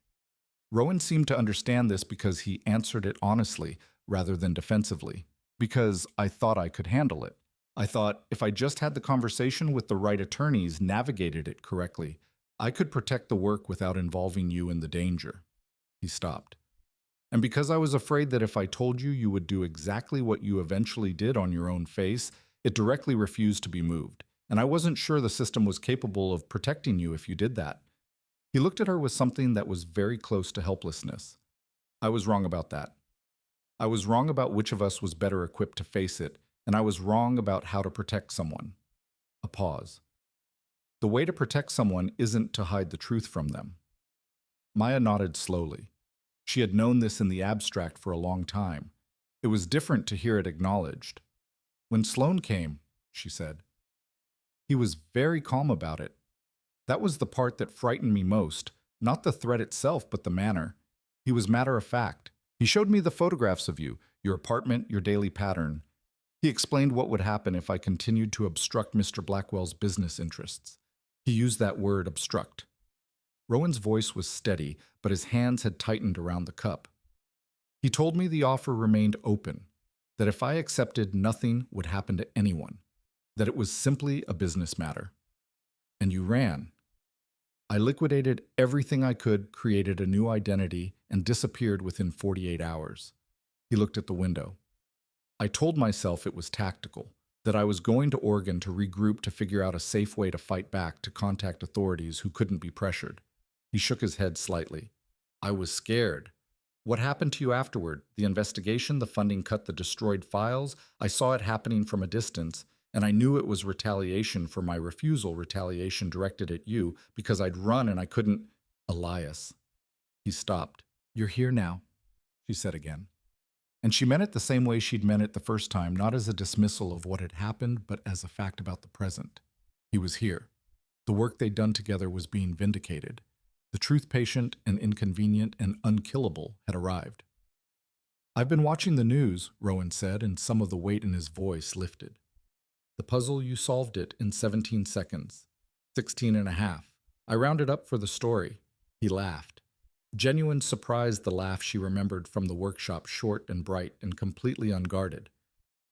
Speaker 1: Rowan seemed to understand this because he answered it honestly rather than defensively. "Because I thought I could handle it. I thought if I just had the conversation with the right attorneys, navigated it correctly, I could protect the work without involving you in the danger." He stopped. "And because I was afraid that if I told you, you would do exactly what you eventually did on your own face, it directly refused to be moved. And I wasn't sure the system was capable of protecting you if you did that." He looked at her with something that was very close to helplessness. "I was wrong about that. I was wrong about which of us was better equipped to face it, and I was wrong about how to protect someone." A pause. "The way to protect someone isn't to hide the truth from them." Maya nodded slowly. She had known this in the abstract for a long time. It was different to hear it acknowledged. "When Sloane came," she said, He was very calm about it. That was the part that frightened me most, not the threat itself, but the manner. He was matter of fact. He showed me the photographs of you, your apartment, your daily pattern. He explained what would happen if I continued to obstruct Mr. Blackwell's business interests. He used that word, obstruct. Rowan's voice was steady, but his hands had tightened around the cup. He told me the offer remained open, that if I accepted, nothing would happen to anyone, that it was simply a business matter. And you ran. I liquidated everything I could, created a new identity, and disappeared within 48 hours. He looked at the window. I told myself it was tactical, that I was going to Oregon to regroup to figure out a safe way to fight back, to contact authorities who couldn't be pressured. He shook his head slightly. I was scared. What happened to you afterward? The investigation, the funding cut, the destroyed files? I saw it happening from a distance, and I knew it was retaliation for my refusal, retaliation directed at you, because I'd run and I couldn't. Elias. He stopped. You're here now, she said again. And she meant it the same way she'd meant it the first time, not as a dismissal of what had happened, but as a fact about the present. He was here. The work they'd done together was being vindicated. The truth patient and inconvenient and unkillable had arrived. I've been watching the news, Rowan said, and some of the weight in his voice lifted. The puzzle, you solved it in 17 seconds. 16 and a half. I rounded up for the story. He laughed. Genuine surprise, the laugh she remembered from the workshop, short and bright and completely unguarded.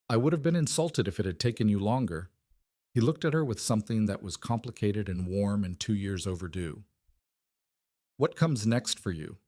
Speaker 1: I would have been insulted if it had taken you longer. He looked at her with something that was complicated and warm and 2 years overdue. What comes next for you?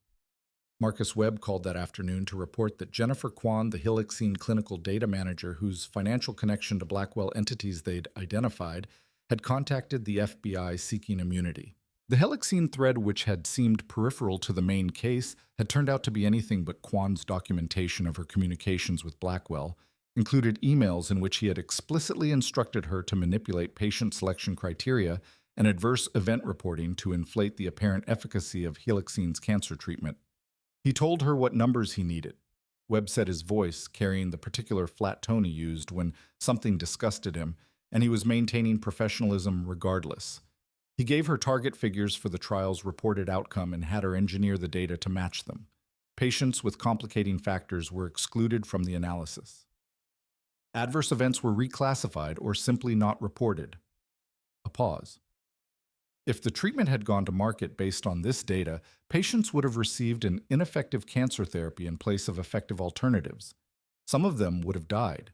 Speaker 1: Marcus Webb called that afternoon to report that Jennifer Kwan, the Helixine clinical data manager whose financial connection to Blackwell entities they'd identified, had contacted the FBI seeking immunity. The Helixine thread, which had seemed peripheral to the main case, had turned out to be anything but Kwan's documentation of her communications with Blackwell, included emails in which he had explicitly instructed her to manipulate patient selection criteria and adverse event reporting to inflate the apparent efficacy of Helixine's cancer treatment. He told her what numbers he needed. Webb said his voice, carrying the particular flat tone he used when something disgusted him, and he was maintaining professionalism regardless. He gave her target figures for the trial's reported outcome and had her engineer the data to match them. Patients with complicating factors were excluded from the analysis. Adverse events were reclassified or simply not reported. A pause. If the treatment had gone to market based on this data, patients would have received an ineffective cancer therapy in place of effective alternatives. Some of them would have died.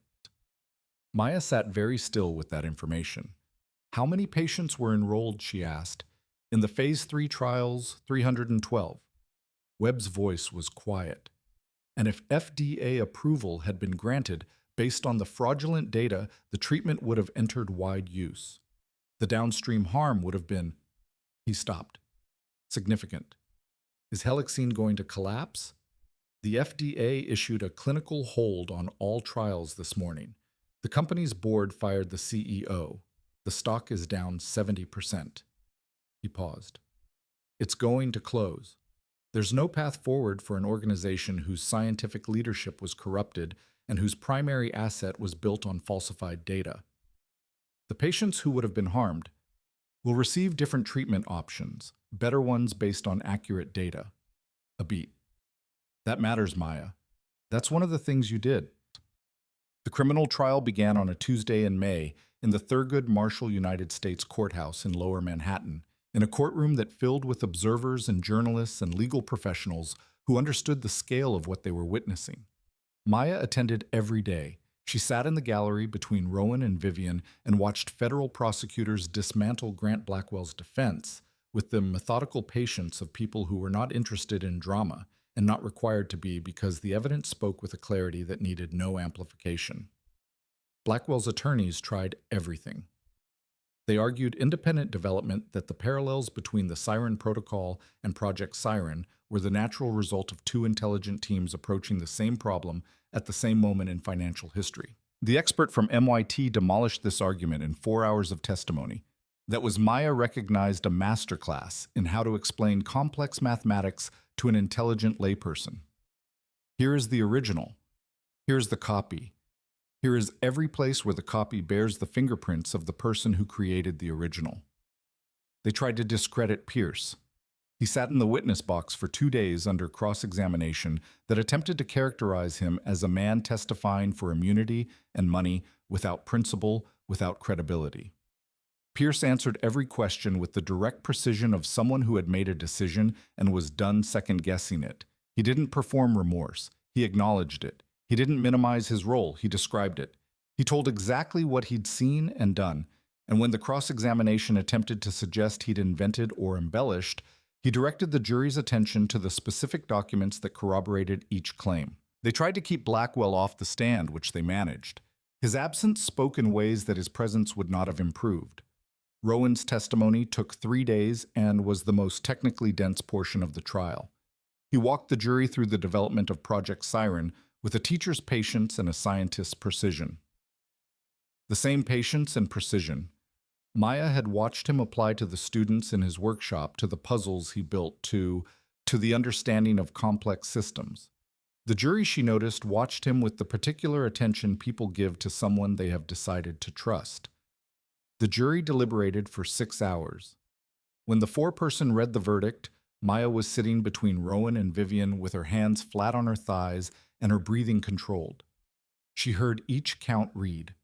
Speaker 1: Maya sat very still with that information. How many patients were enrolled, she asked. In the Phase 3 trials, 312. Webb's voice was quiet. And if FDA approval had been granted based on the fraudulent data, the treatment would have entered wide use. The downstream harm would have been... He stopped. Significant. Is Helixine going to collapse? The FDA issued a clinical hold on all trials this morning. The company's board fired the CEO. The stock is down 70%. He paused. It's going to close. There's no path forward for an organization whose scientific leadership was corrupted and whose primary asset was built on falsified data. The patients who would have been harmed will receive different treatment options, better ones based on accurate data. A beat. That matters, Maya. That's one of the things you did. The criminal trial began on a Tuesday in May in the Thurgood Marshall United States Courthouse in Lower Manhattan, in a courtroom that filled with observers and journalists and legal professionals who understood the scale of what they were witnessing. Maya attended every day. She sat in the gallery between Rowan and Vivian and watched federal prosecutors dismantle Grant Blackwell's defense with the methodical patience of people who were not interested in drama and not required to be because the evidence spoke with a clarity that needed no amplification. Blackwell's attorneys tried everything. They argued independent development that the parallels between the Siren Protocol and Project Siren were the natural result of two intelligent teams approaching the same problem at the same moment in financial history. The expert from MIT demolished this argument in 4 hours of testimony. That was Maya recognized a masterclass in how to explain complex mathematics to an intelligent layperson. Here is the original. Here's the copy. Here is every place where the copy bears the fingerprints of the person who created the original. They tried to discredit Pierce. He sat in the witness box for 2 days under cross-examination that attempted to characterize him as a man testifying for immunity and money without principle, without credibility. Pierce answered every question with the direct precision of someone who had made a decision and was done second-guessing it. He didn't perform remorse. He acknowledged it. He didn't minimize his role. He described it. He told exactly what he'd seen and done, and when the cross-examination attempted to suggest he'd invented or embellished, he directed the jury's attention to the specific documents that corroborated each claim. They tried to keep Blackwell off the stand, which they managed. His absence spoke in ways that his presence would not have improved. Rowan's testimony took 3 days and was the most technically dense portion of the trial. He walked the jury through the development of Project Siren with a teacher's patience and a scientist's precision. The same patience and precision. Maya had watched him apply to the students in his workshop, to the puzzles he built, to the understanding of complex systems. The jury, she noticed, watched him with the particular attention people give to someone they have decided to trust. The jury deliberated for 6 hours. When the foreperson read the verdict, Maya was sitting between Rowan and Vivian with her hands flat on her thighs and her breathing controlled. She heard each count read.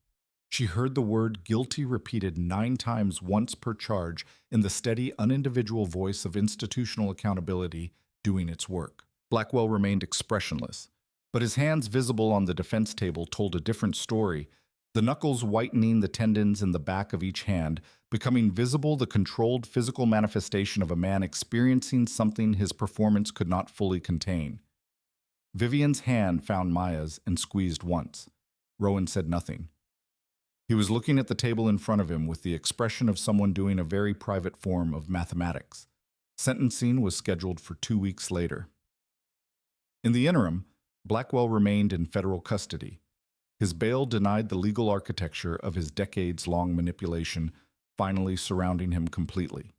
Speaker 1: She heard the word guilty repeated 9 times once per charge in the steady, unindividual voice of institutional accountability doing its work. Blackwell remained expressionless, but his hands visible on the defense table told a different story, the knuckles whitening the tendons in the back of each hand, becoming visible the controlled physical manifestation of a man experiencing something his performance could not fully contain. Vivian's hand found Maya's and squeezed once. Rowan said nothing. He was looking at the table in front of him with the expression of someone doing a very private form of mathematics. Sentencing was scheduled for 2 weeks later. In the interim, Blackwell remained in federal custody. His bail denied the legal architecture of his decades-long manipulation, finally surrounding him completely.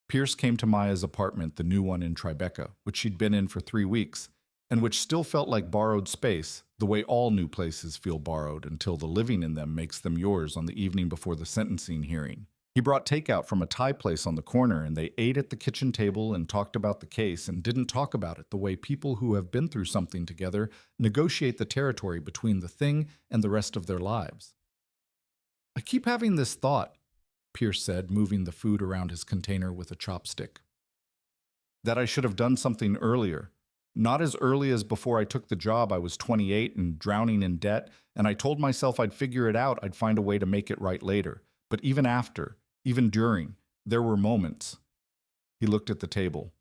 Speaker 1: Pierce came to Maya's apartment, the new one in Tribeca, which she'd been in for 3 weeks, and which still felt like borrowed space, the way all new places feel borrowed until the living in them makes them yours on the evening before the sentencing hearing. He brought takeout from a Thai place on the corner, and they ate at the kitchen table and talked about the case and didn't talk about it the way people who have been through something together negotiate the territory between the thing and the rest of their lives. "I keep having this thought," Pierce said, moving the food around his container with a chopstick, "that I should have done something earlier. Not as early as before I took the job. I was 28 and drowning in debt, and I told myself I'd figure it out, I'd find a way to make it right later. But even after, even during, there were moments." He looked at the table.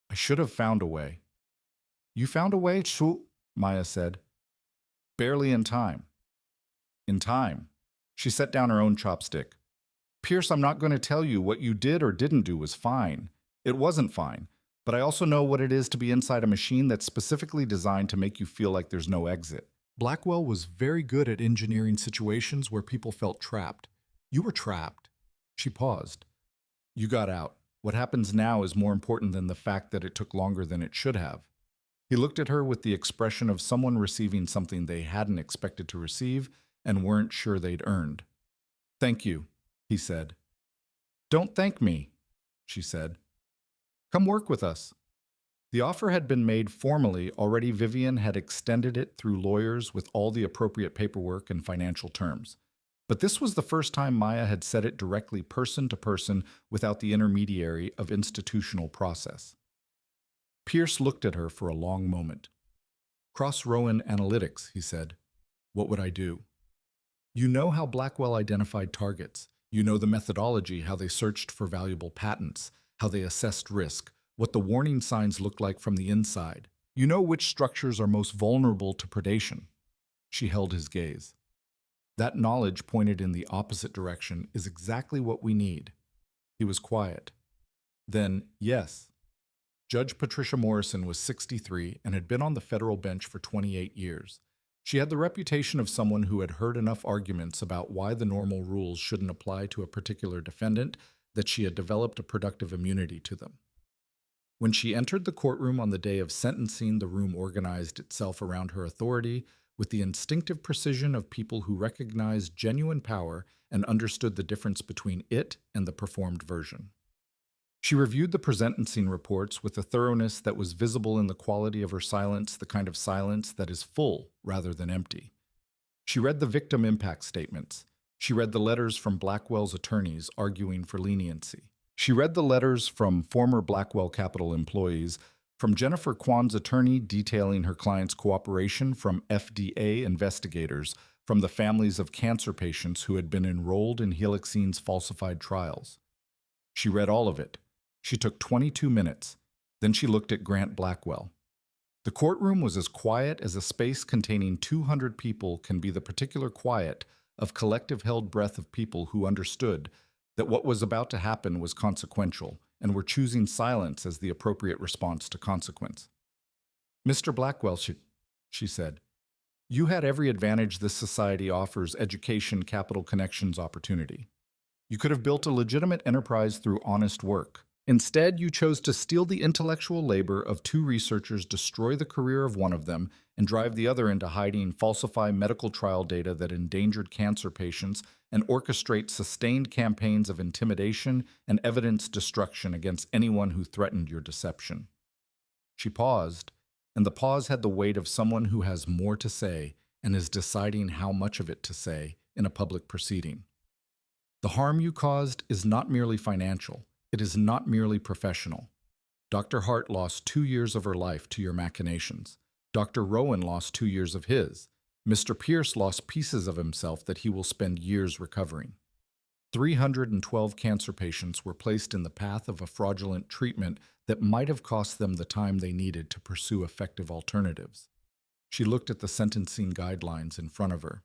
Speaker 1: "I should have found a way." "You found a way, Chu?" Maya said. "Barely in time." "In time." She set down her own chopstick. "Pierce, I'm not going to tell you what you did or didn't do was fine. It wasn't fine. But I also know what it is to be inside a machine that's specifically designed to make you feel like there's no exit." Blackwell was very good at engineering situations where people felt trapped. "You were trapped." She paused. "You got out. What happens now is more important than the fact that it took longer than it should have." He looked at her with the expression of someone receiving something they hadn't expected to receive and weren't sure they'd earned. "Thank you," he said. "Don't thank me," she said. "Come work with us." The offer had been made formally already. Vivian had extended it through lawyers with all the appropriate paperwork and financial terms. But this was the first time Maya had said it directly person to person without the intermediary of institutional process. Pierce looked at her for a long moment. "Cross-Rowan analytics," he said. "What would I do?" "You know how Blackwell identified targets. You know the methodology, how they searched for valuable patents, how they assessed risk, what the warning signs look like from the inside. You know which structures are most vulnerable to predation." She held his gaze. "That knowledge pointed in the opposite direction is exactly what we need." He was quiet. Then, yes. Judge Patricia Morrison was 63 and had been on the federal bench for 28 years. She had the reputation of someone who had heard enough arguments about why the normal rules shouldn't apply to a particular defendant that she had developed a productive immunity to them. When she entered the courtroom on the day of sentencing, the room organized itself around her authority, with the instinctive precision of people who recognized genuine power and understood the difference between it and the performed version. She reviewed the sentencing reports with a thoroughness that was visible in the quality of her silence, the kind of silence that is full rather than empty. She read the victim impact statements. She read the letters from Blackwell's attorneys arguing for leniency. She read the letters from former Blackwell Capital employees, from Jennifer Kwan's attorney detailing her client's cooperation, from FDA investigators, from the families of cancer patients who had been enrolled in Helixene's falsified trials. She read all of it. She took 22 minutes. Then she looked at Grant Blackwell. The courtroom was as quiet as a space containing 200 people can be, the particular quiet of collective held breath of people who understood that what was about to happen was consequential and were choosing silence as the appropriate response to consequence. "Mr. Blackwell," she said, "you had every advantage this society offers: education, capital, connections, opportunity. You could have built a legitimate enterprise through honest work. Instead, you chose to steal the intellectual labor of two researchers, destroy the career of one of them, and drive the other into hiding, falsify medical trial data that endangered cancer patients, and orchestrate sustained campaigns of intimidation and evidence destruction against anyone who threatened your deception." She paused, and the pause had the weight of someone who has more to say and is deciding how much of it to say in a public proceeding. "The harm you caused is not merely financial. It is not merely professional. Dr. Hart lost 2 years of her life to your machinations. Dr. Rowan lost 2 years of his. Mr. Pierce lost pieces of himself that he will spend years recovering. 312 cancer patients were placed in the path of a fraudulent treatment that might have cost them the time they needed to pursue effective alternatives." She looked at the sentencing guidelines in front of her.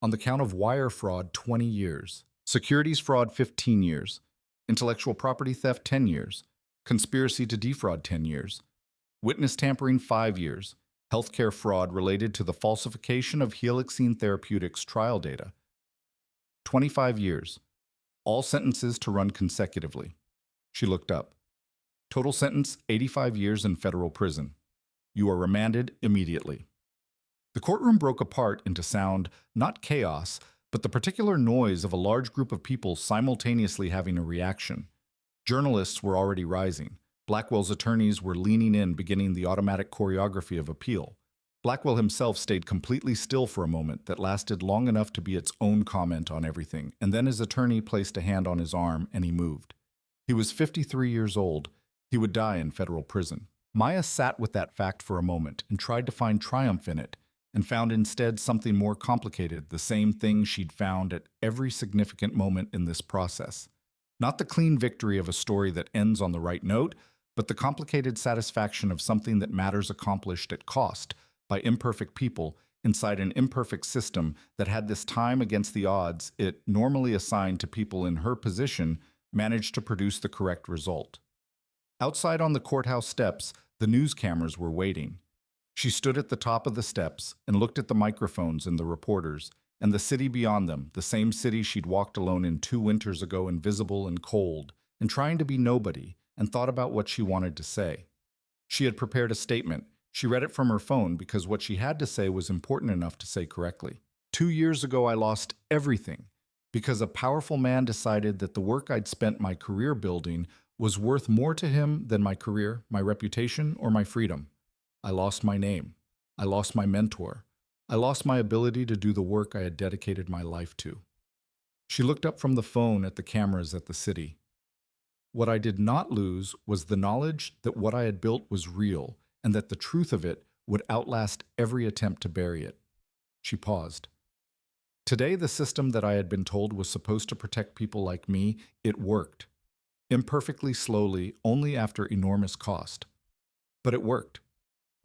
Speaker 1: On the count of wire fraud, 20 years. Securities fraud, 15 years. Intellectual property theft, 10 years. Conspiracy to defraud, 10 years. Witness tampering, 5 years. Healthcare fraud related to the falsification of Helixene Therapeutics trial data, 25 years. All sentences to run consecutively. She looked up. Total sentence, 85 years in federal prison. You are remanded immediately. The courtroom broke apart into sound, not chaos, but the particular noise of a large group of people simultaneously having a reaction. Journalists were already rising. Blackwell's attorneys were leaning in, beginning the automatic choreography of appeal. Blackwell himself stayed completely still for a moment that lasted long enough to be its own comment on everything, and then his attorney placed a hand on his arm and he moved. He was 53 years old. He would die in federal prison. Maya sat with that fact for a moment and tried to find triumph in it, and found instead something more complicated, the same thing she'd found at every significant moment in this process. Not the clean victory of a story that ends on the right note, but the complicated satisfaction of something that matters accomplished at cost by imperfect people inside an imperfect system that had this time against the odds it normally assigned to people in her position managed to produce the correct result. Outside on the courthouse steps, the news cameras were waiting. She stood at the top of the steps and looked at the microphones and the reporters, and the city beyond them, the same city she'd walked alone in 2 winters ago, invisible and cold, and trying to be nobody, and thought about what she wanted to say. She had prepared a statement. She read it from her phone because what she had to say was important enough to say correctly. 2 years ago, I lost everything because a powerful man decided that the work I'd spent my career building was worth more to him than my career, my reputation, or my freedom. I lost my name. I lost my mentor. I lost my ability to do the work I had dedicated my life to. She looked up from the phone at the cameras at the city. What I did not lose was the knowledge that what I had built was real and that the truth of it would outlast every attempt to bury it. She paused. Today, the system that I had been told was supposed to protect people like me, it worked. Imperfectly, slowly, only after enormous cost. But it worked.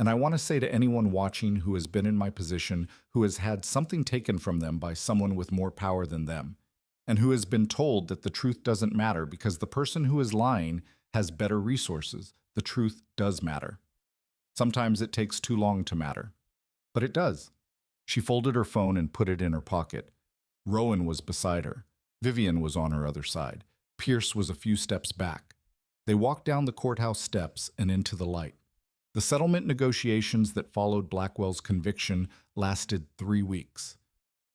Speaker 1: And I want to say to anyone watching who has been in my position, who has had something taken from them by someone with more power than them, and who has been told that the truth doesn't matter because the person who is lying has better resources, the truth does matter. Sometimes it takes too long to matter. But it does. She folded her phone and put it in her pocket. Rowan was beside her. Vivian was on her other side. Pierce was a few steps back. They walked down the courthouse steps and into the light. The settlement negotiations that followed Blackwell's conviction lasted 3 weeks.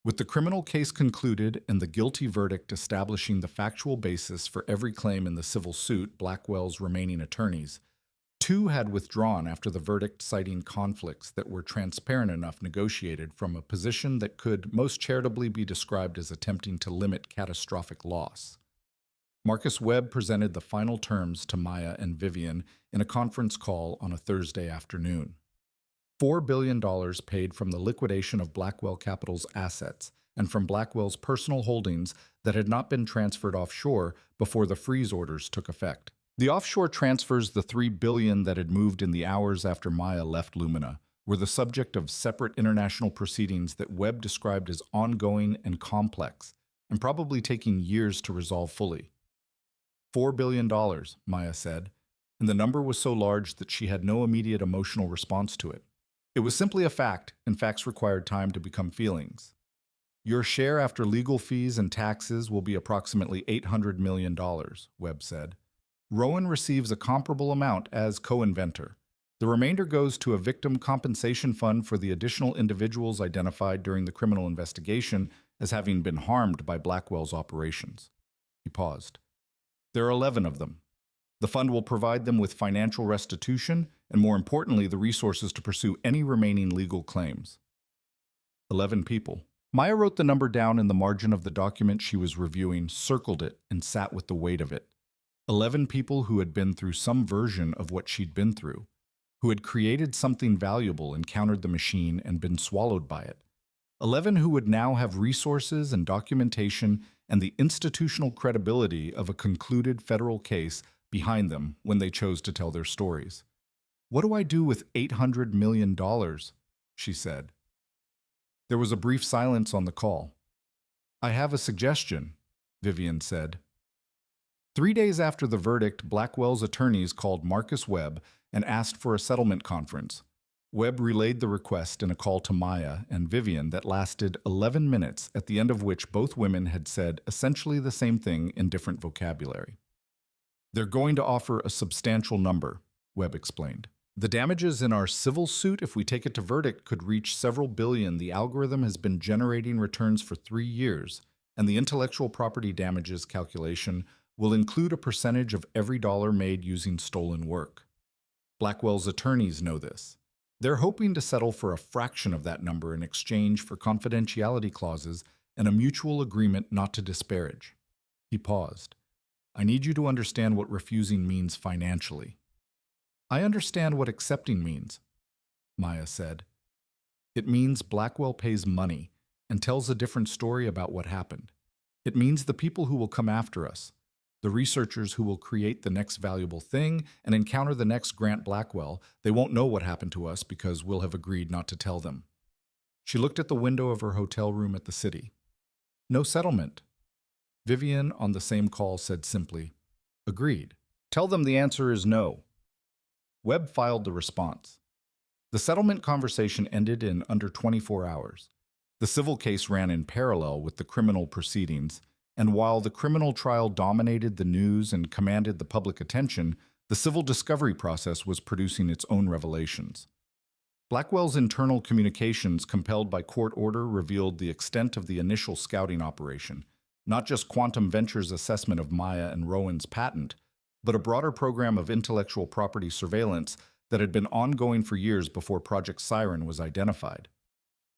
Speaker 1: With the criminal case concluded and the guilty verdict establishing the factual basis for every claim in the civil suit, Blackwell's remaining attorneys, two had withdrawn after the verdict, citing conflicts that were transparent enough negotiated from a position that could most charitably be described as attempting to limit catastrophic loss. Marcus Webb presented the final terms to Maya and Vivian in a conference call on a Thursday afternoon. $4 billion paid from the liquidation of Blackwell Capital's assets and from Blackwell's personal holdings that had not been transferred offshore before the freeze orders took effect. The offshore transfers, the $3 billion that had moved in the hours after Maya left Lumina, were the subject of separate international proceedings that Webb described as ongoing and complex, and probably taking years to resolve fully. $4 billion, Maya said, and the number was so large that she had no immediate emotional response to it. It was simply a fact, and facts required time to become feelings. Your share after legal fees and taxes will be approximately $800 million, Webb said. Rowan receives a comparable amount as co-inventor. The remainder goes to a victim compensation fund for the additional individuals identified during the criminal investigation as having been harmed by Blackwell's operations. He paused. There are 11 of them. The fund will provide them with financial restitution and, more importantly, the resources to pursue any remaining legal claims. 11 people. Maya wrote the number down in the margin of the document she was reviewing, circled it, and sat with the weight of it. 11 people who had been through some version of what she'd been through, who had created something valuable, encountered the machine, and been swallowed by it. 11 who would now have resources and documentation and the institutional credibility of a concluded federal case behind them when they chose to tell their stories. "What do I do with $800 million?" she said. There was a brief silence on the call. "I have a suggestion," Vivian said. 3 days after the verdict, Blackwell's attorneys called Marcus Webb and asked for a settlement conference. Webb relayed the request in a call to Maya and Vivian that lasted 11 minutes, at the end of which both women had said essentially the same thing in different vocabulary. "They're going to offer a substantial number," Webb explained. "The damages in our civil suit, if we take it to verdict, could reach several billion. The algorithm has been generating returns for 3 years, and the intellectual property damages calculation will include a percentage of every dollar made using stolen work. Blackwell's attorneys know this. They're hoping to settle for a fraction of that number in exchange for confidentiality clauses and a mutual agreement not to disparage." He paused. "I need you to understand what refusing means financially." "I understand what accepting means," Maya said. "It means Blackwell pays money and tells a different story about what happened. It means the people who will come after us, the researchers who will create the next valuable thing and encounter the next Grant Blackwell, they won't know what happened to us because we'll have agreed not to tell them." She looked at the window of her hotel room at the city. "No settlement." Vivian, on the same call, said simply, "Agreed. Tell them the answer is no." Webb filed the response. The settlement conversation ended in under 24 hours. The civil case ran in parallel with the criminal proceedings, and while the criminal trial dominated the news and commanded the public attention, the civil discovery process was producing its own revelations. Blackwell's internal communications, compelled by court order, revealed the extent of the initial scouting operation, not just Quantum Ventures' assessment of Maya and Rowan's patent, but a broader program of intellectual property surveillance that had been ongoing for years before Project Siren was identified.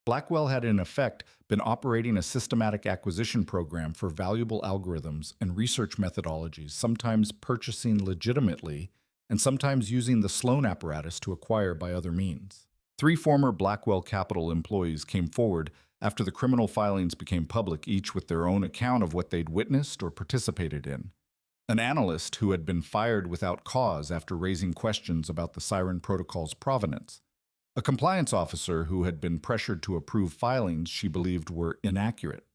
Speaker 1: Blackwell had in effect been operating a systematic acquisition program for valuable algorithms and research methodologies, sometimes purchasing legitimately and sometimes using the Sloan apparatus to acquire by other means. 3 former Blackwell Capital employees came forward after the criminal filings became public, each with their own account of what they'd witnessed or participated in. An analyst who had been fired without cause after raising questions about the Siren protocol's provenance. A compliance officer who had been pressured to approve filings she believed were inaccurate.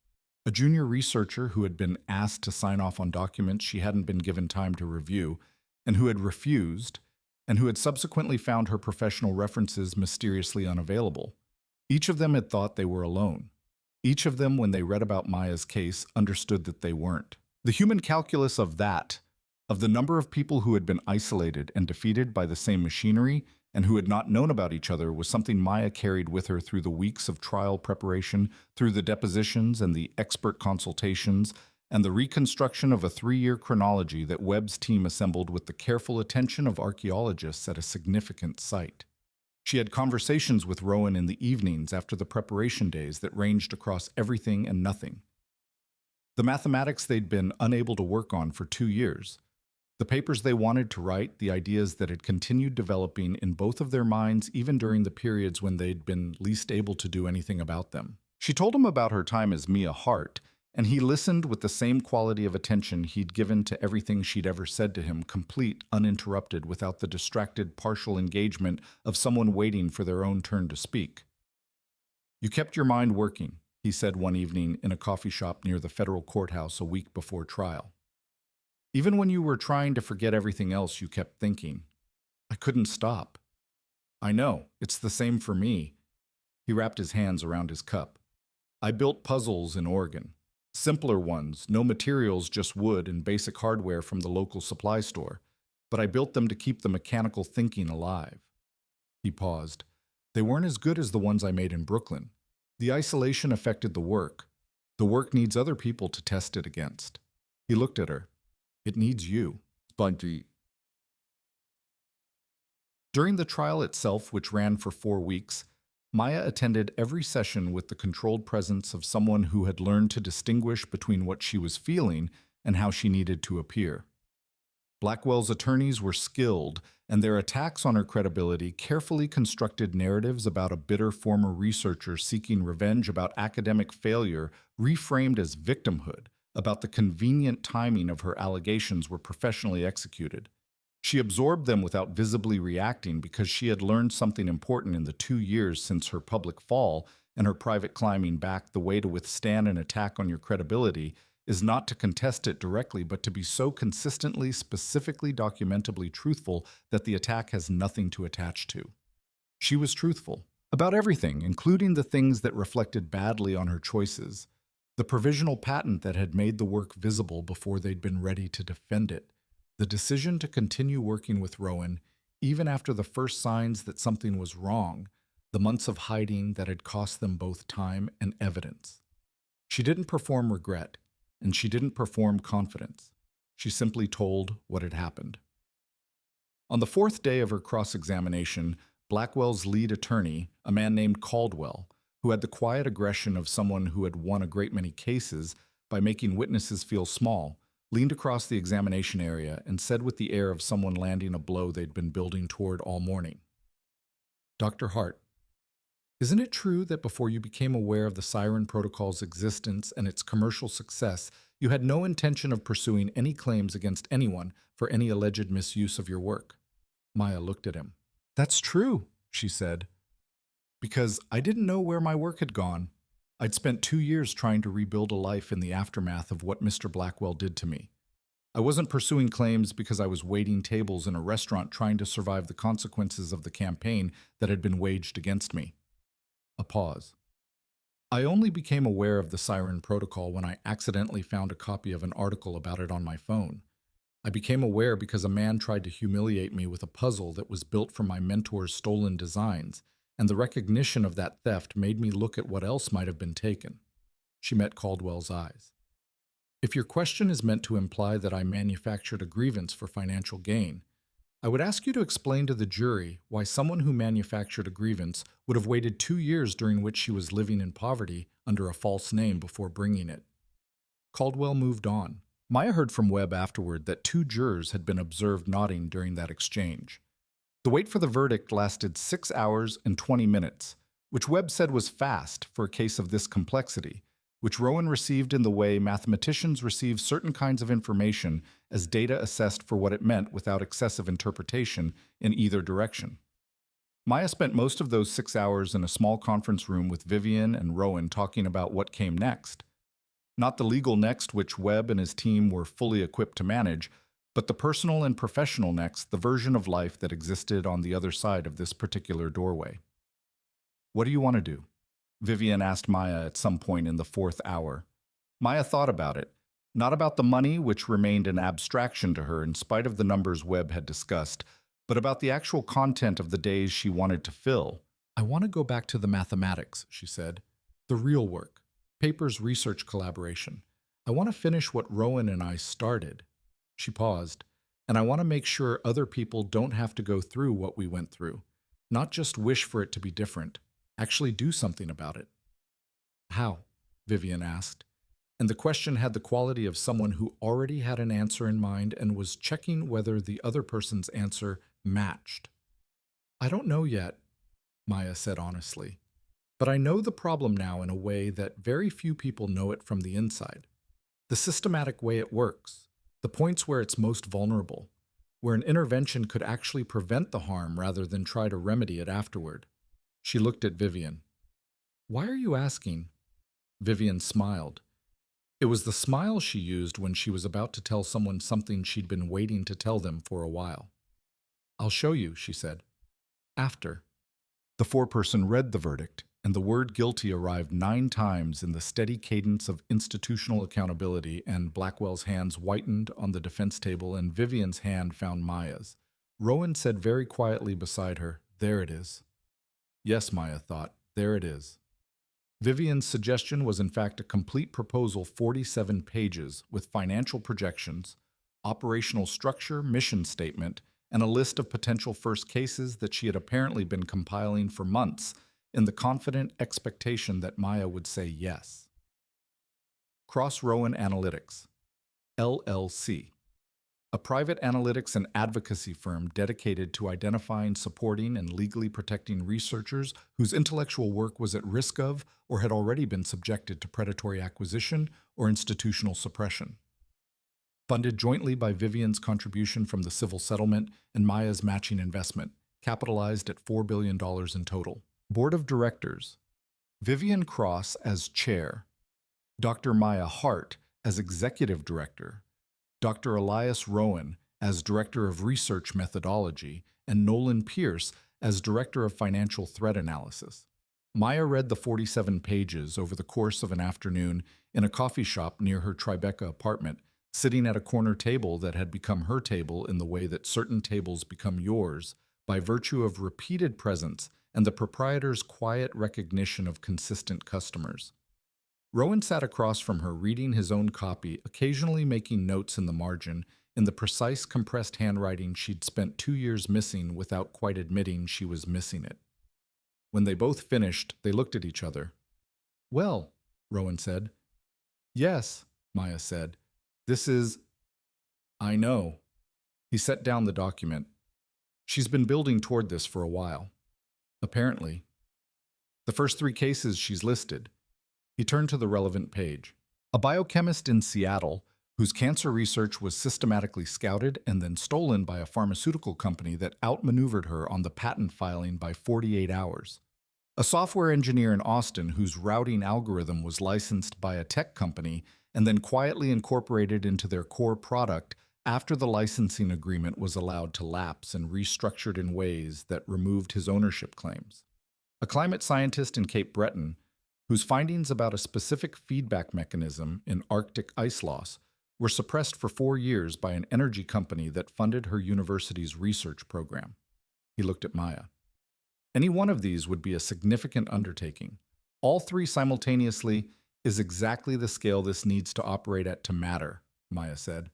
Speaker 1: A junior researcher who had been asked to sign off on documents she hadn't been given time to review, and who had refused, and who had subsequently found her professional references mysteriously unavailable. Each of them had thought they were alone. Each of them, when they read about Maya's case, understood that they weren't. The human calculus of the number of people who had been isolated and defeated by the same machinery, and who had not known about each other was something Maya carried with her through the weeks of trial preparation, through the depositions and the expert consultations, and the reconstruction of a 3-year chronology that Webb's team assembled with the careful attention of archaeologists at a significant site. She had conversations with Rowan in the evenings after the preparation days that ranged across everything and nothing. The mathematics they'd been unable to work on for 2 years, the papers they wanted to write, the ideas that had continued developing in both of their minds even during the periods when they'd been least able to do anything about them. She told him about her time as Mia Hart, and he listened with the same quality of attention he'd given to everything she'd ever said to him, complete, uninterrupted, without the distracted, partial engagement of someone waiting for their own turn to speak. "You kept your mind working," he said one evening in a coffee shop near the federal courthouse a week before trial. "Even when you were trying to forget everything else, you kept thinking. I couldn't stop." "I know, it's the same for me." He wrapped his hands around his cup. "I built puzzles in Oregon. Simpler ones, no materials, just wood and basic hardware from the local supply store. But I built them to keep the mechanical thinking alive." He paused. "They weren't as good as the ones I made in Brooklyn. The isolation affected the work. The work needs other people to test it against." He looked at her. "It needs you." Spongy. During the trial itself, which ran for 4 weeks, Maya attended every session with the controlled presence of someone who had learned to distinguish between what she was feeling and how she needed to appear. Blackwell's attorneys were skilled, and their attacks on her credibility carefully constructed narratives about a bitter former researcher seeking revenge, about academic failure reframed as victimhood, about the convenient timing of her allegations were professionally executed. She absorbed them without visibly reacting because she had learned something important in the 2 years since her public fall and her private climbing back. The way to withstand an attack on your credibility is not to contest it directly, but to be so consistently, specifically, documentably truthful that the attack has nothing to attach to. She was truthful about everything, including the things that reflected badly on her choices, the provisional patent that had made the work visible before they'd been ready to defend it, the decision to continue working with Rowan, even after the first signs that something was wrong, the months of hiding that had cost them both time and evidence. She didn't perform regret, and she didn't perform confidence. She simply told what had happened. On the 4th day of her cross-examination, Blackwell's lead attorney, a man named Caldwell, who had the quiet aggression of someone who had won a great many cases by making witnesses feel small, leaned across the examination area and said with the air of someone landing a blow they'd been building toward all morning, "Dr. Hart, isn't it true that before you became aware of the Siren Protocol's existence and its commercial success, you had no intention of pursuing any claims against anyone for any alleged misuse of your work?" Maya looked at him. "That's true," she said, "because I didn't know where my work had gone. I'd spent 2 years trying to rebuild a life in the aftermath of what Mr. Blackwell did to me. I wasn't pursuing claims because I was waiting tables in a restaurant trying to survive the consequences of the campaign that had been waged against me." A pause. "I only became aware of the Siren Protocol when I accidentally found a copy of an article about it on my phone. I became aware because a man tried to humiliate me with a puzzle that was built from my mentor's stolen designs, and the recognition of that theft made me look at what else might have been taken." She met Caldwell's eyes. "If your question is meant to imply that I manufactured a grievance for financial gain, I would ask you to explain to the jury why someone who manufactured a grievance would have waited 2 years during which she was living in poverty under a false name before bringing it." Caldwell moved on. Maya heard from Webb afterward that 2 jurors had been observed nodding during that exchange. The wait for the verdict lasted 6 hours and 20 minutes, which Webb said was fast for a case of this complexity, which Rowan received in the way mathematicians receive certain kinds of information as data assessed for what it meant without excessive interpretation in either direction. Maya spent most of those 6 hours in a small conference room with Vivian and Rowan talking about what came next. Not the legal next, which Webb and his team were fully equipped to manage, but the personal and professional next, the version of life that existed on the other side of this particular doorway. "What do you want to do?" Vivian asked Maya at some point in the 4th hour. Maya thought about it, not about the money, which remained an abstraction to her in spite of the numbers Webb had discussed, but about the actual content of the days she wanted to fill. I want to go back to the mathematics, she said. The real work. Papers, research, collaboration. I want to finish what Rowan and I started. She paused. And I want to make sure other people don't have to go through what we went through. Not just wish for it to be different. Actually do something about it. How? Vivian asked. And the question had the quality of someone who already had an answer in mind and was checking whether the other person's answer matched. I don't know yet, Maya said honestly. But I know the problem now in a way that very few people know it from the inside. The systematic way it works. The points where it's most vulnerable, where an intervention could actually prevent the harm rather than try to remedy it afterward. She looked at Vivian. Why are you asking? Vivian smiled. It was the smile she used when she was about to tell someone something she'd been waiting to tell them for a while. I'll show you, she said. After. The foreperson read the verdict, and the word guilty arrived 9 times in the steady cadence of institutional accountability, and Blackwell's hands whitened on the defense table and Vivian's hand found Maya's. Rowan said very quietly beside her, "There it is." Yes, Maya thought, there it is. Vivian's suggestion was in fact a complete proposal, 47 pages, with financial projections, operational structure, mission statement, and a list of potential first cases that she had apparently been compiling for months, in the confident expectation that Maya would say yes. Cross Rowan Analytics, LLC, a private analytics and advocacy firm dedicated to identifying, supporting, and legally protecting researchers whose intellectual work was at risk of or had already been subjected to predatory acquisition or institutional suppression. Funded jointly by Vivian's contribution from the civil settlement and Maya's matching investment, capitalized at $4 billion in total. Board of Directors, Vivian Cross as Chair, Dr. Maya Hart as Executive Director, Dr. Elias Rowan as Director of Research Methodology, and Nolan Pierce as Director of Financial Threat Analysis. Maya read the 47 pages over the course of an afternoon in a coffee shop near her Tribeca apartment, sitting at a corner table that had become her table in the way that certain tables become yours by virtue of repeated presence and the proprietor's quiet recognition of consistent customers. Rowan sat across from her reading his own copy, occasionally making notes in the margin, in the precise compressed handwriting she'd spent 2 years missing without quite admitting she was missing it. When they both finished, they looked at each other. "Well," Rowan said. "Yes," Maya said. "This is—" "I know." He set down the document. "She's been building toward this for a while. Apparently. The first 3 cases she's listed." He turned to the relevant page. A biochemist in Seattle, whose cancer research was systematically scouted and then stolen by a pharmaceutical company that outmaneuvered her on the patent filing by 48 hours. A software engineer in Austin whose routing algorithm was licensed by a tech company and then quietly incorporated into their core product after the licensing agreement was allowed to lapse and restructured in ways that removed his ownership claims. A climate scientist in Cape Breton, whose findings about a specific feedback mechanism in Arctic ice loss were suppressed for 4 years by an energy company that funded her university's research program. He looked at Maya. Any one of these would be a significant undertaking. All 3 simultaneously is exactly the scale this needs to operate at to matter, Maya said.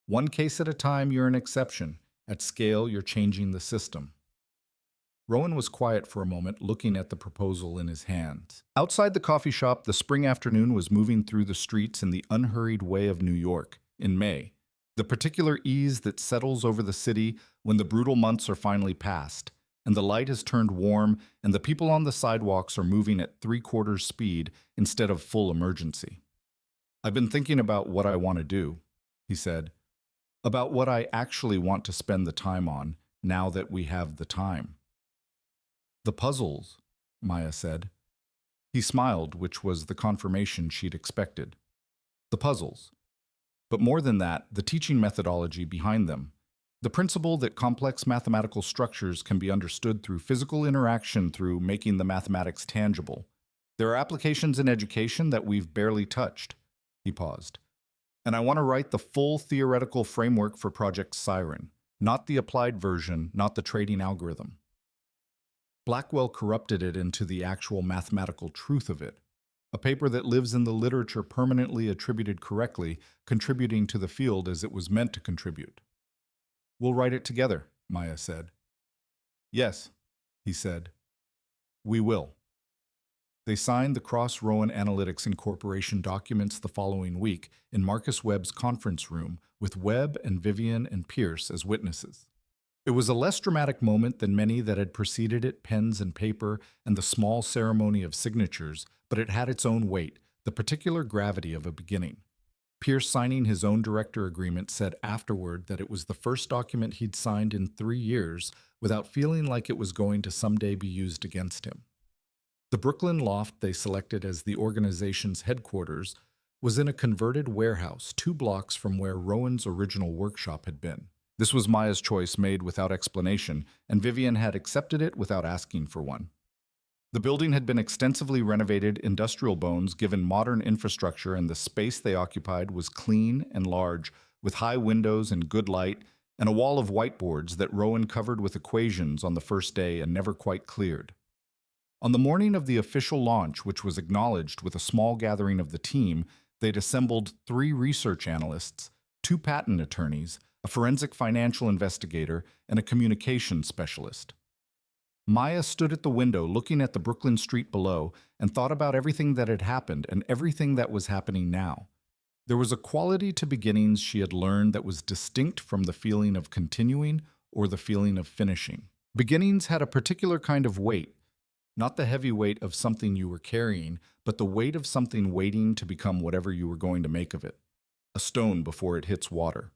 Speaker 1: 1 case at a time, you're an exception. At scale, you're changing the system. Rowan was quiet for a moment, looking at the proposal in his hands. Outside the coffee shop, the spring afternoon was moving through the streets in the unhurried way of New York in May, the particular ease that settles over the city when the brutal months are finally past, and the light has turned warm, and the people on the sidewalks are moving at 3/4 speed instead of full emergency. "I've been thinking about what I want to do," he said, "about what I actually want to spend the time on, now that we have the time." "The puzzles," Maya said. He smiled, which was the confirmation she'd expected. The puzzles. But more than that, the teaching methodology behind them. The principle that complex mathematical structures can be understood through physical interaction, through making the mathematics tangible. There are applications in education that we've barely touched. He paused. And I want to write the full theoretical framework for Project Siren. not the applied version, not the trading algorithm. Blackwell corrupted it into the actual mathematical truth of it, a paper that lives in the literature permanently attributed correctly, contributing to the field as it was meant to contribute. We'll write it together, Maya said. Yes, he said. We will. They signed the Cross-Rowan Analytics Incorporation documents the following week in Marcus Webb's conference room with Webb and Vivian and Pierce as witnesses. It was a less dramatic moment than many that had preceded it, pens and paper and the small ceremony of signatures, but it had its own weight, the particular gravity of a beginning. Pierce, signing his own director agreement, said afterward that it was the first document he'd signed in 3 years without feeling like it was going to someday be used against him. The Brooklyn loft they selected as the organization's headquarters was in a converted warehouse 2 blocks from where Rowan's original workshop had been. This was Maya's choice, made without explanation, and Vivian had accepted it without asking for one. The building had been extensively renovated, industrial bones given modern infrastructure, and the space they occupied was clean and large, with high windows and good light, and a wall of whiteboards that Rowan covered with equations on the first day and never quite cleared. On the morning of the official launch, which was acknowledged with a small gathering of the team, they'd assembled 3 research analysts, 2 patent attorneys, a forensic financial investigator, and a communications specialist. Maya stood at the window looking at the Brooklyn street below and thought about everything that had happened and everything that was happening now. There was a quality to beginnings she had learned that was distinct from the feeling of continuing or the feeling of finishing. Beginnings had a particular kind of weight, not the heavy weight of something you were carrying, but the weight of something waiting to become whatever you were going to make of it. A stone before it hits water.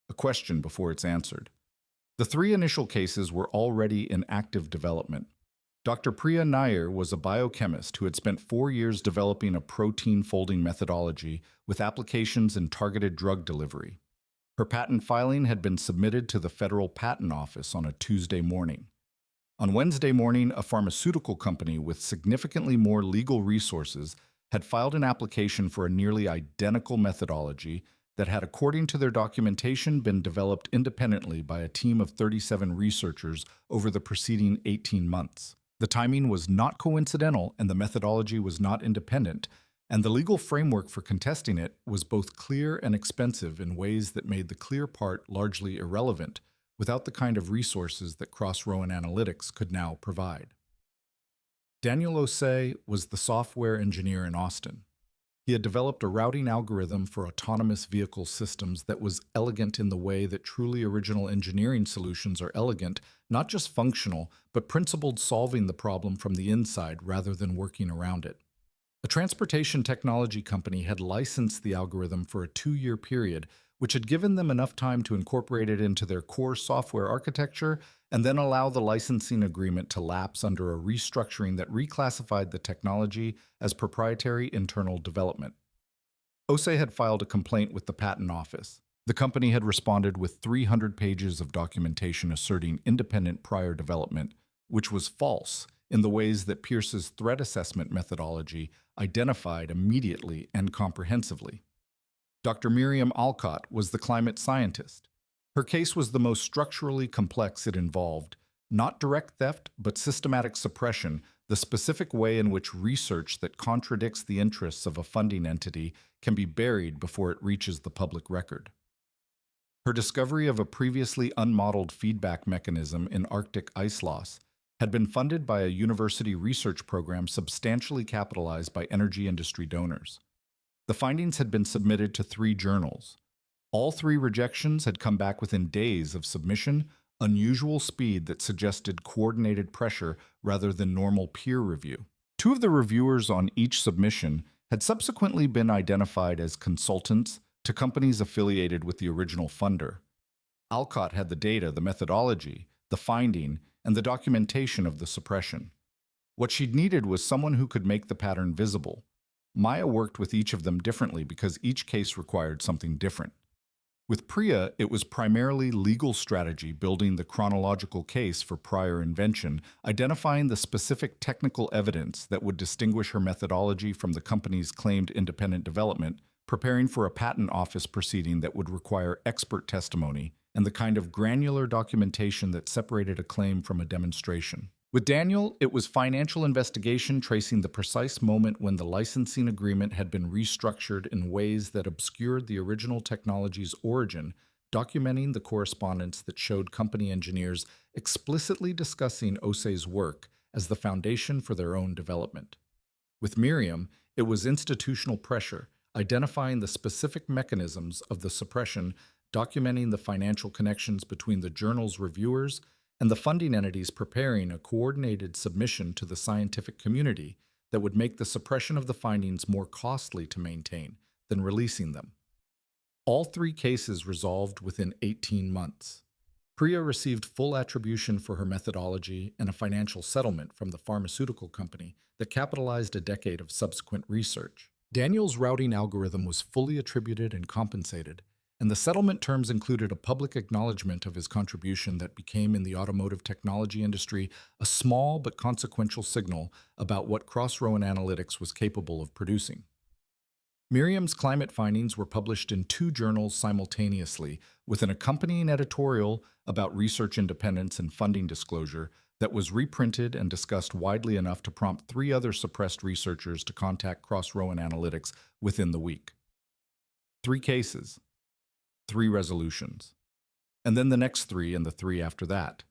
Speaker 1: A question before it's answered. The 3 initial cases were already in active development. Dr. Priya Nair was a biochemist who had spent 4 years developing a protein folding methodology with applications in targeted drug delivery. Her patent filing had been submitted to the Federal Patent Office on a Tuesday morning. On Wednesday morning, a pharmaceutical company with significantly more legal resources had filed an application for a nearly identical methodology that had, according to their documentation, been developed independently by a team of 37 researchers over the preceding 18 months. The timing was not coincidental, and the methodology was not independent, and the legal framework for contesting it was both clear and expensive in ways that made the clear part largely irrelevant, without the kind of resources that Cross-Rowan Analytics could now provide. Daniel Osei was the software engineer in Austin. He had developed a routing algorithm for autonomous vehicle systems that was elegant in the way that truly original engineering solutions are elegant, not just functional, but principled, solving the problem from the inside rather than working around it. A transportation technology company had licensed the algorithm for a 2-year period, which had given them enough time to incorporate it into their core software architecture and then allow the licensing agreement to lapse under a restructuring that reclassified the technology as proprietary internal development. Osei had filed a complaint with the Patent Office. The company had responded with 300 pages of documentation asserting independent prior development, which was false in the ways that Pierce's threat assessment methodology identified immediately and comprehensively. Dr. Miriam Alcott was the climate scientist. Her case was the most structurally complex. It involved not direct theft, but systematic suppression, the specific way in which research that contradicts the interests of a funding entity can be buried before it reaches the public record. Her discovery of a previously unmodeled feedback mechanism in Arctic ice loss had been funded by a university research program substantially capitalized by energy industry donors. The findings had been submitted to 3 journals. All 3 rejections had come back within days of submission, unusual speed that suggested coordinated pressure rather than normal peer review. 2 of the reviewers on each submission had subsequently been identified as consultants to companies affiliated with the original funder. Alcott had the data, the methodology, the finding, and the documentation of the suppression. What she'd needed was someone who could make the pattern visible. Maya worked with each of them differently because each case required something different. With Priya, it was primarily legal strategy, building the chronological case for prior invention, identifying the specific technical evidence that would distinguish her methodology from the company's claimed independent development, preparing for a patent office proceeding that would require expert testimony, and the kind of granular documentation that separated a claim from a demonstration. With Daniel, it was financial investigation tracing the precise moment when the licensing agreement had been restructured in ways that obscured the original technology's origin, documenting the correspondence that showed company engineers explicitly discussing Osei's work as the foundation for their own development. With Miriam, it was institutional pressure, identifying the specific mechanisms of the suppression, documenting the financial connections between the journal's reviewers and the funding entities preparing a coordinated submission to the scientific community that would make the suppression of the findings more costly to maintain than releasing them. All three cases resolved within 18 months. Priya received full attribution for her methodology and a financial settlement from the pharmaceutical company that capitalized a decade of subsequent research. Daniel's routing algorithm was fully attributed and compensated, and the settlement terms included a public acknowledgement of his contribution that became in the automotive technology industry a small but consequential signal about what Cross-Rowan Analytics was capable of producing. Miriam's climate findings were published in 2 journals simultaneously, with an accompanying editorial about research independence and funding disclosure that was reprinted and discussed widely enough to prompt 3 other suppressed researchers to contact Cross-Rowan Analytics within the week. 3 cases, 3 resolutions, and then the next 3 and the 3 after that.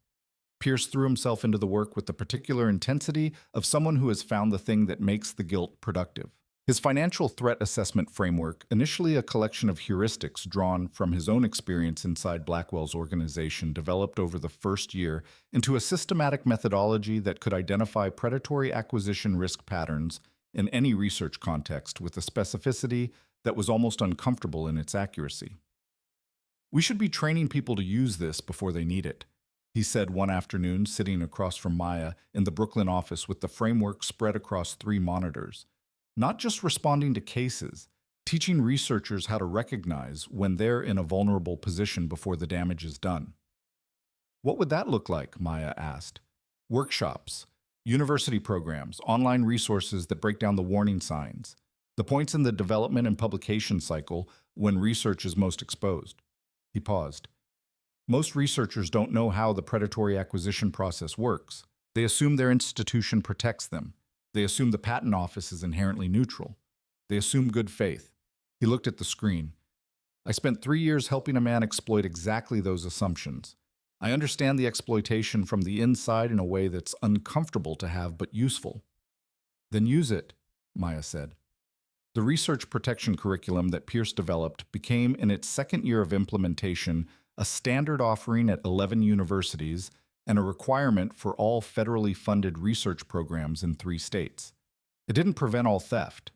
Speaker 1: Pierce threw himself into the work with the particular intensity of someone who has found the thing that makes the guilt productive. His financial threat assessment framework, initially a collection of heuristics drawn from his own experience inside Blackwell's organization, developed over the first year into a systematic methodology that could identify predatory acquisition risk patterns in any research context with a specificity that was almost uncomfortable in its accuracy. "We should be training people to use this before they need it," he said one afternoon, sitting across from Maya in the Brooklyn office with the framework spread across 3 monitors. Not just responding to cases, teaching researchers how to recognize when they're in a vulnerable position before the damage is done. "What would that look like?" Maya asked. "Workshops, university programs, online resources that break down the warning signs, the points in the development and publication cycle when research is most exposed." He paused. "Most researchers don't know how the predatory acquisition process works. They assume their institution protects them. They assume the patent office is inherently neutral. They assume good faith." He looked at the screen. "I spent 3 years helping a man exploit exactly those assumptions. I understand the exploitation from the inside in a way that's uncomfortable to have but useful." "Then use it," Maya said. The research protection curriculum that Pierce developed became, in its 2nd year of implementation, a standard offering at 11 universities and a requirement for all federally funded research programs in 3 states. It didn't prevent all theft.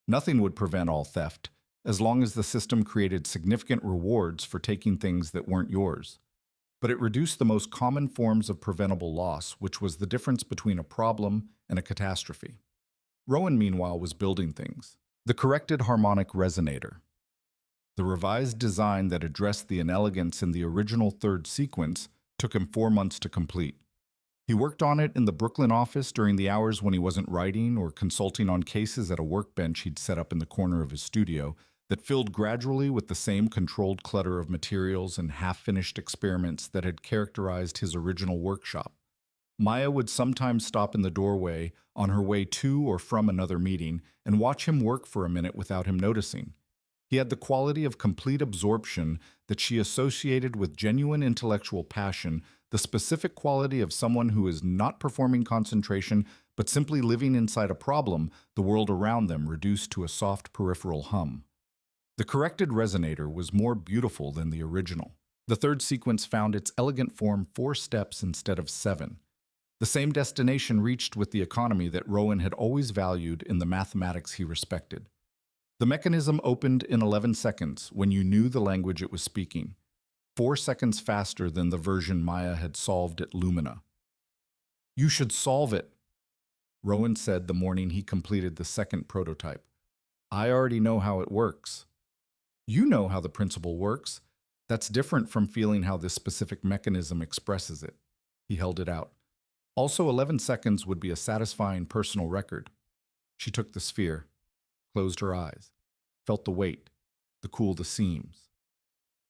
Speaker 1: Nothing would prevent all theft, as long as the system created significant rewards for taking things that weren't yours. But it reduced the most common forms of preventable loss, which was the difference between a problem and a catastrophe. Rowan, meanwhile, was building things. The corrected harmonic resonator. The revised design that addressed the inelegance in the original 3rd sequence took him 4 months to complete. He worked on it in the Brooklyn office during the hours when he wasn't writing or consulting on cases at a workbench he'd set up in the corner of his studio that filled gradually with the same controlled clutter of materials and half-finished experiments that had characterized his original workshop. Maya would sometimes stop in the doorway on her way to or from another meeting and watch him work for a minute without him noticing. He had the quality of complete absorption that she associated with genuine intellectual passion, the specific quality of someone who is not performing concentration but simply living inside a problem, the world around them reduced to a soft peripheral hum. The corrected resonator was more beautiful than the original. The 3rd sequence found its elegant form 4 steps instead of 7. The same destination reached with the economy that Rowan had always valued in the mathematics he respected. The mechanism opened in 11 seconds when you knew the language it was speaking, 4 seconds faster than the version Maya had solved at Lumina. "You should solve it," Rowan said the morning he completed the 2nd prototype. "I already know how it works." "You know how the principle works. That's different from feeling how this specific mechanism expresses it." He held it out. "Also, 11 seconds would be a satisfying personal record." She took the sphere, closed her eyes, felt the weight, the cool the seams.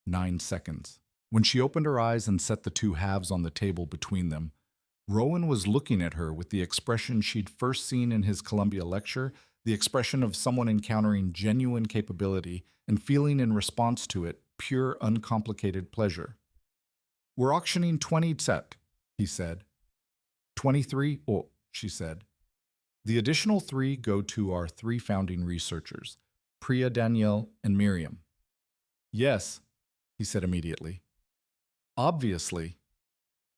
Speaker 1: 9 seconds. When she opened her eyes and set the two halves on the table between them, Rowan was looking at her with the expression she'd first seen in his Columbia lecture, the expression of someone encountering genuine capability and feeling in response to it pure, uncomplicated pleasure. "We're auctioning 20 set," he said. 23, oh, she said. "The additional 3 go to our 3 founding researchers, Priya, Danielle, and Miriam." "Yes," he said immediately. "Obviously."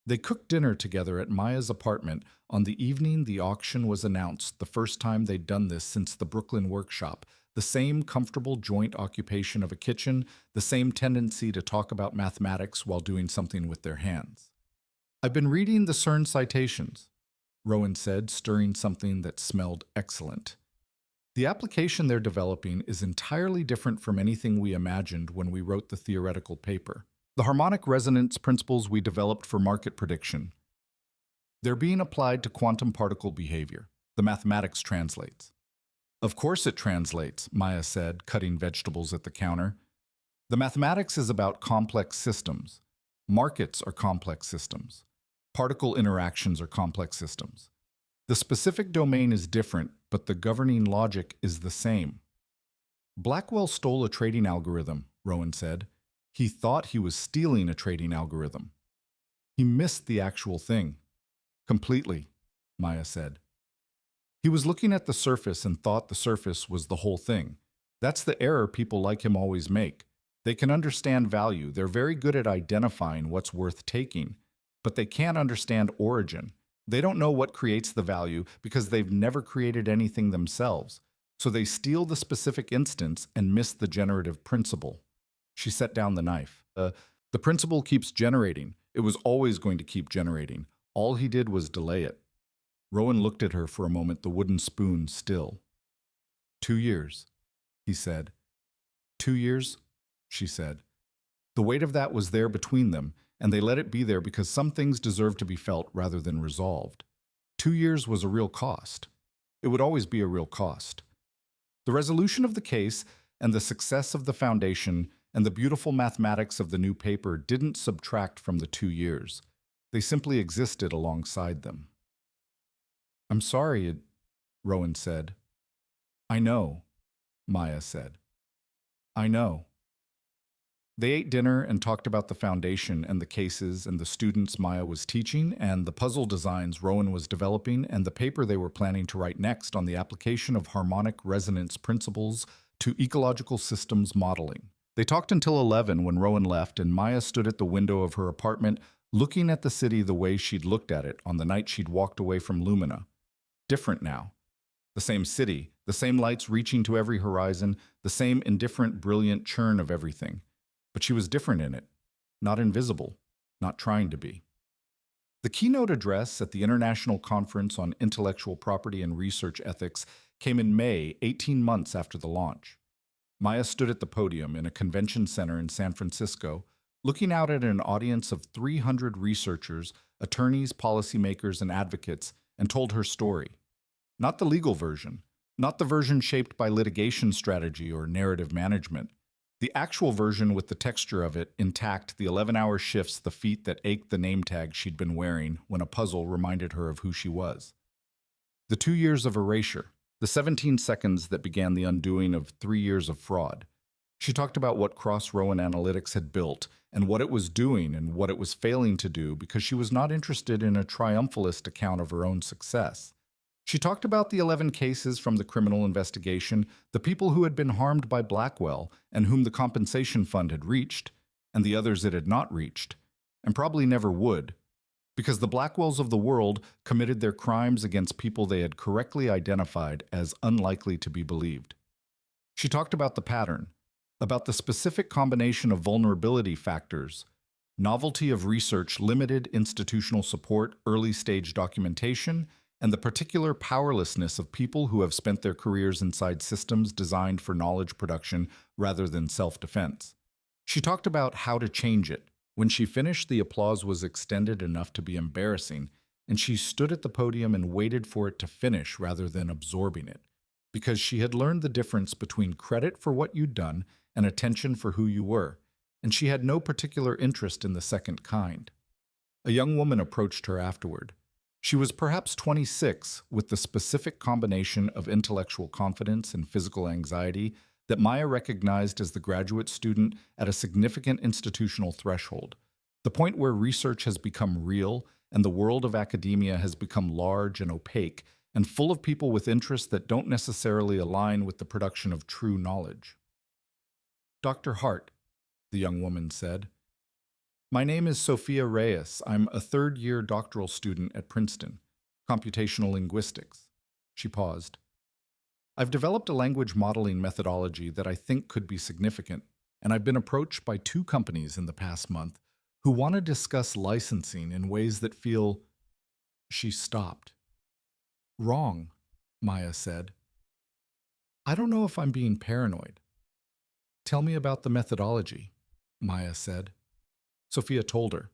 Speaker 1: They cooked dinner together at Maya's apartment on the evening the auction was announced, the first time they'd done this since the Brooklyn workshop, the same comfortable joint occupation of a kitchen, the same tendency to talk about mathematics while doing something with their hands. "I've been reading the CERN citations," Rowan said, stirring something that smelled excellent. "The application they're developing is entirely different from anything we imagined when we wrote the theoretical paper. The harmonic resonance principles we developed for market prediction, they're being applied to quantum particle behavior. The mathematics translates." "Of course it translates," Maya said, cutting vegetables at the counter. "The mathematics is about complex systems. Markets are complex systems. Particle interactions are complex systems. The specific domain is different, but the governing logic is the same." "Blackwell stole a trading algorithm," Rowan said. "He thought he was stealing a trading algorithm. He missed the actual thing." "Completely," Maya said. "He was looking at the surface and thought the surface was the whole thing. That's the error people like him always make. They can understand value. They're very good at identifying what's worth taking, but they can't understand origin. They don't know what creates the value because they've never created anything themselves. So they steal the specific instance and miss the generative principle." She set down the knife. The principle keeps generating. It was always going to keep generating. All he did was delay it." Rowan looked at her for a moment, the wooden spoon still. 2 years, he said. 2 years, she said. The weight of that was there between them, and they let it be there because some things deserve to be felt rather than resolved. 2 years was a real cost. It would always be a real cost. The resolution of the case and the success of the foundation and the beautiful mathematics of the new paper didn't subtract from the 2 years. They simply existed alongside them. "I'm sorry," Rowan said. "I know," Maya said. "I know." They ate dinner and talked about the foundation and the cases and the students Maya was teaching and the puzzle designs Rowan was developing and the paper they were planning to write next on the application of harmonic resonance principles to ecological systems modeling. They talked until 11 when Rowan left, and Maya stood at the window of her apartment looking at the city the way she'd looked at it on the night she'd walked away from Lumina. Different now. The same city, the same lights reaching to every horizon, the same indifferent, brilliant churn of everything. But she was different in it, not invisible, not trying to be. The keynote address at the International Conference on Intellectual Property and Research Ethics came in May, 18 months after the launch. Maya stood at the podium in a convention center in San Francisco, looking out at an audience of 300 researchers, attorneys, policymakers, and advocates, and told her story. Not the legal version, not the version shaped by litigation strategy or narrative management. The actual version with the texture of it intact, the 11-hour shifts, the feet that ached, the name tag she'd been wearing when a puzzle reminded her of who she was. The 2 years of erasure, the 17 seconds that began the undoing of 3 years of fraud. She talked about what Cross-Rowan Analytics had built and what it was doing and what it was failing to do because she was not interested in a triumphalist account of her own success. She talked about the 11 cases from the criminal investigation, the people who had been harmed by Blackwell and whom the compensation fund had reached, and the others it had not reached, and probably never would, because the Blackwells of the world committed their crimes against people they had correctly identified as unlikely to be believed. She talked about the pattern, about the specific combination of vulnerability factors, novelty of research, limited institutional support, early-stage documentation, and the particular powerlessness of people who have spent their careers inside systems designed for knowledge production rather than self-defense. She talked about how to change it. When she finished, the applause was extended enough to be embarrassing, and she stood at the podium and waited for it to finish rather than absorbing it, because she had learned the difference between credit for what you'd done and attention for who you were, and she had no particular interest in the second kind. A young woman approached her afterward. She was perhaps 26, with the specific combination of intellectual confidence and physical anxiety that Maya recognized as the graduate student at a significant institutional threshold, the point where research has become real and the world of academia has become large and opaque and full of people with interests that don't necessarily align with the production of true knowledge. "Dr. Hart," the young woman said, "my name is Sophia Reyes. I'm a third-year doctoral student at Princeton, computational linguistics." She paused. "I've developed a language modeling methodology that I think could be significant, and I've been approached by 2 companies in the past month who want to discuss licensing in ways that feel—" She stopped. "Wrong," Maya said. "I don't know if I'm being paranoid." "Tell me about the methodology," Maya said. Sophia told her.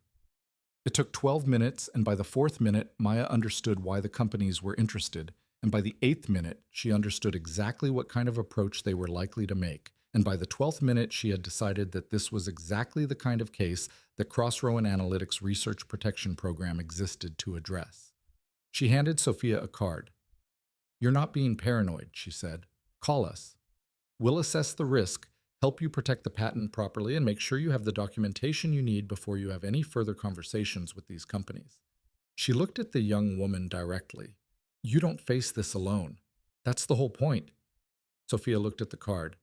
Speaker 1: It took 12 minutes, and by the 4th minute, Maya understood why the companies were interested, and by the 8th minute, she understood exactly what kind of approach they were likely to make, and by the 12th minute, she had decided that this was exactly the kind of case that Crossrowan Analytics' Research Protection Program existed to address. She handed Sophia a card. "You're not being paranoid," she said. "Call us. We'll assess the risk, help you protect the patent properly, and make sure you have the documentation you need before you have any further conversations with these companies." She looked at the young woman directly. "You don't face this alone. That's the whole point." Sophia looked at the card,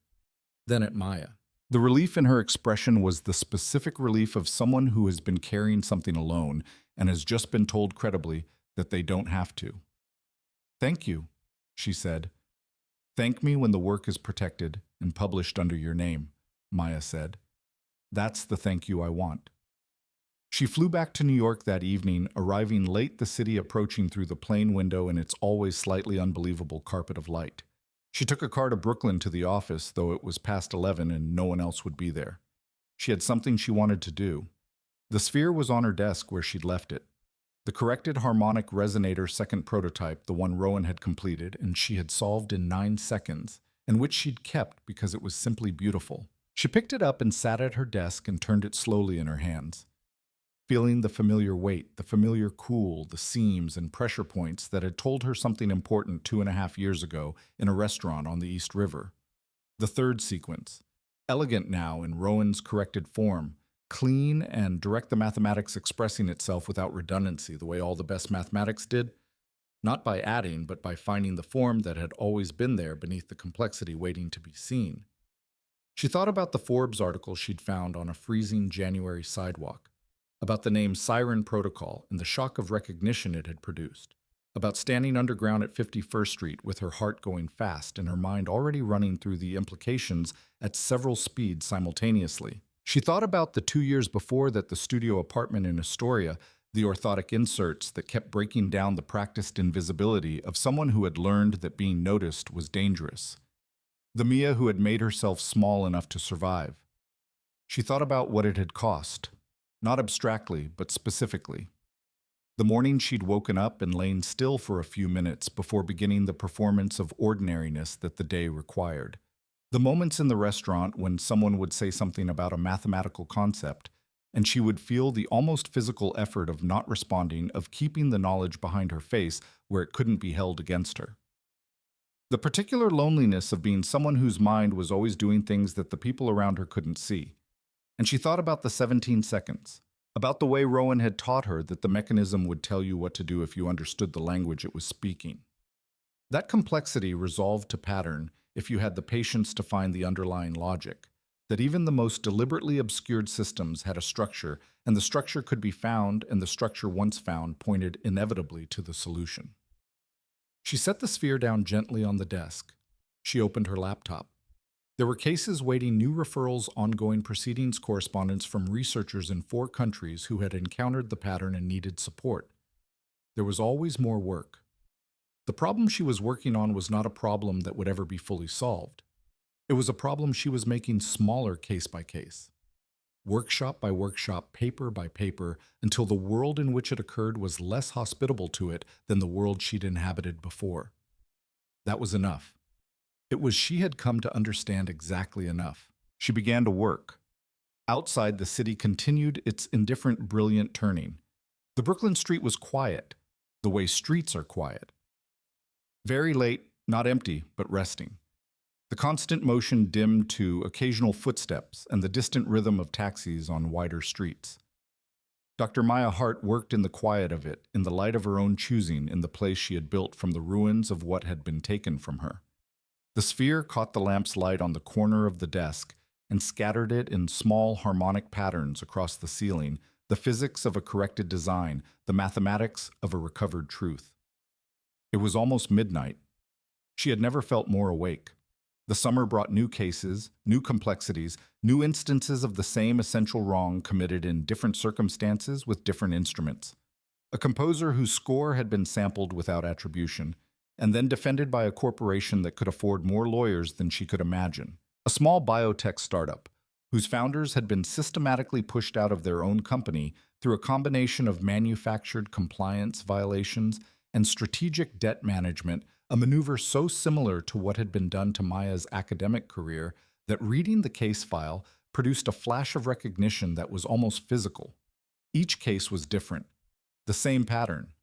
Speaker 1: then at Maya. The relief in her expression was the specific relief of someone who has been carrying something alone and has just been told credibly that they don't have to. "Thank you," she said. "Thank me when the work is protected and published under your name," Maya said. "That's the thank you I want." She flew back to New York that evening, arriving late, the city approaching through the plane window in its always slightly unbelievable carpet of light. She took a car to Brooklyn to the office, though it was past 11 and no one else would be there. She had something she wanted to do. The sphere was on her desk where she'd left it. The corrected harmonic resonator second prototype, the one Rowan had completed and she had solved in 9 seconds, and which she'd kept because it was simply beautiful. She picked it up and sat at her desk and turned it slowly in her hands, feeling the familiar weight, the familiar cool, the seams and pressure points that had told her something important 2.5 years ago in a restaurant on the East River. The third sequence, elegant now in Rowan's corrected form, clean and direct, the mathematics expressing itself without redundancy the way all the best mathematics did, not by adding but by finding the form that had always been there beneath the complexity waiting to be seen. She thought about the Forbes article she'd found on a freezing January sidewalk, about the name Siren Protocol and the shock of recognition it had produced, about standing underground at 51st Street with her heart going fast and her mind already running through the implications at several speeds simultaneously. She thought about the 2 years before that, the studio apartment in Astoria, the orthotic inserts that kept breaking down the practiced invisibility of someone who had learned that being noticed was dangerous. The Mia who had made herself small enough to survive. She thought about what it had cost, not abstractly, but specifically. The morning she'd woken up and lain still for a few minutes before beginning the performance of ordinariness that the day required. The moments in the restaurant when someone would say something about a mathematical concept, and she would feel the almost physical effort of not responding, of keeping the knowledge behind her face where it couldn't be held against her. The particular loneliness of being someone whose mind was always doing things that the people around her couldn't see. And she thought about the 17 seconds, about the way Rowan had taught her that the mechanism would tell you what to do if you understood the language it was speaking. That complexity resolved to pattern if you had the patience to find the underlying logic, that even the most deliberately obscured systems had a structure, and the structure could be found, and the structure once found pointed inevitably to the solution. She set the sphere down gently on the desk. She opened her laptop. There were cases waiting, new referrals, ongoing proceedings, correspondence from researchers in 4 countries who had encountered the pattern and needed support. There was always more work. The problem she was working on was not a problem that would ever be fully solved. It was a problem she was making smaller case by case, workshop by workshop, paper by paper, until the world in which it occurred was less hospitable to it than the world she'd inhabited before. That was enough. It was she had come to understand exactly enough. She began to work. Outside, the city continued its indifferent, brilliant turning. The Brooklyn street was quiet, the way streets are quiet. Very late, not empty, but resting. The constant motion dimmed to occasional footsteps and the distant rhythm of taxis on wider streets. Dr. Maya Hart worked in the quiet of it, in the light of her own choosing, in the place she had built from the ruins of what had been taken from her. The sphere caught the lamp's light on the corner of the desk and scattered it in small harmonic patterns across the ceiling, the physics of a corrected design, the mathematics of a recovered truth. It was almost midnight. She had never felt more awake. The summer brought new cases, new complexities, new instances of the same essential wrong committed in different circumstances with different instruments. A composer whose score had been sampled without attribution, and then defended by a corporation that could afford more lawyers than she could imagine. A small biotech startup, whose founders had been systematically pushed out of their own company through a combination of manufactured compliance violations and strategic debt management, a maneuver so similar to what had been done to Maya's academic career that reading the case file produced a flash of recognition that was almost physical. Each case was different. The same pattern.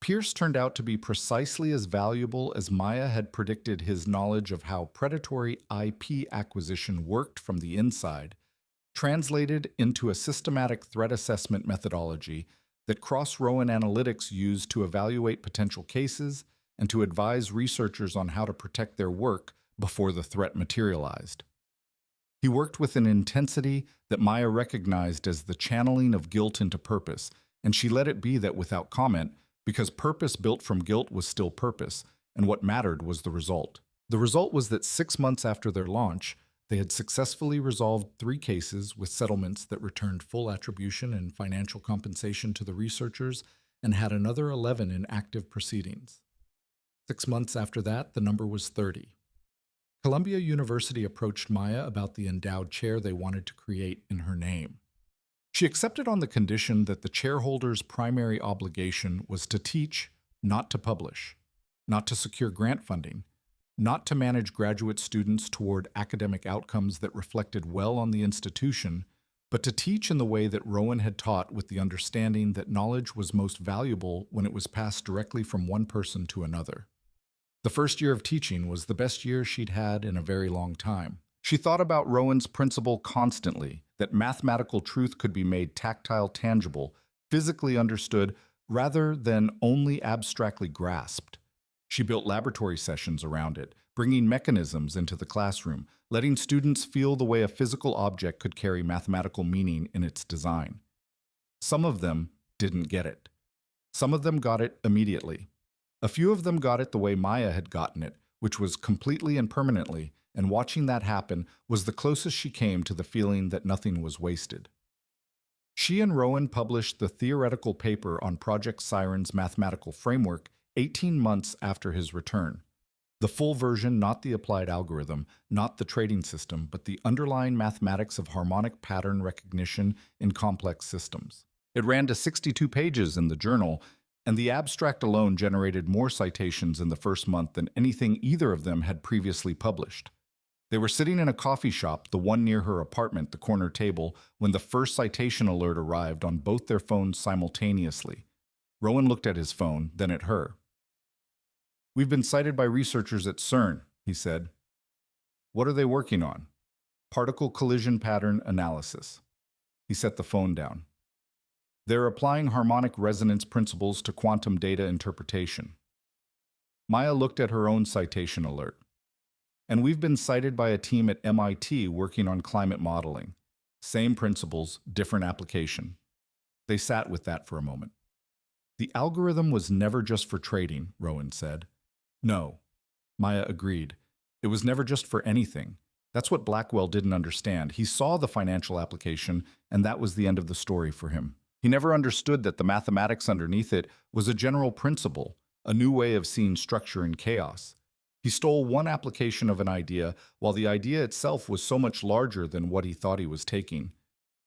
Speaker 1: Pierce turned out to be precisely as valuable as Maya had predicted. His knowledge of how predatory IP acquisition worked from the inside, translated into a systematic threat assessment methodology that Cross-Rowan Analytics used to evaluate potential cases and to advise researchers on how to protect their work before the threat materialized. He worked with an intensity that Maya recognized as the channeling of guilt into purpose, and she let it be that without comment, because purpose built from guilt was still purpose, and what mattered was the result. The result was that 6 months after their launch, they had successfully resolved 3 cases with settlements that returned full attribution and financial compensation to the researchers, and had another 11 in active proceedings. 6 months after that, the number was 30. Columbia University approached Maya about the endowed chair they wanted to create in her name. She accepted on the condition that the chairholder's primary obligation was to teach, not to publish, not to secure grant funding, not to manage graduate students toward academic outcomes that reflected well on the institution, but to teach in the way that Rowan had taught, with the understanding that knowledge was most valuable when it was passed directly from one person to another. The first year of teaching was the best year she'd had in a very long time. She thought about Rowan's principle constantly, that mathematical truth could be made tactile, tangible, physically understood, rather than only abstractly grasped. She built laboratory sessions around it, bringing mechanisms into the classroom, letting students feel the way a physical object could carry mathematical meaning in its design. Some of them didn't get it. Some of them got it immediately. A few of them got it the way Maya had gotten it, which was completely and permanently, and watching that happen was the closest she came to the feeling that nothing was wasted. She and Rowan published the theoretical paper on Project Siren's mathematical framework 18 months after his return. The full version, not the applied algorithm, not the trading system, but the underlying mathematics of harmonic pattern recognition in complex systems. It ran to 62 pages in the journal, and the abstract alone generated more citations in the first month than anything either of them had previously published. They were sitting in a coffee shop, the one near her apartment, the corner table, when the first citation alert arrived on both their phones simultaneously. Rowan looked at his phone, then at her. "We've been cited by researchers at CERN," he said. "What are they working on?" "Particle collision pattern analysis." He set the phone down. "They're applying harmonic resonance principles to quantum data interpretation." Maya looked at her own citation alert. "And we've been cited by a team at MIT working on climate modeling. Same principles, different application." They sat with that for a moment. "The algorithm was never just for trading," Rowan said. "No," Maya agreed. "It was never just for anything. That's what Blackwell didn't understand. He saw the financial application, and that was the end of the story for him. He never understood that the mathematics underneath it was a general principle, a new way of seeing structure in chaos. He stole one application of an idea, while the idea itself was so much larger than what he thought he was taking."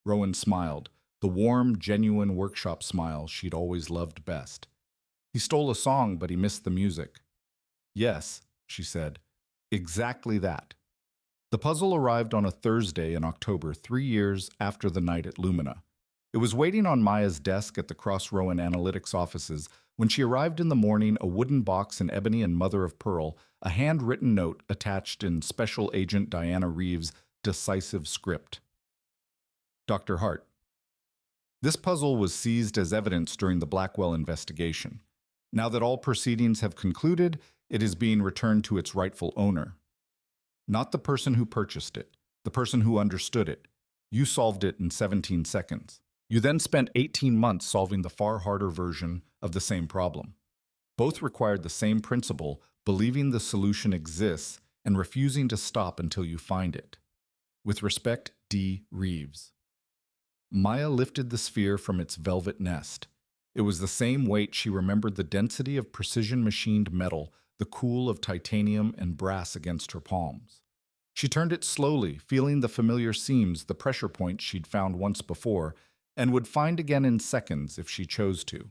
Speaker 1: Rowan smiled, the warm, genuine workshop smile she'd always loved best. "He stole a song, but he missed the music." "Yes," she said, "exactly that." The puzzle arrived on a Thursday in October, 3 years after the night at Lumina. It was waiting on Maya's desk at the Cross Rowan Analytics offices when she arrived in the morning, a wooden box in ebony and mother of pearl, a handwritten note attached in Special Agent Diana Reeves' decisive script. Dr. Hart. This puzzle was seized as evidence during the Blackwell investigation. Now that all proceedings have concluded, it is being returned to its rightful owner. Not the person who purchased it, the person who understood it. You solved it in 17 seconds. You then spent 18 months solving the far harder version of the same problem. Both required the same principle, believing the solution exists and refusing to stop until you find it. With respect, D. Reeves. Maya lifted the sphere from its velvet nest. It was the same weight she remembered, the density of precision-machined metal, the cool of titanium and brass against her palms. She turned it slowly, feeling the familiar seams, the pressure points she'd found once before, and would find again in seconds if she chose to.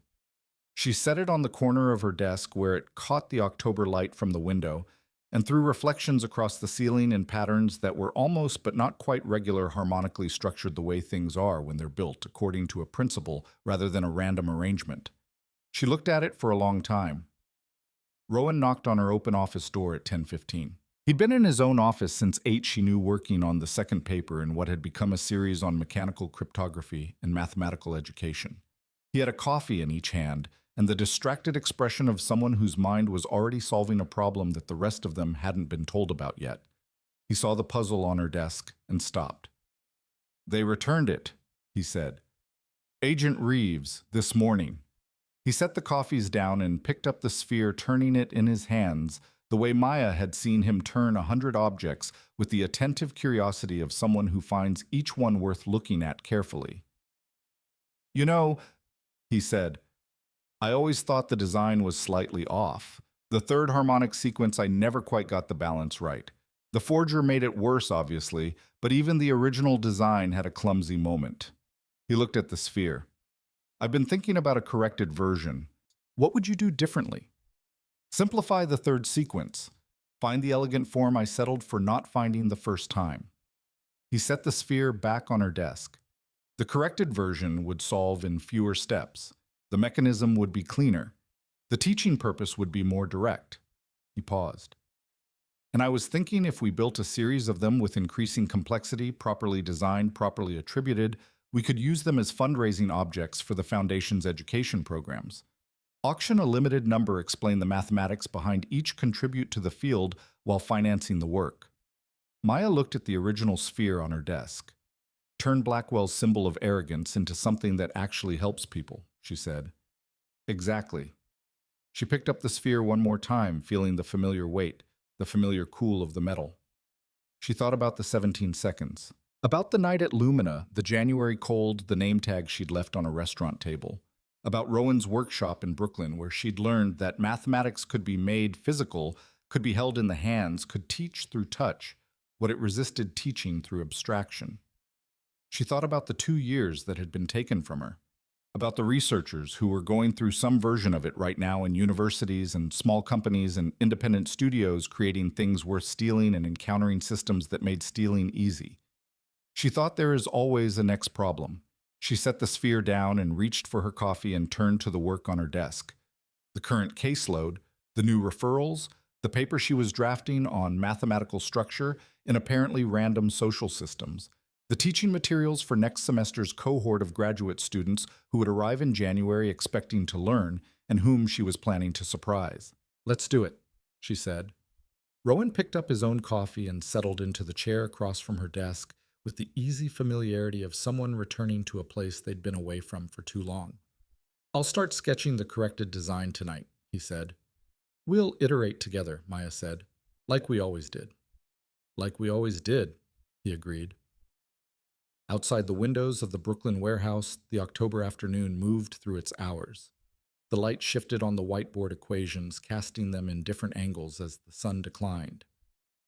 Speaker 1: She set it on the corner of her desk where it caught the October light from the window and threw reflections across the ceiling in patterns that were almost but not quite regular, harmonically structured the way things are when they're built according to a principle rather than a random arrangement. She looked at it for a long time. Rowan knocked on her open office door at 10:15. He'd been in his own office since 8, she knew, working on the second paper in what had become a series on mechanical cryptography and mathematical education. He had a coffee in each hand and the distracted expression of someone whose mind was already solving a problem that the rest of them hadn't been told about yet. He saw the puzzle on her desk and stopped. "They returned it," he said. "Agent Reeves, this morning." He set the coffees down and picked up the sphere, turning it in his hands, the way Maya had seen him turn 100 objects, with the attentive curiosity of someone who finds each one worth looking at carefully. "You know," he said, "I always thought the design was slightly off. The third harmonic sequence, I never quite got the balance right. The forger made it worse, obviously, but even the original design had a clumsy moment." He looked at the sphere. "I've been thinking about a corrected version. What would you do differently? Simplify the third sequence. Find the elegant form I settled for not finding the first time." He set the sphere back on her desk. The corrected version would solve in fewer steps. The mechanism would be cleaner. The teaching purpose would be more direct. He paused. "And I was thinking, if we built a series of them with increasing complexity, properly designed, properly attributed, we could use them as fundraising objects for the Foundation's education programs. Auction a limited number, explain the mathematics behind each, contribute to the field while financing the work." Maya looked at the original sphere on her desk. "Turn Blackwell's symbol of arrogance into something that actually helps people," she said. "Exactly." She picked up the sphere one more time, feeling the familiar weight, the familiar cool of the metal. She thought about the 17 seconds. About the night at Lumina, the January cold, the name tag she'd left on a restaurant table. About Rowan's workshop in Brooklyn, where she'd learned that mathematics could be made physical, could be held in the hands, could teach through touch, what it resisted teaching through abstraction. She thought about the 2 years that had been taken from her, about the researchers who were going through some version of it right now in universities and small companies and independent studios, creating things worth stealing and encountering systems that made stealing easy. She thought, there is always a next problem. She set the sphere down and reached for her coffee and turned to the work on her desk. The current caseload, the new referrals, the paper she was drafting on mathematical structure in apparently random social systems, the teaching materials for next semester's cohort of graduate students who would arrive in January expecting to learn and whom she was planning to surprise. "Let's do it," she said. Rowan picked up his own coffee and settled into the chair across from her desk with the easy familiarity of someone returning to a place they'd been away from for too long. "I'll start sketching the corrected design tonight," he said. "We'll iterate together," Maya said, "like we always did." "Like we always did," he agreed. Outside the windows of the Brooklyn warehouse, the October afternoon moved through its hours. The light shifted on the whiteboard equations, casting them in different angles as the sun declined.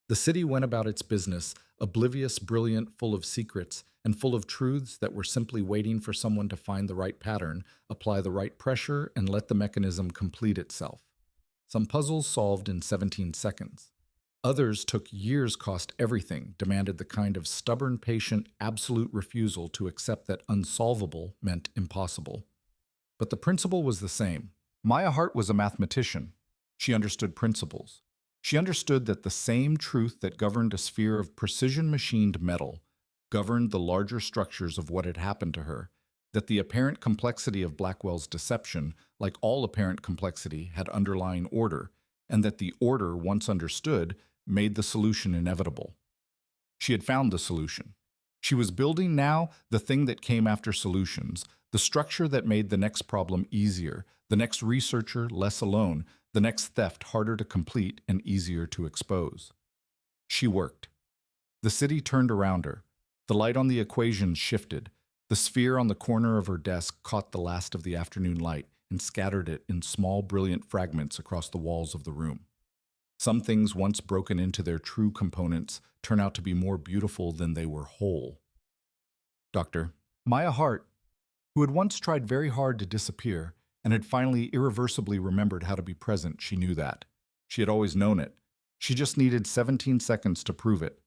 Speaker 1: The city went about its business, oblivious, brilliant, full of secrets, and full of truths that were simply waiting for someone to find the right pattern, apply the right pressure, and let the mechanism complete itself. Some puzzles solved in 17 seconds. Others took years, cost everything, demanded the kind of stubborn, patient, absolute refusal to accept that unsolvable meant impossible. But the principle was the same. Maya Hart was a mathematician. She understood principles. She understood that the same truth that governed a sphere of precision-machined metal governed the larger structures of what had happened to her, that the apparent complexity of Blackwell's deception, like all apparent complexity, had underlying order, and that the order, once understood, made the solution inevitable. She had found the solution. She was building now the thing that came after solutions, the structure that made the next problem easier, the next researcher less alone, the next theft harder to complete and easier to expose. She worked. The city turned around her. The light on the equations shifted. The sphere on the corner of her desk caught the last of the afternoon light and scattered it in small, brilliant fragments across the walls of the room. Some things, once broken into their true components, turn out to be more beautiful than they were whole. Dr. Maya Hart, who had once tried very hard to disappear and had finally irreversibly remembered how to be present, she knew that. She had always known it. She just needed 17 seconds to prove it.